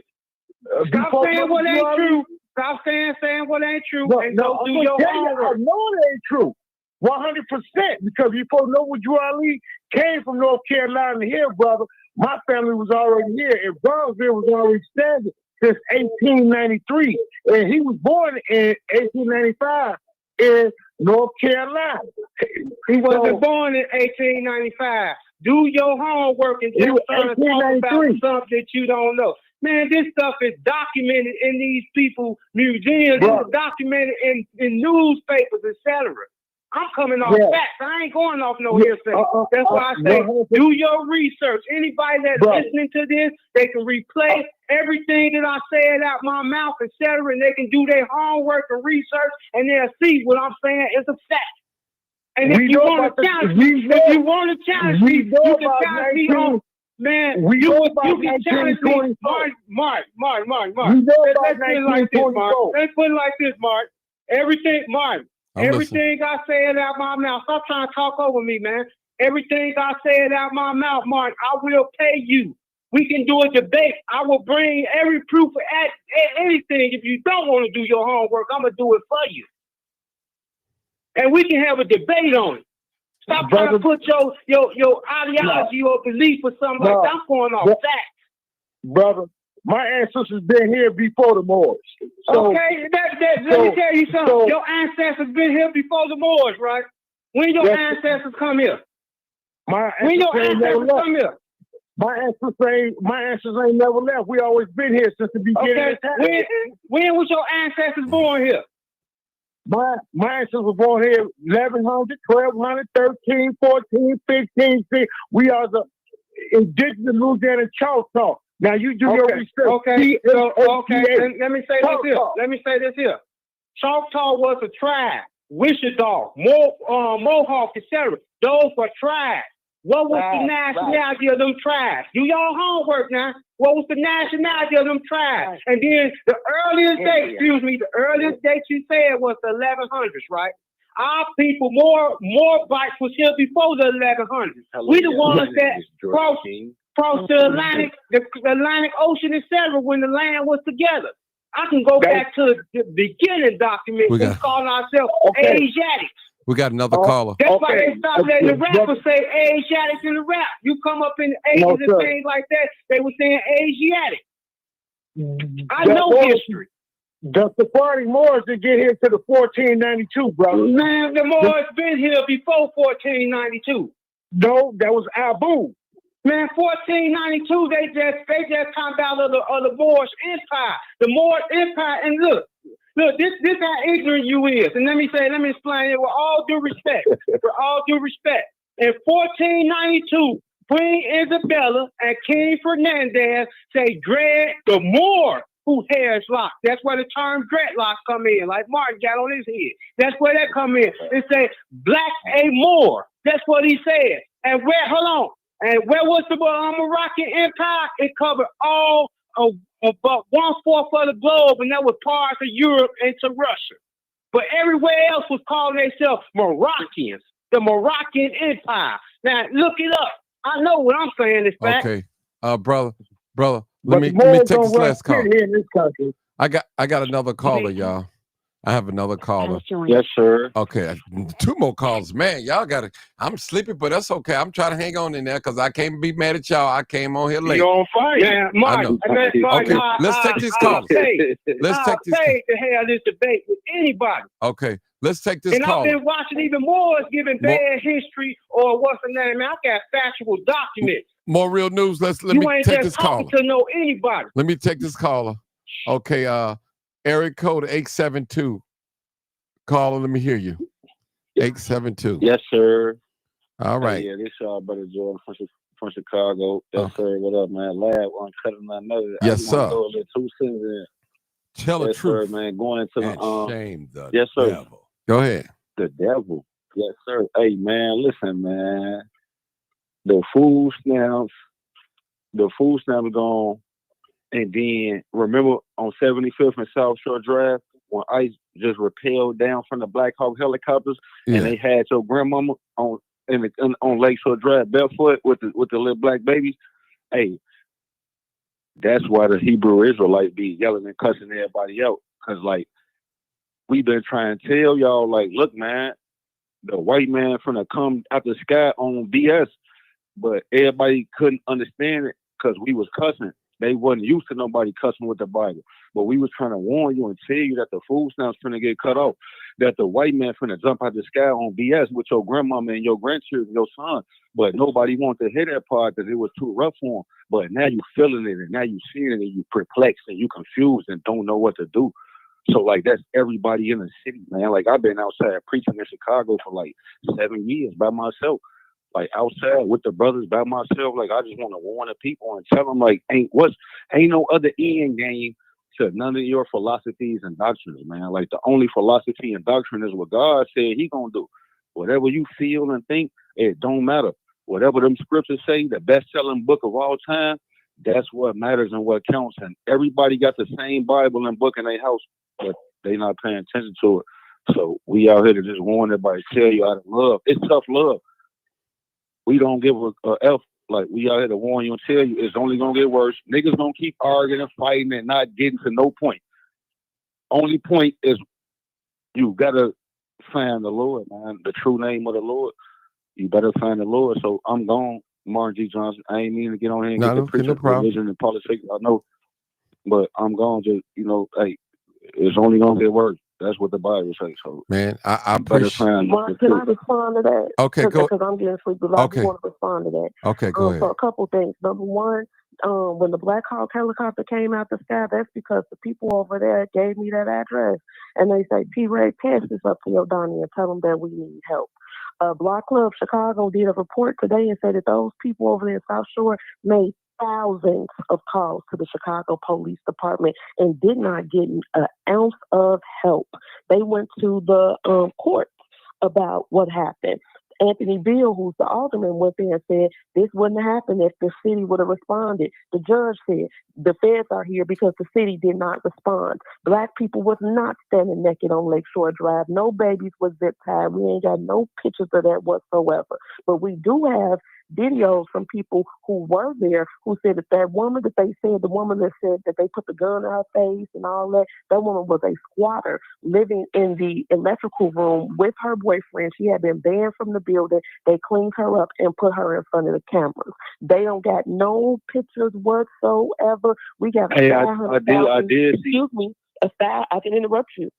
Stop saying what ain't true. Stop saying what ain't true and go do your homework. I know it ain't true. 100%. Because you supposed to know what Drew Ali came from North Carolina here, brother. My family was already here, and Bronzeville was already standing since 1893. And he was born in 1895 in North Carolina. He wasn't born in 1895. Do your homework and just trying to talk about something that you don't know. Man, this stuff is documented in these people's museums. It's documented in newspapers, etc. I'm coming off facts. I ain't going off no hearsay. That's why I say do your research. Anybody that's listening to this, they can replay everything that I said out my mouth, etc., and they can do their homework and research, and they'll see what I'm saying is a fact. And if you want to challenge me, you can challenge me on. Man, you can challenge me, Mark. Let's put it like this, Mark. Let's put it like this, Mark. Everything I said out my mouth. Stop trying to talk over me, man. Everything I said out my mouth, Mark, I will pay you. We can do a debate. I will bring every proof of anything. If you don't want to do your homework, I'm going to do it for you. And we can have a debate on it. Stop trying to put your ideology or belief or something like that. I'm going off facts. Brother, my ancestors been here before the Moors. So, okay, let me tell you something. Your ancestors been here before the Moors, right? When your ancestors come here? My ancestors ain't never left. We always been here since the beginning of time. When was your ancestors born here? My ancestors were born here 1100, 1200, 13, 14, 15, 16. We are the indigenous Louisiana Choctaw. Now you do your research. Okay. Let me say this here. Choctaw was a tribe. Wichita, Mohawk, etc. Those were tribes. What was the nationality of them tribes? Do y'all homework now. What was the nationality of them tribes? And then the earliest date you said was the 1100s, right? Our people, more blacks was here before the 1100s. We the ones that crossed the Atlantic Ocean, etc. when the land was together. I can go back to the beginning document. We call ourselves Asiatics. We got another caller. That's why they stopped letting the rappers say Asiatics in the rap. You come up in the 80s and things like that, they were saying Asiatic. I know history. The Sephardic Moors didn't get here to the 1492, brother. Man, the Moors been here before 1492. No, that was Abu. Man, 1492, they just come out of the Moorish Empire. The Moorish Empire, and look, this how ignorant you is. And let me explain it with all due respect. For all due respect. In 1492, Queen Isabella and King Ferdinand say dread the Moor who hair is locked. That's where the term dreadlocks come in, like Martin got on his head. That's where that come in. They say black a Moor. That's what he said. And where where was the Moroccan Empire? It covered all of about 1/4 of the globe, and that was parts of Europe into Russia. But everywhere else was calling themselves Moroccans, the Moroccan Empire. Now look it up. I know what I'm saying is fact. Okay, brother, let me take this last call. I got another caller, y'all. I have another caller. Yes, sir. Okay, 2 more calls. Man, y'all got it. I'm sleepy, but that's okay. I'm trying to hang on in there because I can't be mad at y'all. I came on here late. You're on fire. Yeah, Mark. Okay, let's take this call. Let's take this. I to have this debate with anybody. Okay, let's take this and call. I've been watching even more giving bad history or what's the name. I got factual documents. More real news. Let me take this caller. To know anybody. Let me take this caller. Okay, area code 872. Caller, let me hear you. 872. Yes, sir. All right. Yeah, this y'all brother Jordan from Chicago. Yes, sir. What up, man? Lad on cutting my nose. Yes, sir. Tell the truth, sir, man. Going into the shame the yes, sir. devil. Go ahead. The devil. Yes, sir. Hey, man, listen, man. The food stamps gone. And then remember on 75th and South Shore Drive when ICE just rappelled down from the Black Hawk helicopters and they had your grandmama on Lakeshore Drive barefoot with the little black babies. Hey, that's why the Hebrew Israelites be yelling and cussing everybody out. Cause like we've been trying to tell y'all, like, look, man, the white man finna come out the sky on BS, but everybody couldn't understand it because we was cussing. They wasn't used to nobody cussing with the Bible. But we was trying to warn you and tell you that the food stamps finna get cut off, that the white man finna jump out the sky on BS with your grandmama and your grandchildren, your son. But nobody wanted to hear that part because it was too rough for them. But now you feeling it and now you seeing it and you perplexed and you confused and don't know what to do. So like that's everybody in the city, man. Like I've been outside preaching in Chicago for like 7 years by myself. Like outside with the brothers by myself, like I just want to warn the people and tell them like ain't no other end game to none of your philosophies and doctrines, man. Like the only philosophy and doctrine is what God said He gonna do. Whatever you feel and think, it don't matter. Whatever them scriptures say, the best-selling book of all time, that's what matters and what counts. And everybody got the same Bible and book in their house, but they not paying attention to it. So we out here to just warn everybody, tell you out of love. It's tough love. We don't give a F. Like, we out here to warn you and tell you it's only going to get worse. Niggas going to keep arguing and fighting and not getting to no point. Only point is you got to find the Lord, man. The true name of the Lord. You better find the Lord. So I'm gone, Martin G. Johnson. I ain't mean to get on here and get the preaching of religion and politics. I know. But I'm gone to, hey, it's only going to get worse. That's what the Bible says. So, man, I appreciate. Mark, can I respond to that? Okay, go. Because I'm getting sleepy. But I just want to respond to that. Okay, go ahead. So a couple things. Number one, when the Black Hawk helicopter came out the sky, that's because the people over there gave me that address, and they say, P. Ray, pass this up to your Donnie and tell them that we need help. Block Club Chicago did a report today and said that those people over there in South Shore made thousands of calls to the Chicago Police Department and did not get an ounce of help. They went to the courts about what happened. Anthony Beal, who's the alderman, went there and said this wouldn't have happened if the city would have responded. The judge said the feds are here because the city did not respond. Black people was not standing naked on Lakeshore Drive. No babies was zip tied. We ain't got no pictures of that whatsoever. But we do have videos from people who were there who said that woman that they said, the woman that said that they put the gun in her face and all that woman was a squatter living in the electrical room with her boyfriend. She had been banned from the building. They cleaned her up and put her in front of the cameras. They don't got no pictures whatsoever. We got Hey, I did. Excuse me. I can interrupt you.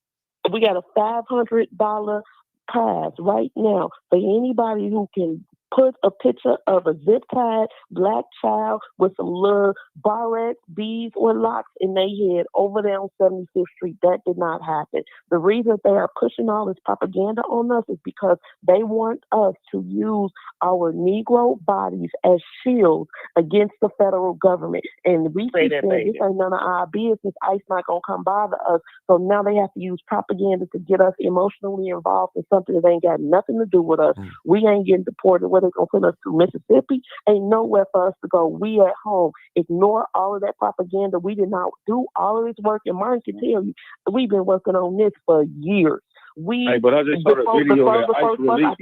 We got a $500 prize right now for anybody who can put a picture of a zip-tied black child with some little barrettes, beads, or locks in their head over there on 75th Street. That did not happen. The reason they are pushing all this propaganda on us is because they want us to use our Negro bodies as shields against the federal government. And we keep saying this ain't none of our business. ICE not going to come bother us. So now they have to use propaganda to get us emotionally involved in something that ain't got nothing to do with us. We ain't getting deported. They're going to send us to Mississippi. Ain't nowhere for us to go. We at home. Ignore all of that propaganda. We did not do all of this work. And Martin can tell you, we've been working on this for years. But I just saw the video that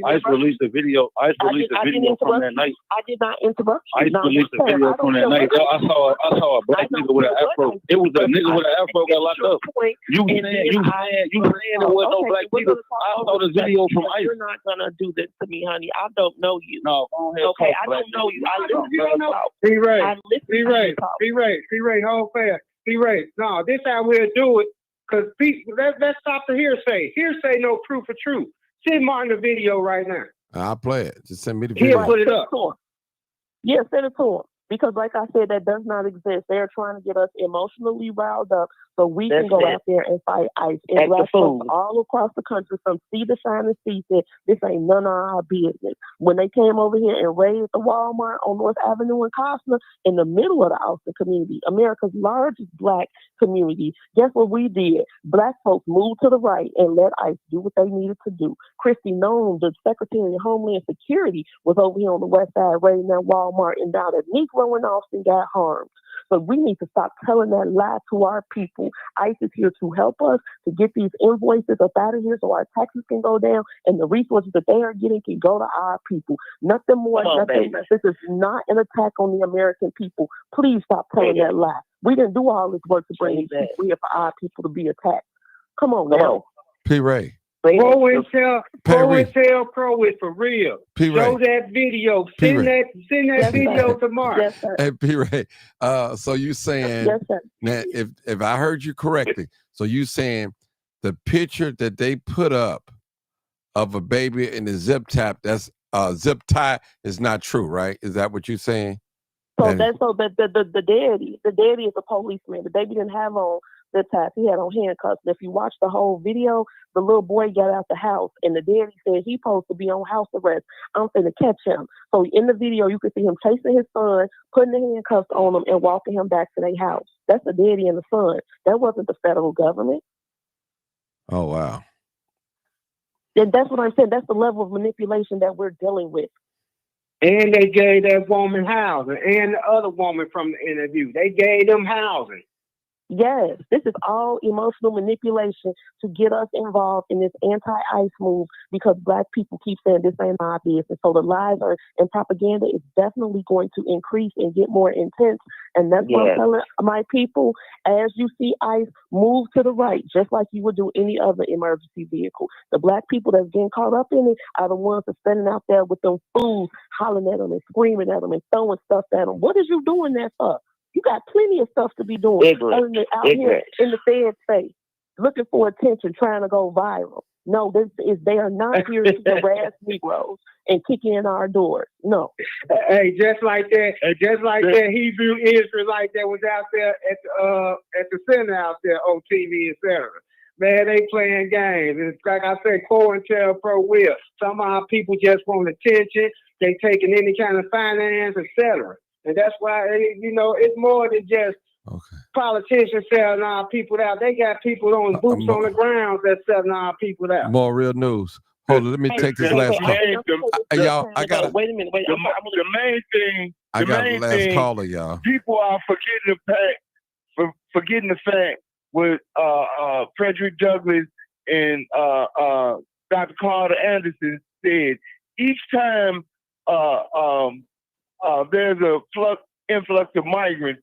ICE released a video. ICE released a video from that night. I did not interrupt you. ICE released a video from that night. I saw a black nigga with an afro. It was a nigga with an afro got locked up. You saying there was no black people. I saw the video from ICE. You're not gonna do this to me, honey. I don't know you. No. Okay, I don't know you. I listen to you talk. B-Ray, hold fast. B-Ray, no, this how we'll do it. Because let's stop the hearsay. Hearsay, no proof of truth. Send Martin the video right now. I'll play it. Just send me the video. He'll put it up. Yeah, send it to him. Because like I said, that does not exist. They're trying to get us emotionally riled up so we can go out there and fight ICE. And black folks all across the country from sea to sign and sea said, this ain't none of our business. When they came over here and raided the Walmart on North Avenue in Costner, in the middle of the Austin community, America's largest black community, guess what we did? Black folks moved to the right and let ICE do what they needed to do. Kristi Noem, the Secretary of Homeland Security, was over here on the west side raiding that Walmart, and down at Negro in Austin got harmed. So we need to stop telling that lie to our people. ICE is here to help us to get these invoices up out of here so our taxes can go down and the resources that they are getting can go to our people. Nothing more, nothing less. This is not an attack on the American people. Please stop telling that lie. We didn't do all this work to bring these people here for our people to be attacked. Come on now. P-Ray. Pro is for real. Show that video. Send that video to Mark. Yes, sir. Hey, P-Ray. So you saying now, if I heard you correctly, so you saying the picture that they put up of a baby in the zip tie is not true, right? Is that what you're saying? So the daddy is a policeman. The baby didn't have on the tie. He had on handcuffs. And if you watch the whole video, the little boy got out the house and the daddy said he's supposed to be on house arrest. I'm finna catch him. So in the video, you can see him chasing his son, putting the handcuffs on him and walking him back to their house. That's the daddy and the son. That wasn't the federal government. Oh, wow. And that's what I'm saying. That's the level of manipulation that we're dealing with. And they gave that woman housing and the other woman from the interview. They gave them housing. Yes, this is all emotional manipulation to get us involved in this anti-ICE move because black people keep saying this ain't our business. So the lies and propaganda is definitely going to increase and get more intense. And that's what I'm telling my people. As you see ICE move to the right, just like you would do any other emergency vehicle, the black people that's getting caught up in it are the ones that's standing out there with them fools hollering at them and screaming at them and throwing stuff at them. What is you doing that for? You got plenty of stuff to be doing out here in the Fed space, looking for attention, trying to go viral. No, they are not here to harass Negroes and kick in our doors. No. Hey, just like that Hebrew Israelite that was out there at the center out there on TV, etc. Man, they playing games. It's like I said, COINTELPRO will. Some of our people just want attention. They taking any kind of finance, etc. And that's why, it's more than just politicians selling our people out. They got people on boots on the ground that's selling our people out. More real news. Hold on, let me take this last call. Y'all, I got wait a minute. The main thing. I got the last caller, y'all. People are forgetting the fact what Frederick Douglass and Dr. Carter Anderson said. Each time there's a influx of migrants,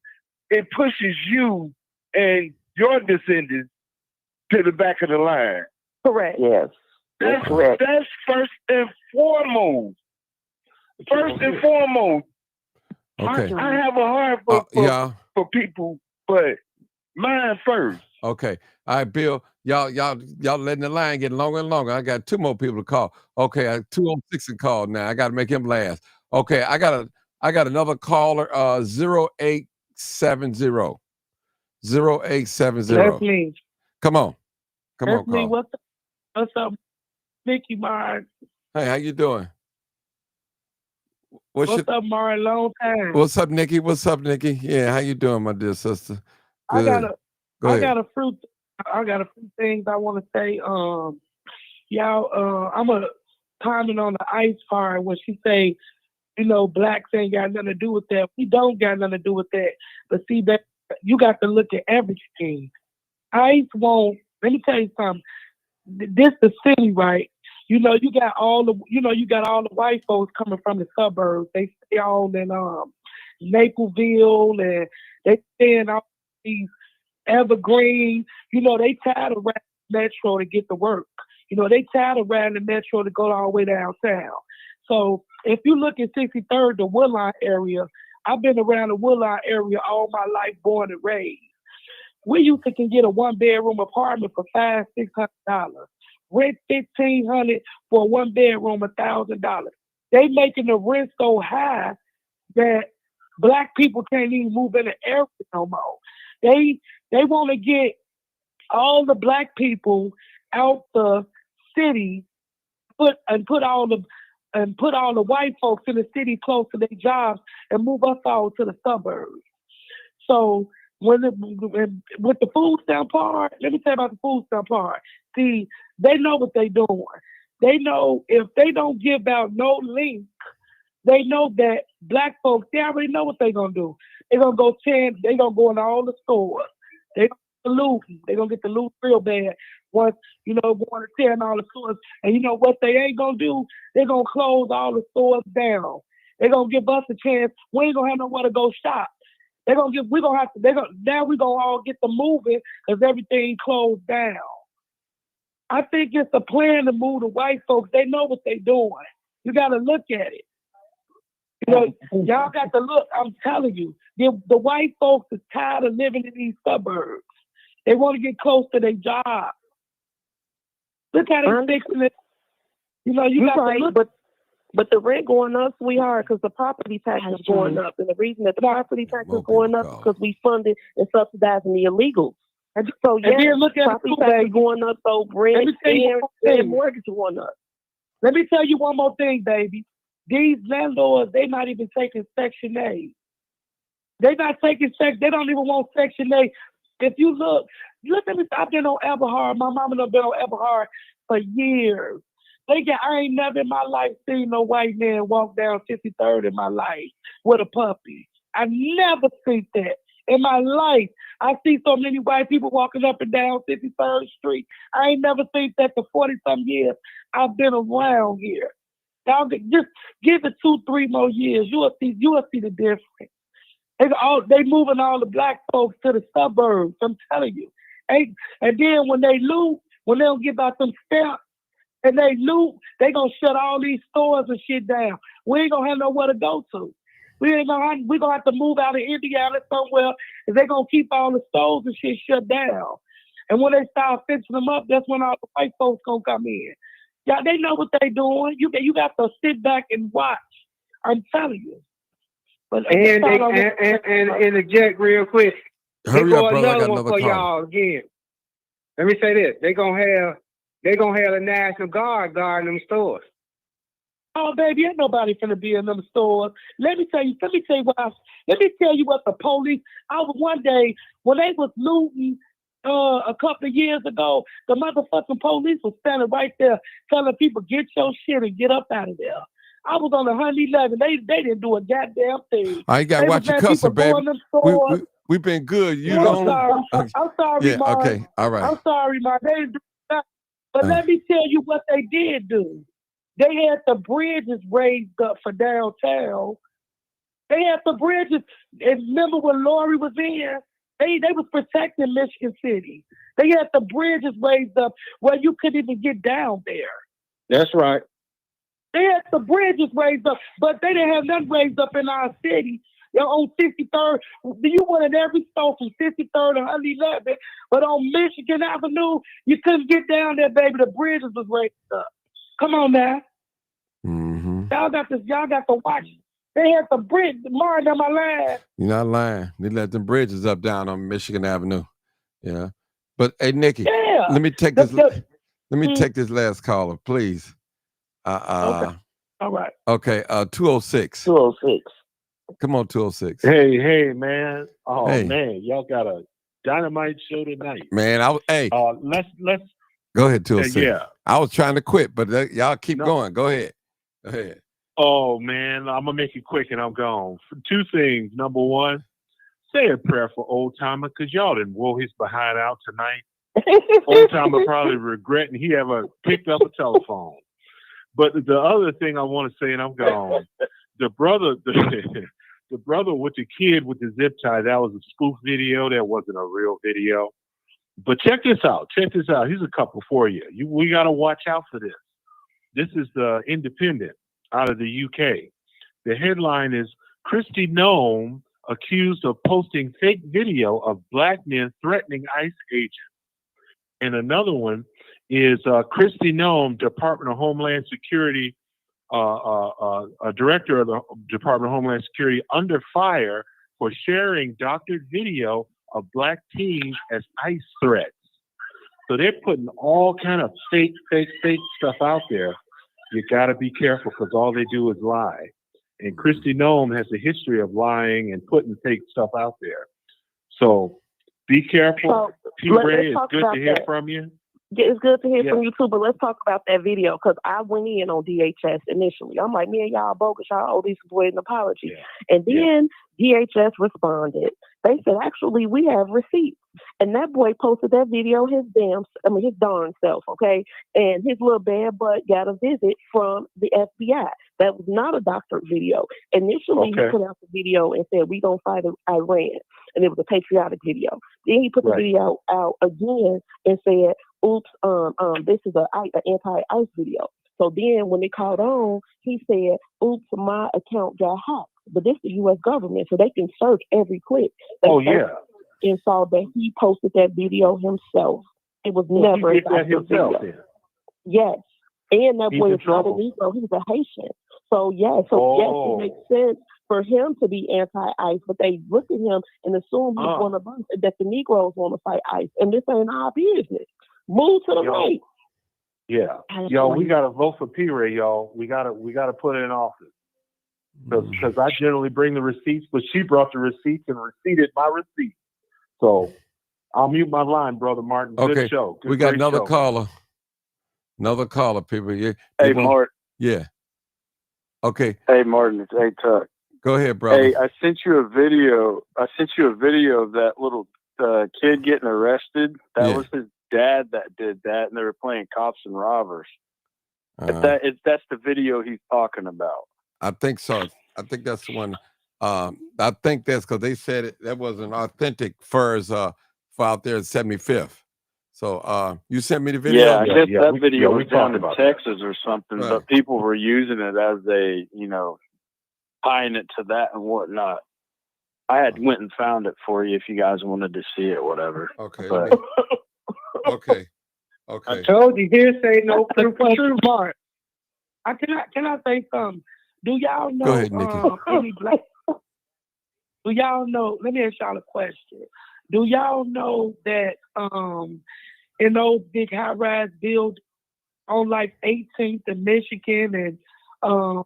it pushes you and your descendants to the back of the line. Correct. Yes. That's correct. That's first and foremost. First and foremost. Okay. I have a heart for people, but mine first. Okay. All right, Bill. Y'all letting the line get longer and longer. I got 2 more people to call. Okay, I have 206 to call now. I got to make him last. Okay, I got another caller. 0870. 0870. That's me. Come on. That's me. Call. What's up, Mickey Myers? Hey, how you doing? What's up, Mari? Long time. What's up, Nikki? Yeah, how you doing, my dear sister? Good. I got a few things I want to say. Y'all, I'm a comment on the ICE fire when she say, blacks ain't got nothing to do with that. We don't got nothing to do with that. But see, that you got to look at everything. ICE won't. Let me tell you something. This the city, right? You got all the white folks coming from the suburbs. They stay all in Naperville, and they stay in all these Evergreen. They tired of riding the metro to get to work. They tired of riding the metro to go all the way downtown. So if you look at 63rd, the Woodline area, I've been around the Woodline area all my life, born and raised. We used to can get a 1-bedroom apartment for $500-$600. Rent $1,500 for a 1-bedroom, $1,000. They making the rent so high that black people can't even move in the area no more. They want to get all the black people out the city, put all the white folks in the city close to their jobs, and move us all to the suburbs. So with the food stamp part, let me tell you about the food stamp part. See, they know what they're doing. They know if they don't give out no link, they know that black folks, they already know what they're going to do. They're going to go into all the stores. They're going to get the loot real bad once, going to tear in all the stores. And you know what they ain't going to do? They're going to close all the stores down. They're going to give us a chance. We ain't going to have nowhere to go shop. Now we're going to all get to moving because everything closed down. I think it's a plan to move the white folks. They know what they're doing. You got to look at it. Y'all got to look. I'm telling you, the white folks is tired of living in these suburbs. They want to get close to their job. Look how they're fixing it. You got to look. But the rent going up, sweetheart, because the property tax is going up. And the reason that the property tax is going up is because we funded and subsidizing the illegals. So, yeah, property tax is going up, so rent and mortgage is going up. Let me tell you one more thing, baby. These landlords, they're not even taking Section 8. They're not taking they don't even want Section 8. If you look at me, I've been on Eberhard. My mama done been on Eberhard for years. I ain't never in my life seen no white man walk down 53rd in my life with a puppy. I never seen that in my life. I see so many white people walking up and down 53rd Street. I ain't never seen that for 40-some years I've been around here. Now, just give it 2-3 more years. You will see the difference. They moving all the black folks to the suburbs. I'm telling you. And then when they loot, when they don't give out them stamps, and they loot, they gonna shut all these stores and shit down. We ain't gonna have nowhere to go to. We're gonna have to move out of Indiana somewhere, and they gonna keep all the stores and shit shut down. And when they start fixing them up, that's when all the white folks gonna come in. Yeah, they know what they doing. You got to sit back and watch. I'm telling you. But and interject real quick. Hurry up, brother. I got another for call. Y'all again. Let me say this: they're gonna have the National Guard guarding them stores. Oh, baby, ain't nobody finna be in them stores. Let me tell you what the police. I was one day when they was looting. A couple of years ago, the motherfucking police was standing right there telling people, get your shit and get up out of there. I was on 111. They didn't do a goddamn thing. I ain't got to watch your cussing, baby. We've been good. I'm sorry, yeah, Mark. Okay, all right. I'm sorry, Mark. They didn't do that. But let me tell you what they did do. They had the bridges raised up for downtown. They had the bridges. And remember when Lori was in? They was protecting Michigan City. They had the bridges raised up where you couldn't even get down there. That's right. They had the bridges raised up, but they didn't have nothing raised up in our city. On 63rd, you went in every store from 63rd to 111, but on Michigan Avenue, you couldn't get down there, baby. The bridges was raised up. Come on now. Mm-hmm. Y'all got to watch. They had the bridge. Martin, am I lying? You're not lying. They let them bridges up down on Michigan Avenue. Yeah. But hey, Nikki, Yeah. let me take this. Let me take this last caller, please. Okay. All right. Okay. 206. 206. Come on, 206. Hey, man. Oh, Hey. man. Y'all got a dynamite show tonight. Man, Let's go ahead, 206. yeah. I was trying to quit, but y'all keep going. Go ahead. Go ahead. Oh, man. I'm going to make it quick and I'm gone. Two things. Number one, say a prayer for Old Timer because y'all didn't wore his behind out tonight. Old Timer probably regretting he ever picked up a telephone. But the other thing I want to say, and I'm gone, the brother with the kid with the zip tie, that was a spoof video. That wasn't a real video. But check this out. Here's a couple for you. We got to watch out for this. This is the Independent out of the UK. The headline is Kristi Noem accused of posting fake video of black men threatening ICE agents. And another one is Kristi Noem, Department of Homeland Security, director of the Department of Homeland Security, under fire for sharing doctored video of black teens as ICE threats. So they're putting all kind of fake stuff out there. You got to be careful because all they do is lie. And Kristi Noem has a history of lying and putting fake stuff out there. So be careful. T-Ray, it's good to hear from you. Yeah, it's good to hear from you too, but let's talk about that video because I went in on DHS initially. I'm like, man, y'all bogus. Y'all owe these boys an apology. And then DHS responded. They said, actually, we have receipts. And that boy posted that video his darn self, okay? And his little bad butt got a visit from the FBI. That was not a doctored video. Initially, he put out the video and said, we don't fight Iran. And it was a patriotic video. Then he put the video out again and said, oops, this is an anti-ICE video. So then when it caught on, he said, oops, my account got hacked. But this is the U.S. government, so they can search every clip. And saw that he posted that video himself. It was never he did that himself video. Then. Yes. And that boy is not a Negro, he's a Haitian. So yes, it makes sense for him to be anti-ICE, but they look at him and assume he's one of us, that the Negroes want to fight ICE. And this ain't our business. Move to the right. Yeah. Yo, we gotta vote for P-Ray, y'all. We gotta put her in office. Because I generally bring the receipts, but she brought the receipts and receipted my receipts. So I'll mute my line, Brother Martin. Good show. We got another caller. Another caller, people. Hey, Martin. Yeah. Okay. Hey, Martin. It's A-Tuck. Go ahead, brother. Hey, I sent you a video of that little kid getting arrested. That was his dad that did that, and they were playing cops and robbers. That's the video he's talking about. I think so. I think that's the one. I think that's because they said that was an authentic FERS out there at 75th. So you sent me the video? Yeah, I guess that video was down in Texas or something, but people were using it as tying it to that and whatnot. I had went and found it for you if you guys wanted to see it, whatever. Okay. But, okay. I told you, hearsay, no proof of truth, Mark. Can I say something? Do y'all know? Go ahead, Nikki. Any black? Do y'all know? Let me ask y'all a question. Do y'all know that in those big high-rise buildings on like 18th in Michigan and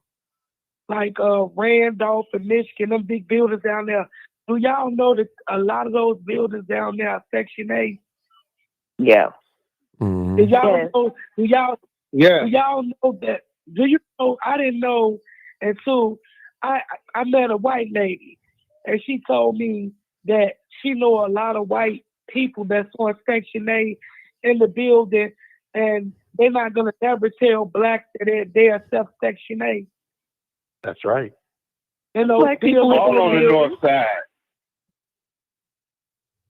Randolph in Michigan, them big buildings down there? Do y'all know that a lot of those buildings down there are Section 8? Yeah. Mm-hmm. Do y'all know? Do y'all know that? Do you know? I didn't know until I met a white lady, and she told me that she know a lot of white people that's on Section 8 in the building, and they're not gonna ever tell blacks that they accept Section 8. That's right. You know, Black people all on the north side.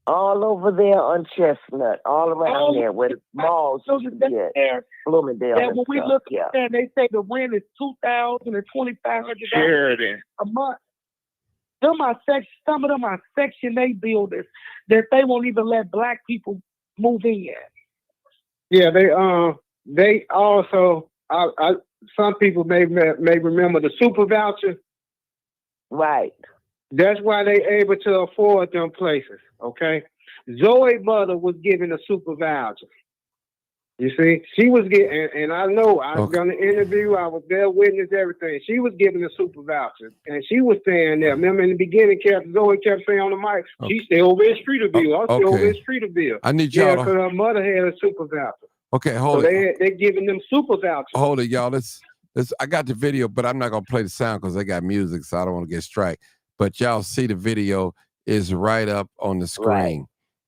All over there on Chestnut, all around there where the malls used to be at. Bloomingdale Yeah, and when we stuff, look yeah. at that, they say the rent is $2,000 and $2,500 Sheridan. a month. Some of them are Section 8 buildings that they won't even let black people move in. Yeah, they also some people may remember the super voucher. Right. That's why they able to afford them places. Okay, Zoe's mother was given a super voucher. You see, she was getting, and I know I've done an interview. I was there, witnessed everything. She was given a super voucher, and she was staying there. Remember in the beginning, Zoe kept saying on the mic, "She stay over in Streeterville. I stay over in Streeterville." I need y'all because her mother had a super voucher. Okay, hold it. They're giving them super vouchers. Hold it, y'all. Let's. I got the video, but I'm not gonna play the sound because they got music, so I don't want to get strike. But y'all see the video is right up on the screen. Right.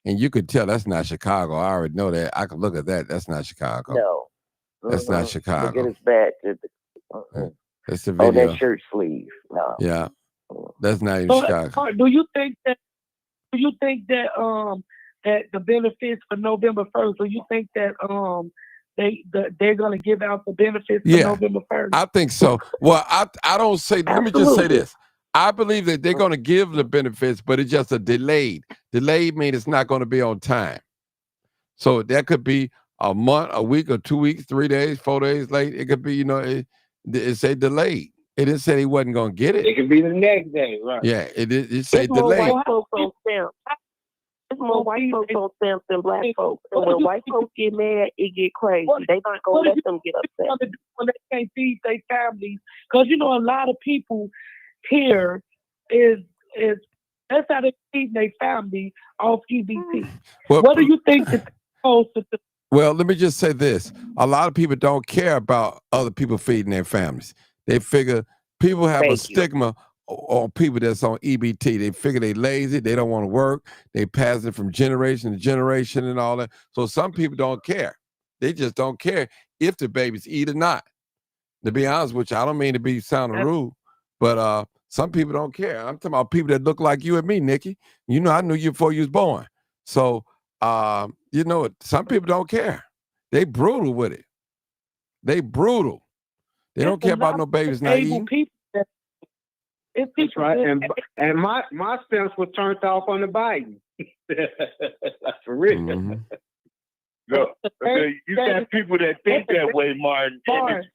And you could tell that's not Chicago. I already know that. I can look at that. That's not Chicago. No. That's not Chicago. Look at his back. That's the video. that shirt sleeve. No. Yeah. That's not even Chicago. Do you think that that the benefits for November 1st, do you think that they're gonna give out the benefits for November 1st? I think so. Well, I don't say, let me just say this. I believe that they're going to give the benefits, but it's just a delayed. Delayed means it's not going to be on time. So that could be a month, a week, or 2 weeks, 3 days, 4 days late. It could be, it's a delayed. It didn't say he wasn't going to get it. It could be the next day, right? Yeah, it say delayed. White folks on stamps. There's more white folks on stamps than black folks. And when white folks get mad, it get crazy. They not going to let them get upset. When they can't feed their families. Because, a lot of people here is that's how they feed their family off EBT. What do you think that they're supposed to do? Well, let me just say this. A lot of people don't care about other people feeding their families. They figure people have a stigma on people that's on EBT. They figure they lazy, they don't want to work, they pass it from generation to generation and all that. So some people don't care. They just don't care if the babies eat or not. To be honest with you, I don't mean to be sounding rude, but some people don't care. I'm talking about people that look like you and me, Nikki. I knew you before you was born. So, some people don't care. They brutal with it. They brutal. They don't care about no babies not eating. That's right. And my stamps were turned off on the Biden. That's for real. Mm-hmm. No, you got people that think that way, Martin. And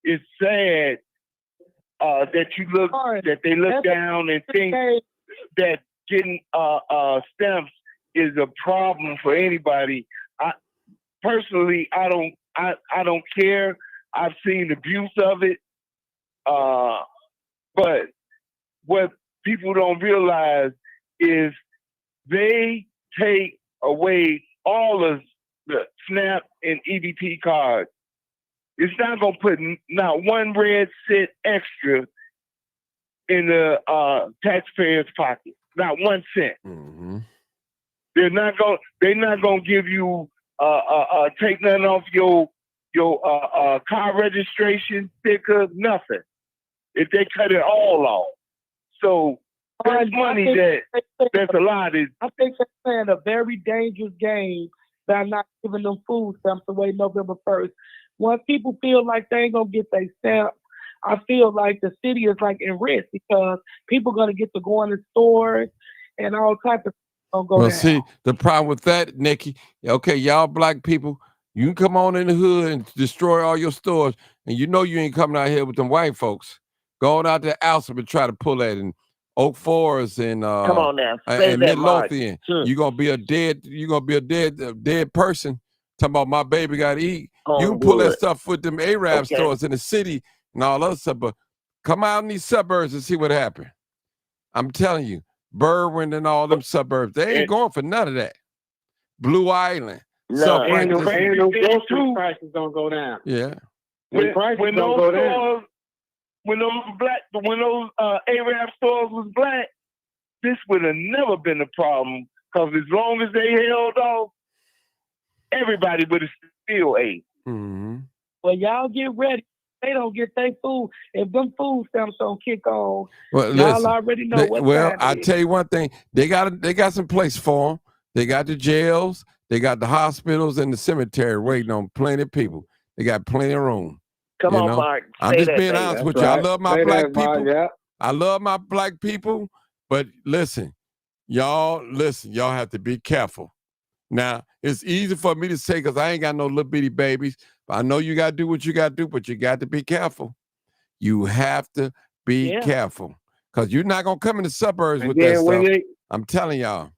it's sad that they look down and think that getting stamps is a problem for anybody. I don't care. I've seen abuse of it. But what people don't realize is they take away all of the SNAP and EBT cards. It's not going to put not one red cent extra in the taxpayer's pocket. Not 1 cent. Mm-hmm. They're not going to give you take nothing off your car registration sticker, nothing. If they cut it all off. So there's money that's allotted. I think they're playing a very dangerous game by not giving them food stamps away November 1st. Once people feel like they ain't going to get their stamp, I feel like the city is like in risk because people are going to get to go in the stores and all types of stuff go down. See, the problem with that, Nikki, okay, y'all black people, you can come on in the hood and destroy all your stores, and you ain't coming out here with them white folks. Going out to Alsop and try to pull that in Oak Forest and come on now, and Midlothian. You're gonna be a dead person. Talking about my baby gotta eat. You can pull that stuff with them Arab stores in the city and all other stuff, but come out in these suburbs and see what happened. I'm telling you, Berwyn and all them suburbs, they ain't going for none of that. Blue Island. No, and the grocery prices don't go down. Yeah. When those Arab stores was black, this would have never been a problem because as long as they held off, everybody would have still ate. Mm-hmm. Well, y'all get ready they don't get their food. If them food stamps don't kick on, Well, y'all listen, already know what well, time I it is. tell you one thing. They got some place for them. They got the jails. They got the hospitals and the cemetery waiting on plenty of people. They got plenty of room. Come on, Mark. I'm just being honest with you. I love my black people. Yeah. I love my black people. But listen, y'all have to be careful. Now, it's easy for me to say because I ain't got no little bitty babies. But I know you got to do what you got to do, but you got to be careful. You have to be careful because you're not going to come in the suburbs with that stuff. I'm telling y'all.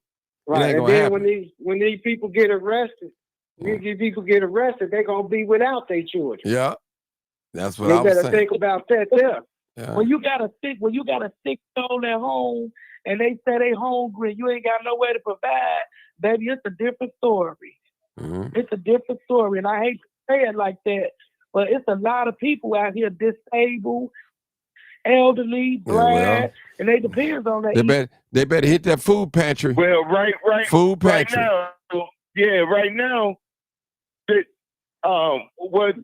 Right, and then when these people get arrested, they're gonna be without their children. Yeah, that's what I was saying. They better think about that there. Yeah. When you got a sick soul at home, and they say they hungry, you ain't got nowhere to provide, baby, it's a different story. Mm-hmm. It's a different story, and I hate to say it like that, but it's a lot of people out here disabled, elderly, black, and they depends on that. They better hit that food pantry. Well, right. Food pantry. Right now, that what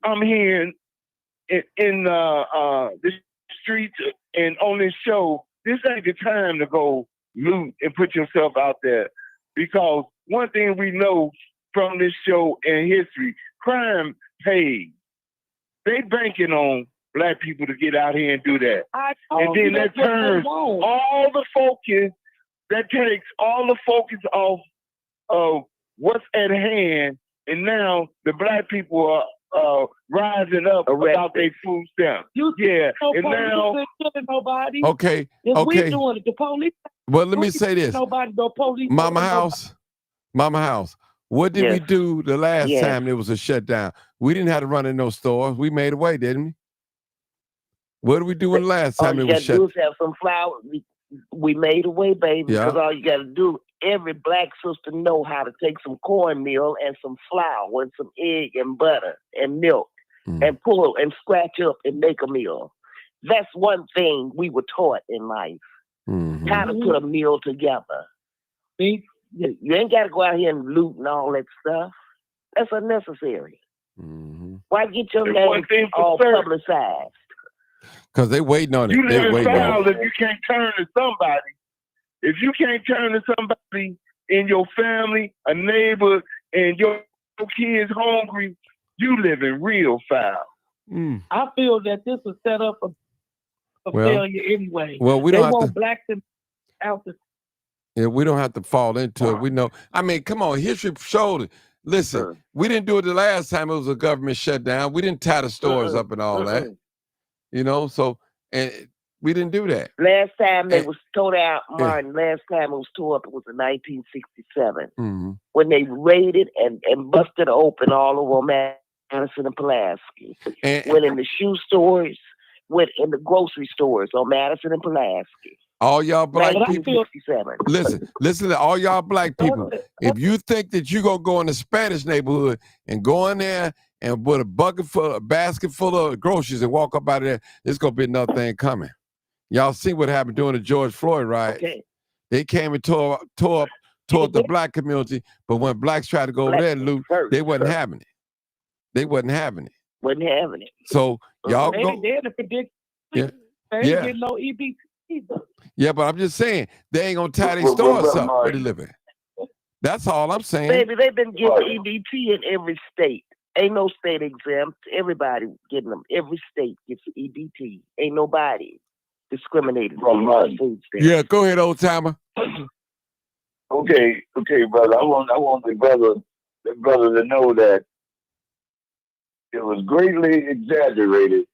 I'm hearing in the streets and on this show, this ain't the time to go loot and put yourself out there, because one thing we know from this show and history, crime pays. They banking on black people to get out here and do that. And then that turns all the focus, that takes all the focus off of what's at hand. And now the black people are rising up about their food stamps. And now nobody. Okay. If we doing it, the police. Well, let me say this. Nobody, no police. Mama House. What did we do the last time there was a shutdown? We didn't have to run in those stores. We made away, didn't we? What did we do the last time it was shut? All you got to do is have some flour. We made away, baby. Because all you got to do, every black sister know how to take some cornmeal and some flour and some egg and butter and milk and pull and scratch up and make a meal. That's one thing we were taught in life. Mm-hmm. How to put a meal together. You ain't got to go out here and loot and all that stuff. That's unnecessary. Mm-hmm. Why get your name all publicized? Because they waiting on it. You live in on if you can't turn to somebody. If you can't turn to somebody in your family, a neighbor, and your kids hungry, you live in real foul. I feel that this was set up for failure anyway. Well, we they don't have want to. Blacks out the. Yeah, we don't have to fall into it. We know. I mean, come on, history showed it. Listen, we didn't do it the last time it was a government shutdown. We didn't tie the stores up and all that. You know, so and we didn't do that. Last time they was tore out, Martin. Last time it was tore up, it was in 1967 when they raided and busted open all over Madison and Pulaski. Went in the shoe stores, went in the grocery stores on Madison and Pulaski. All y'all black people, 1967. listen to all y'all black people. If you think that you're going to go in the Spanish neighborhood and go in there and put a basket full of groceries and walk up out of there, there's going to be another thing coming. Y'all see what happened during the George Floyd riot. Okay. They came and tore up the black community, but when blacks tried to go over there and loot, they wasn't having it. They wasn't having it. Wasn't having it. So y'all They go. didn't predict. Yeah. They ain't getting no EBT either. Yeah, but I'm just saying, they ain't going to tie their stores up where they live at. That's all I'm saying. Baby, they've been getting EBT in every state. Ain't no state exempt. Everybody getting them. Every state gets EBT. Ain't nobody discriminated against food stamps. Yeah, go ahead, old timer. Okay, brother. I want the brother to know that it was greatly exaggerated,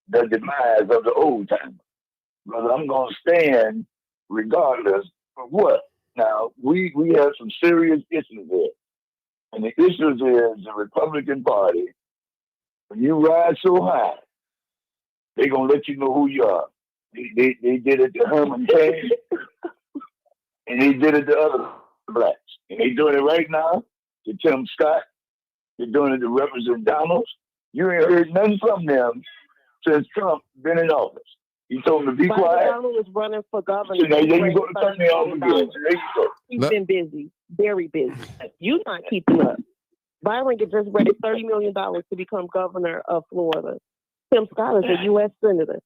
the demise of the old timer. Brother, I'm going to stand regardless of what. Now, we have some serious issues there. And the issues is the Republican Party, when you ride so high, they're going to let you know who you are. They did it to Herman Cain, and they did it to other blacks. And they're doing it right now to Tim Scott. They're doing it to Representative Donalds. You ain't heard nothing from them since Trump been in office. He told them to be quiet. Donald is running for governor. So now there you go. Turn me off again. There you go. He's been busy, very busy. You're not keeping up. Byron just raised $30 million to become governor of Florida. Tim Scott is a U.S. senator.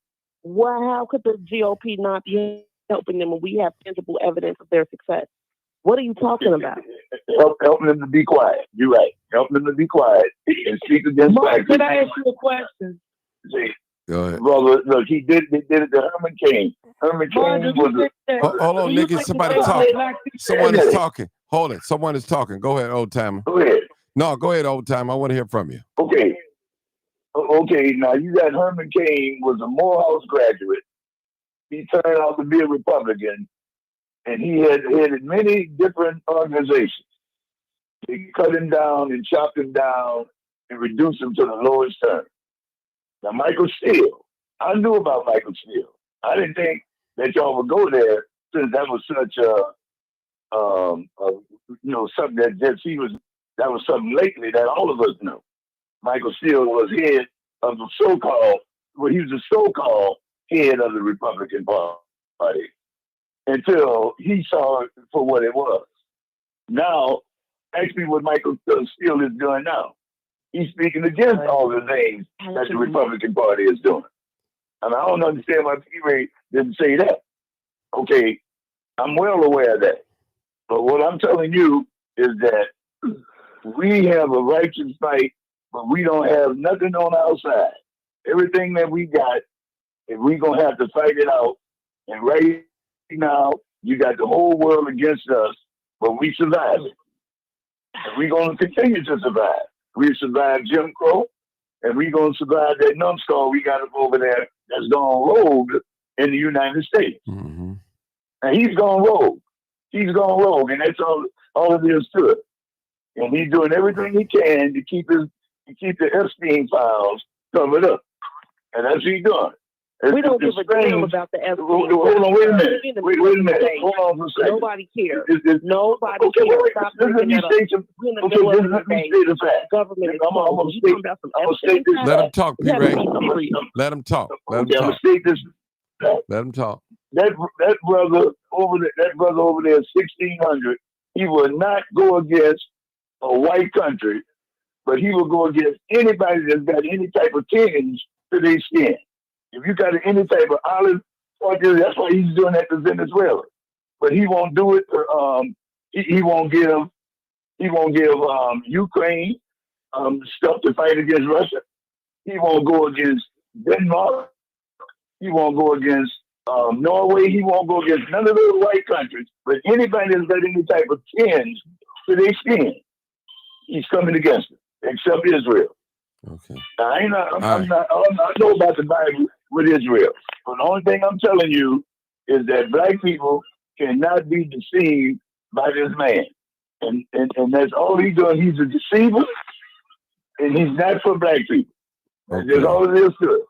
How could the GOP not be helping them when we have tangible evidence of their success? What are you talking about? Helping them to be quiet. You're right. Helping them to be quiet and speak against black people. Can I ask you a question? See, Go ahead. brother, look, they did it to Herman Cain. Herman Cain was Hold on, Nicky. Somebody talking. Someone is talking. Hold it. Someone is talking. Go ahead, old timer. Go ahead. No, go ahead, old timer. I want to hear from you. Okay. Okay, now you got Herman Cain was a Morehouse graduate. He turned out to be a Republican, and he had headed many different organizations. They cut him down and chopped him down and reduced him to the lowest term. Now, Michael Steele, I knew about Michael Steele. I didn't think that y'all would go there since that was such something that was something lately that all of us know. Michael Steele was head of the he was the so-called head of the Republican Party until he saw it for what it was. Now, actually what Michael Steele is doing now, he's speaking against all the things that the Republican Party is doing. And I don't understand why P-Ray didn't say that. Okay, I'm well aware of that. But what I'm telling you is that we have a righteous fight, but we don't have nothing on our side. Everything that we got, and we're going to have to fight it out. And right now, you got the whole world against us, but we survived it. And we're going to continue to survive. We survived Jim Crow, and we're going to survive that numbskull we got up over there that's gone rogue in the United States. Mm-hmm. And he's gone rogue. He's gone rogue, and that's all it is to it. And he's doing everything he can to keep the Epstein files covered up. And that's what he's doing. We don't give a damn about the Epstein. Hold on, wait a minute. Wait a minute. Hold on for a second. Nobody cares. Nobody cares. Stop bringing that up. We're in the middle of the debate. Government is closed. You talking about some Epstein? Let him talk, P-Ray. Let him talk. Let him talk. Let him talk. That brother over there, 1600. He will not go against a white country, but he will go against anybody that's got any type of tinge to their skin. If you got any type of olive, that's why he's doing that to Venezuela. But he won't do it. He won't give Ukraine stuff to fight against Russia. He won't go against Denmark. He won't go against Norway. He won't go against none of those white countries. But anybody that's got any type of tinge to their skin, he's coming against it, except Israel. Okay. Now, I know about the Bible with Israel. But the only thing I'm telling you is that black people cannot be deceived by this man. And that's all he's doing. He's a deceiver, and he's not for black people. Okay. That's all it is to it.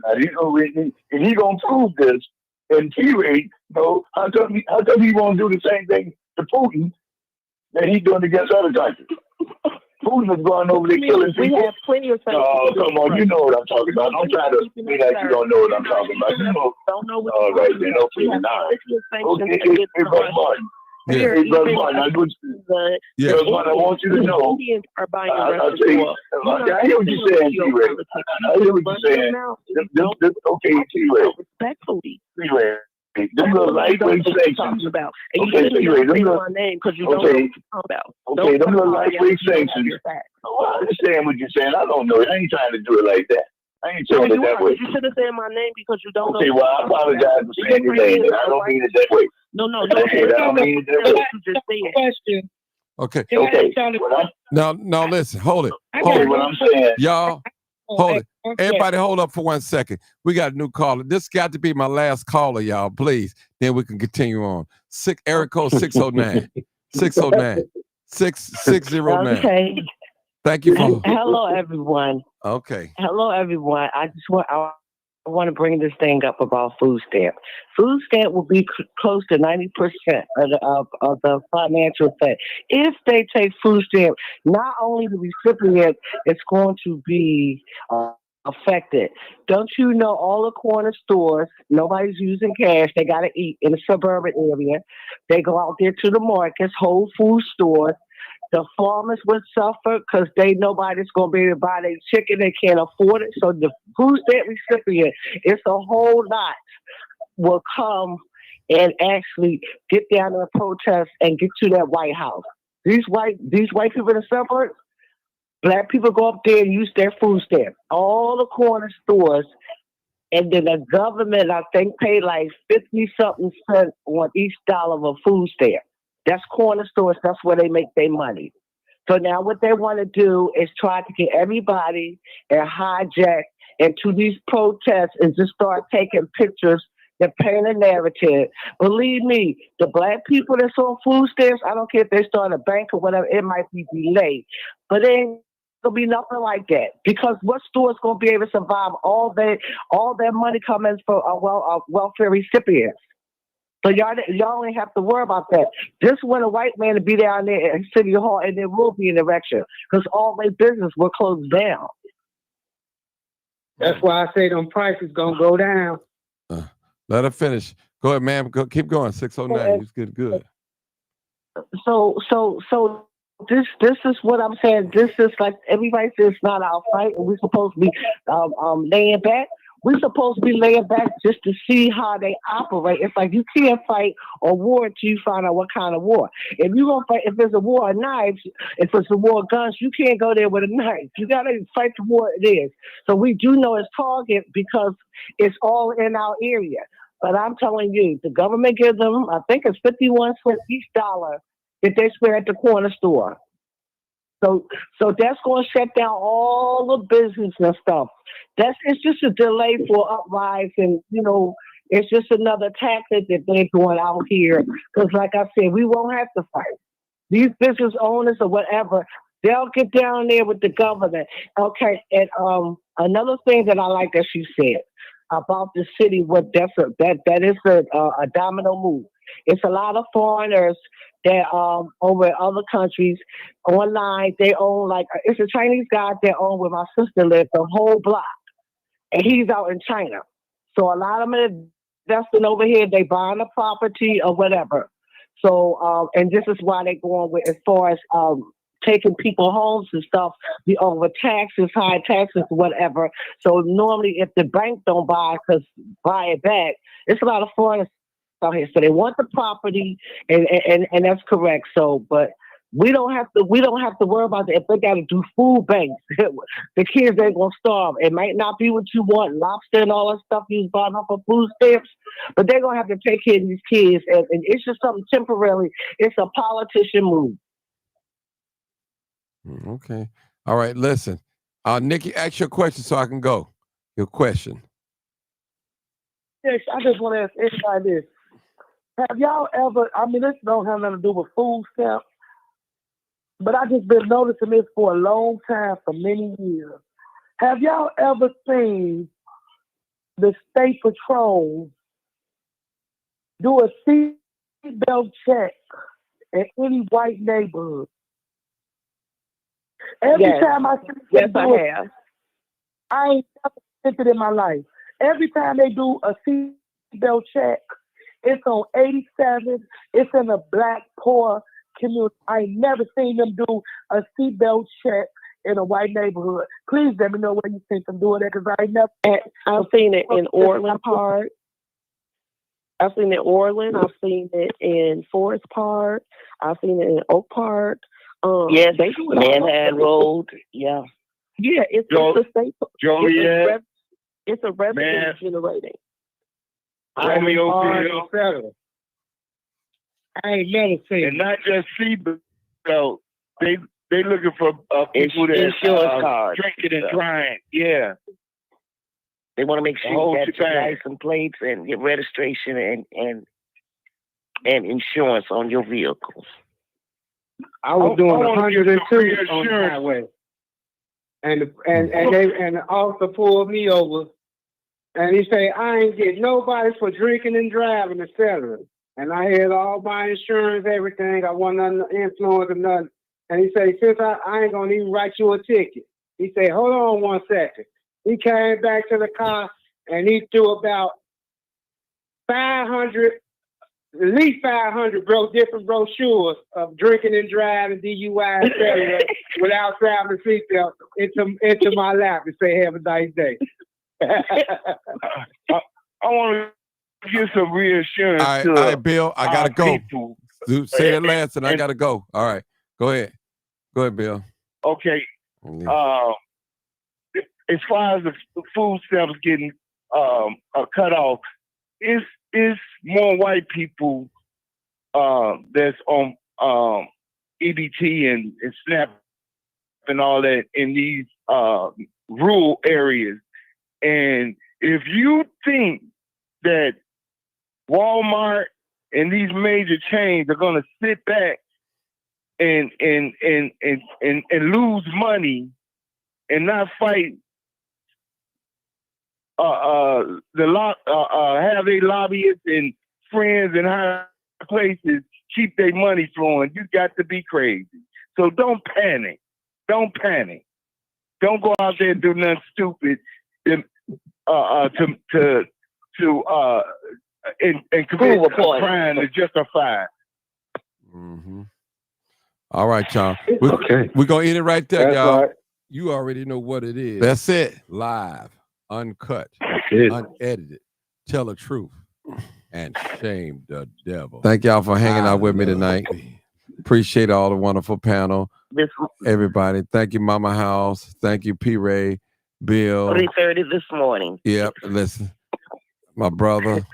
Now, he's going to prove this. And P-Ray, how come he won't do the same thing to Putin that he's doing against other countries? Putin is going over there killing people. We have plenty of things. Oh, come on, you know what I'm talking about. Don't try to be like you don't know what I'm talking about. You know. Don't know what all right, then, okay, all right. Okay, hey, Brother Martin. Yeah. Hey, Brother Martin, Brother Martin, I want you to know. Indians are buying I'll tell you. I hear what you're saying, T-Ray. I hear what you're saying. Okay, T-Ray. Respectfully. T-Ray. Them little lightweight sanctions. Okay, T-Ray. Them little lightweight sanctions. I understand what you're saying. I don't know. I ain't trying to do it like that. I ain't saying it that way. You should have said my name because you don't know. Okay, well, I apologize for saying your name. I don't mean it that way. No. I don't mean it that way. You just said. Question. Okay. Okay. Now listen. Hold it. Okay, what I'm saying. Y'all, hold it. Everybody hold up for 1 second. We got a new caller. This got to be my last caller, y'all, please. Then we can continue on. Area code 609. 609. 609. Okay. Thank you for. Hello, everyone. Okay. Hello, everyone. I want to bring this thing up about food stamp. Food stamp will be close to 90% of the financial effect. If they take food stamp, not only the recipient is going to be affected. Don't you know all the corner stores, nobody's using cash. They got to eat in the suburban area. They go out there to the markets, Whole Food stores. The farmers would suffer because nobody's going to be able to buy their chicken. They can't afford it. So the food stamp recipient, it's a whole lot, will come and actually get down to the protest and get to that White House. These white people in the suburbs, black people go up there and use their food stamp. All the corner stores, and then the government, I think, pay like 50-something cents on each dollar of a food stamp. That's corner stores. That's where they make their money. So now what they want to do is try to get everybody and hijack into these protests and just start taking pictures that paint a narrative. Believe me, the black people that's on food stamps, I don't care if they start a bank or whatever, it might be delayed. But it ain't gonna be nothing like that. Because what store is gonna be able to survive all that money coming from welfare recipients? So y'all ain't have to worry about that. Just want a white man to be down there at City Hall, and there will be an election because all their business will close down. That's why I say them prices gonna go down. Let her finish. Go ahead, ma'am. Keep going. 609. You good. So this is what I'm saying. This is like everybody says it's not our fight, and we're supposed to be laying back. We're supposed to be laying back just to see how they operate. It's like you can't fight a war until you find out what kind of war. If you're gonna fight, if it's a war of knives, if it's a war of guns, you can't go there with a knife. You gotta fight the war it is. So we do know it's target because it's all in our area. But I'm telling you, the government gives them, I think it's 51 cents each dollar that they spend at the corner store. So that's going to shut down all the business and stuff. It's just a delay for uprising. It's just another tactic that they're doing out here. Because, like I said, we won't have to fight. These business owners or whatever, they'll get down there with the government. Okay, and another thing that I like that she said about the city, that is a domino move. It's a lot of foreigners that over in other countries online, they own it's a Chinese guy that own where my sister lives, the whole block, and he's out in China. So a lot of them are investing over here. They buying a property or whatever. So and this is why they going with as far as taking people homes and stuff, the over taxes, high taxes, whatever. So normally, if the bank don't buy it back, it's a lot of foreigners out here. So they want the property, and that's correct. So, but we don't have to worry about that. If they got to do food banks, the kids ain't gonna starve. It might not be what you want, lobster and all that stuff you bought off of food stamps, but they're gonna have to take care of these kids, and it's just something temporary. It's a politician move. Okay. All right. Listen, Nikki, ask your question so I can go. Your question. Yes, I just want to ask everybody this. Have y'all ever, this don't have nothing to do with food stamps, but I just been noticing this for a long time, for many years. Have y'all ever seen the state patrol do a seatbelt check in any white neighborhood? Every time I see them do it, I ain't never seen it in my life. Every time they do a seatbelt check, it's on 87. It's in a black poor community. I ain't never seen them do a seatbelt check in a white neighborhood. Please let me know where you think them doing that, because I ain't never. I've seen it in Orland Park. I've seen it in Orland. I've seen it in Forest Park. I've seen it in Oak Park. Yes, they do it Manhattan Road. Yeah. Yeah, it's a state. Joliet. It's a revenue generating. Romeo Field. I ain't never seen. And not just seatbelt. They looking for people that insurance cards, drinking and driving. Yeah. They want to make sure you got your license plates and your registration and insurance on your vehicles. I was doing 102 on the highway, and the officer pulled me over, and he said, "I ain't getting nobody for drinking and driving, etc." And I had all my insurance, everything. I wasn't under influence or nothing. And he said, "Since I ain't gonna even write you a ticket." He said, "Hold on 1 second." He came back to the car and he threw about $500 at least 500 different brochures of drinking and driving, DUI, etc., without traveling seatbelt into my lap and say, "Have a nice day." I want to give some reassurance all right, Bill, I gotta go. People. Dude, say it last, and I gotta go. All right, go ahead, Bill. Okay. As far as the food stamps getting cut off, it's more white people that's on EBT and SNAP and all that in these rural areas. And if you think that Walmart and these major chains are going to sit back and lose money and not fight, have their lobbyists and friends in high places keep their money flowing, you got to be crazy. So don't panic. Don't panic. Don't go out there and do nothing stupid and commit a crime to justify it. Mm-hmm. All right, y'all. We're going to end it right there, That's y'all. right. You already know what it is. That's it. Live, uncut, it. unedited. Tell the truth and shame the devil. Thank y'all for hanging out with me tonight. Appreciate all the wonderful panel. Everybody. Thank you, Mama House. Thank you, P. Ray, Bill. 3:30 this morning. Yep. Listen, my brother.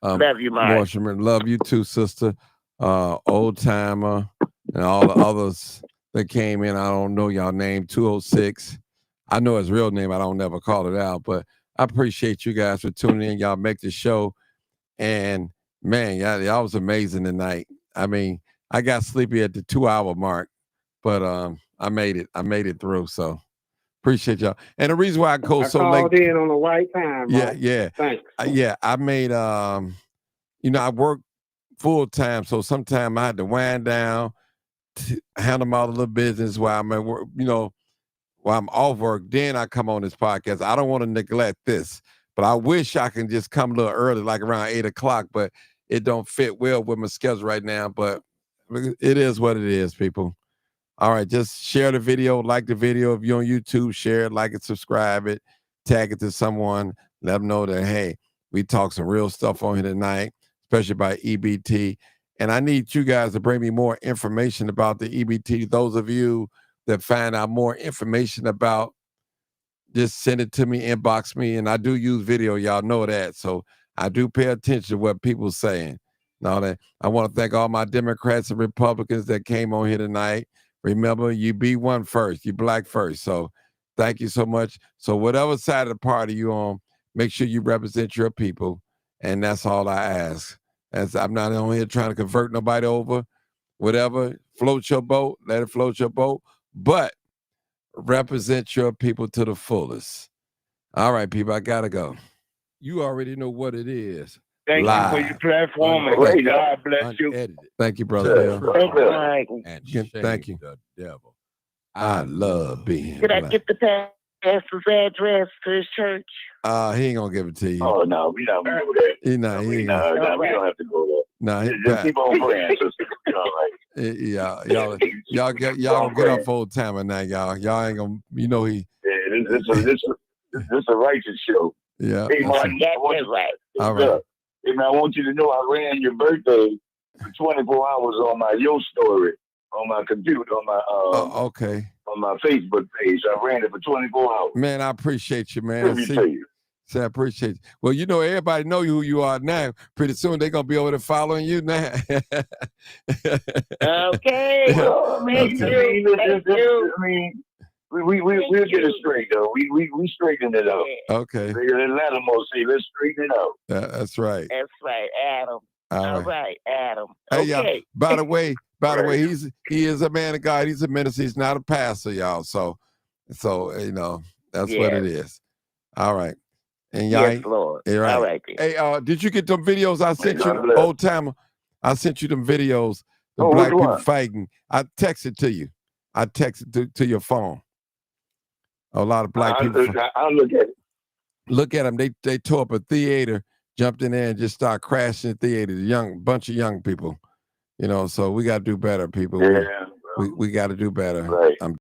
Love you, Mike. Washerman. Love you too, sister. Old Timer and all the others that came in. I don't know y'all name. 206. I know his real name. I don't never call it out, but I appreciate you guys for tuning in. Y'all make the show. And man, y'all was amazing tonight. I mean, I got sleepy at the 2-hour mark, but I made it. I made it through. So appreciate y'all. And the reason why I go so late. Called in on the right time. Mike. Yeah. Thanks. I made I work full time, so sometimes I had to wind down to handle my little business while I'm at work, while I'm off work. Then I come on this podcast. I don't want to neglect this, but I wish I can just come a little early, like around 8:00, but it don't fit well with my schedule right now. But it is what it is, people. All right, just share the video, like the video. If you're on YouTube, share it, like it, subscribe it, tag it to someone, let them know that, hey, we talk some real stuff on here tonight, especially about EBT. And I need you guys to bring me more information about the EBT. Those of you that find out more information about, just send it to me, inbox me. And I do use video, y'all know that. So I do pay attention to what people are saying. Now that I want to thank all my Democrats and Republicans that came on here tonight. Remember, you be one first, you black first. So thank you so much. So whatever side of the party you're on, make sure you represent your people. And that's all I ask. As I'm not on here trying to convert nobody over, whatever, float your boat, let it float your boat, but represent your people to the fullest. All right, people, I gotta go. You already know what it is. Thank you for your platform, and God bless you. Thank you, brother. And thank you. The devil. I love being Did I black. get the pastor's address to his church? He ain't gonna give it to you. Oh no, we not gonna do that. We No, we don't have to go there. Just keep on praying, sister. All right. Y'all get off old timer now, y'all. Y'all ain't gonna, he. Yeah, this is a righteous show. Yeah. Hey, Martin, All right. Hey, man, I want you to know I ran your birthday for 24 hours on my Story, on my computer, on my okay. On my Facebook page. I ran it for 24 hours. Man, I appreciate you, man. I appreciate you. Well, everybody know who you are now. Pretty soon they're gonna be over there following you now. Okay. Well, thank you. I mean, we'll get it straight though. We straighten it out. Okay. Atlanta most say, let's straighten it out. That's right. That's right, Adam. All right, Adam. Hey, Okay. y'all. By the way, he is a man of God. He's a minister. He's not a pastor, y'all. So that's what it is. All right. And y'all, Yes, Lord. All right. All right. Hey, did you get them videos I sent you, old timer? I sent you them videos. The Oh, black which people one? fighting. I texted to you. I texted to your phone. A lot of black people. I'll look at it. Look at them. They tore up a theater jumped in there and just start crashing theaters. Bunch of young people, you know. So we got to do better, people. Yeah, we got to do better. right. I'm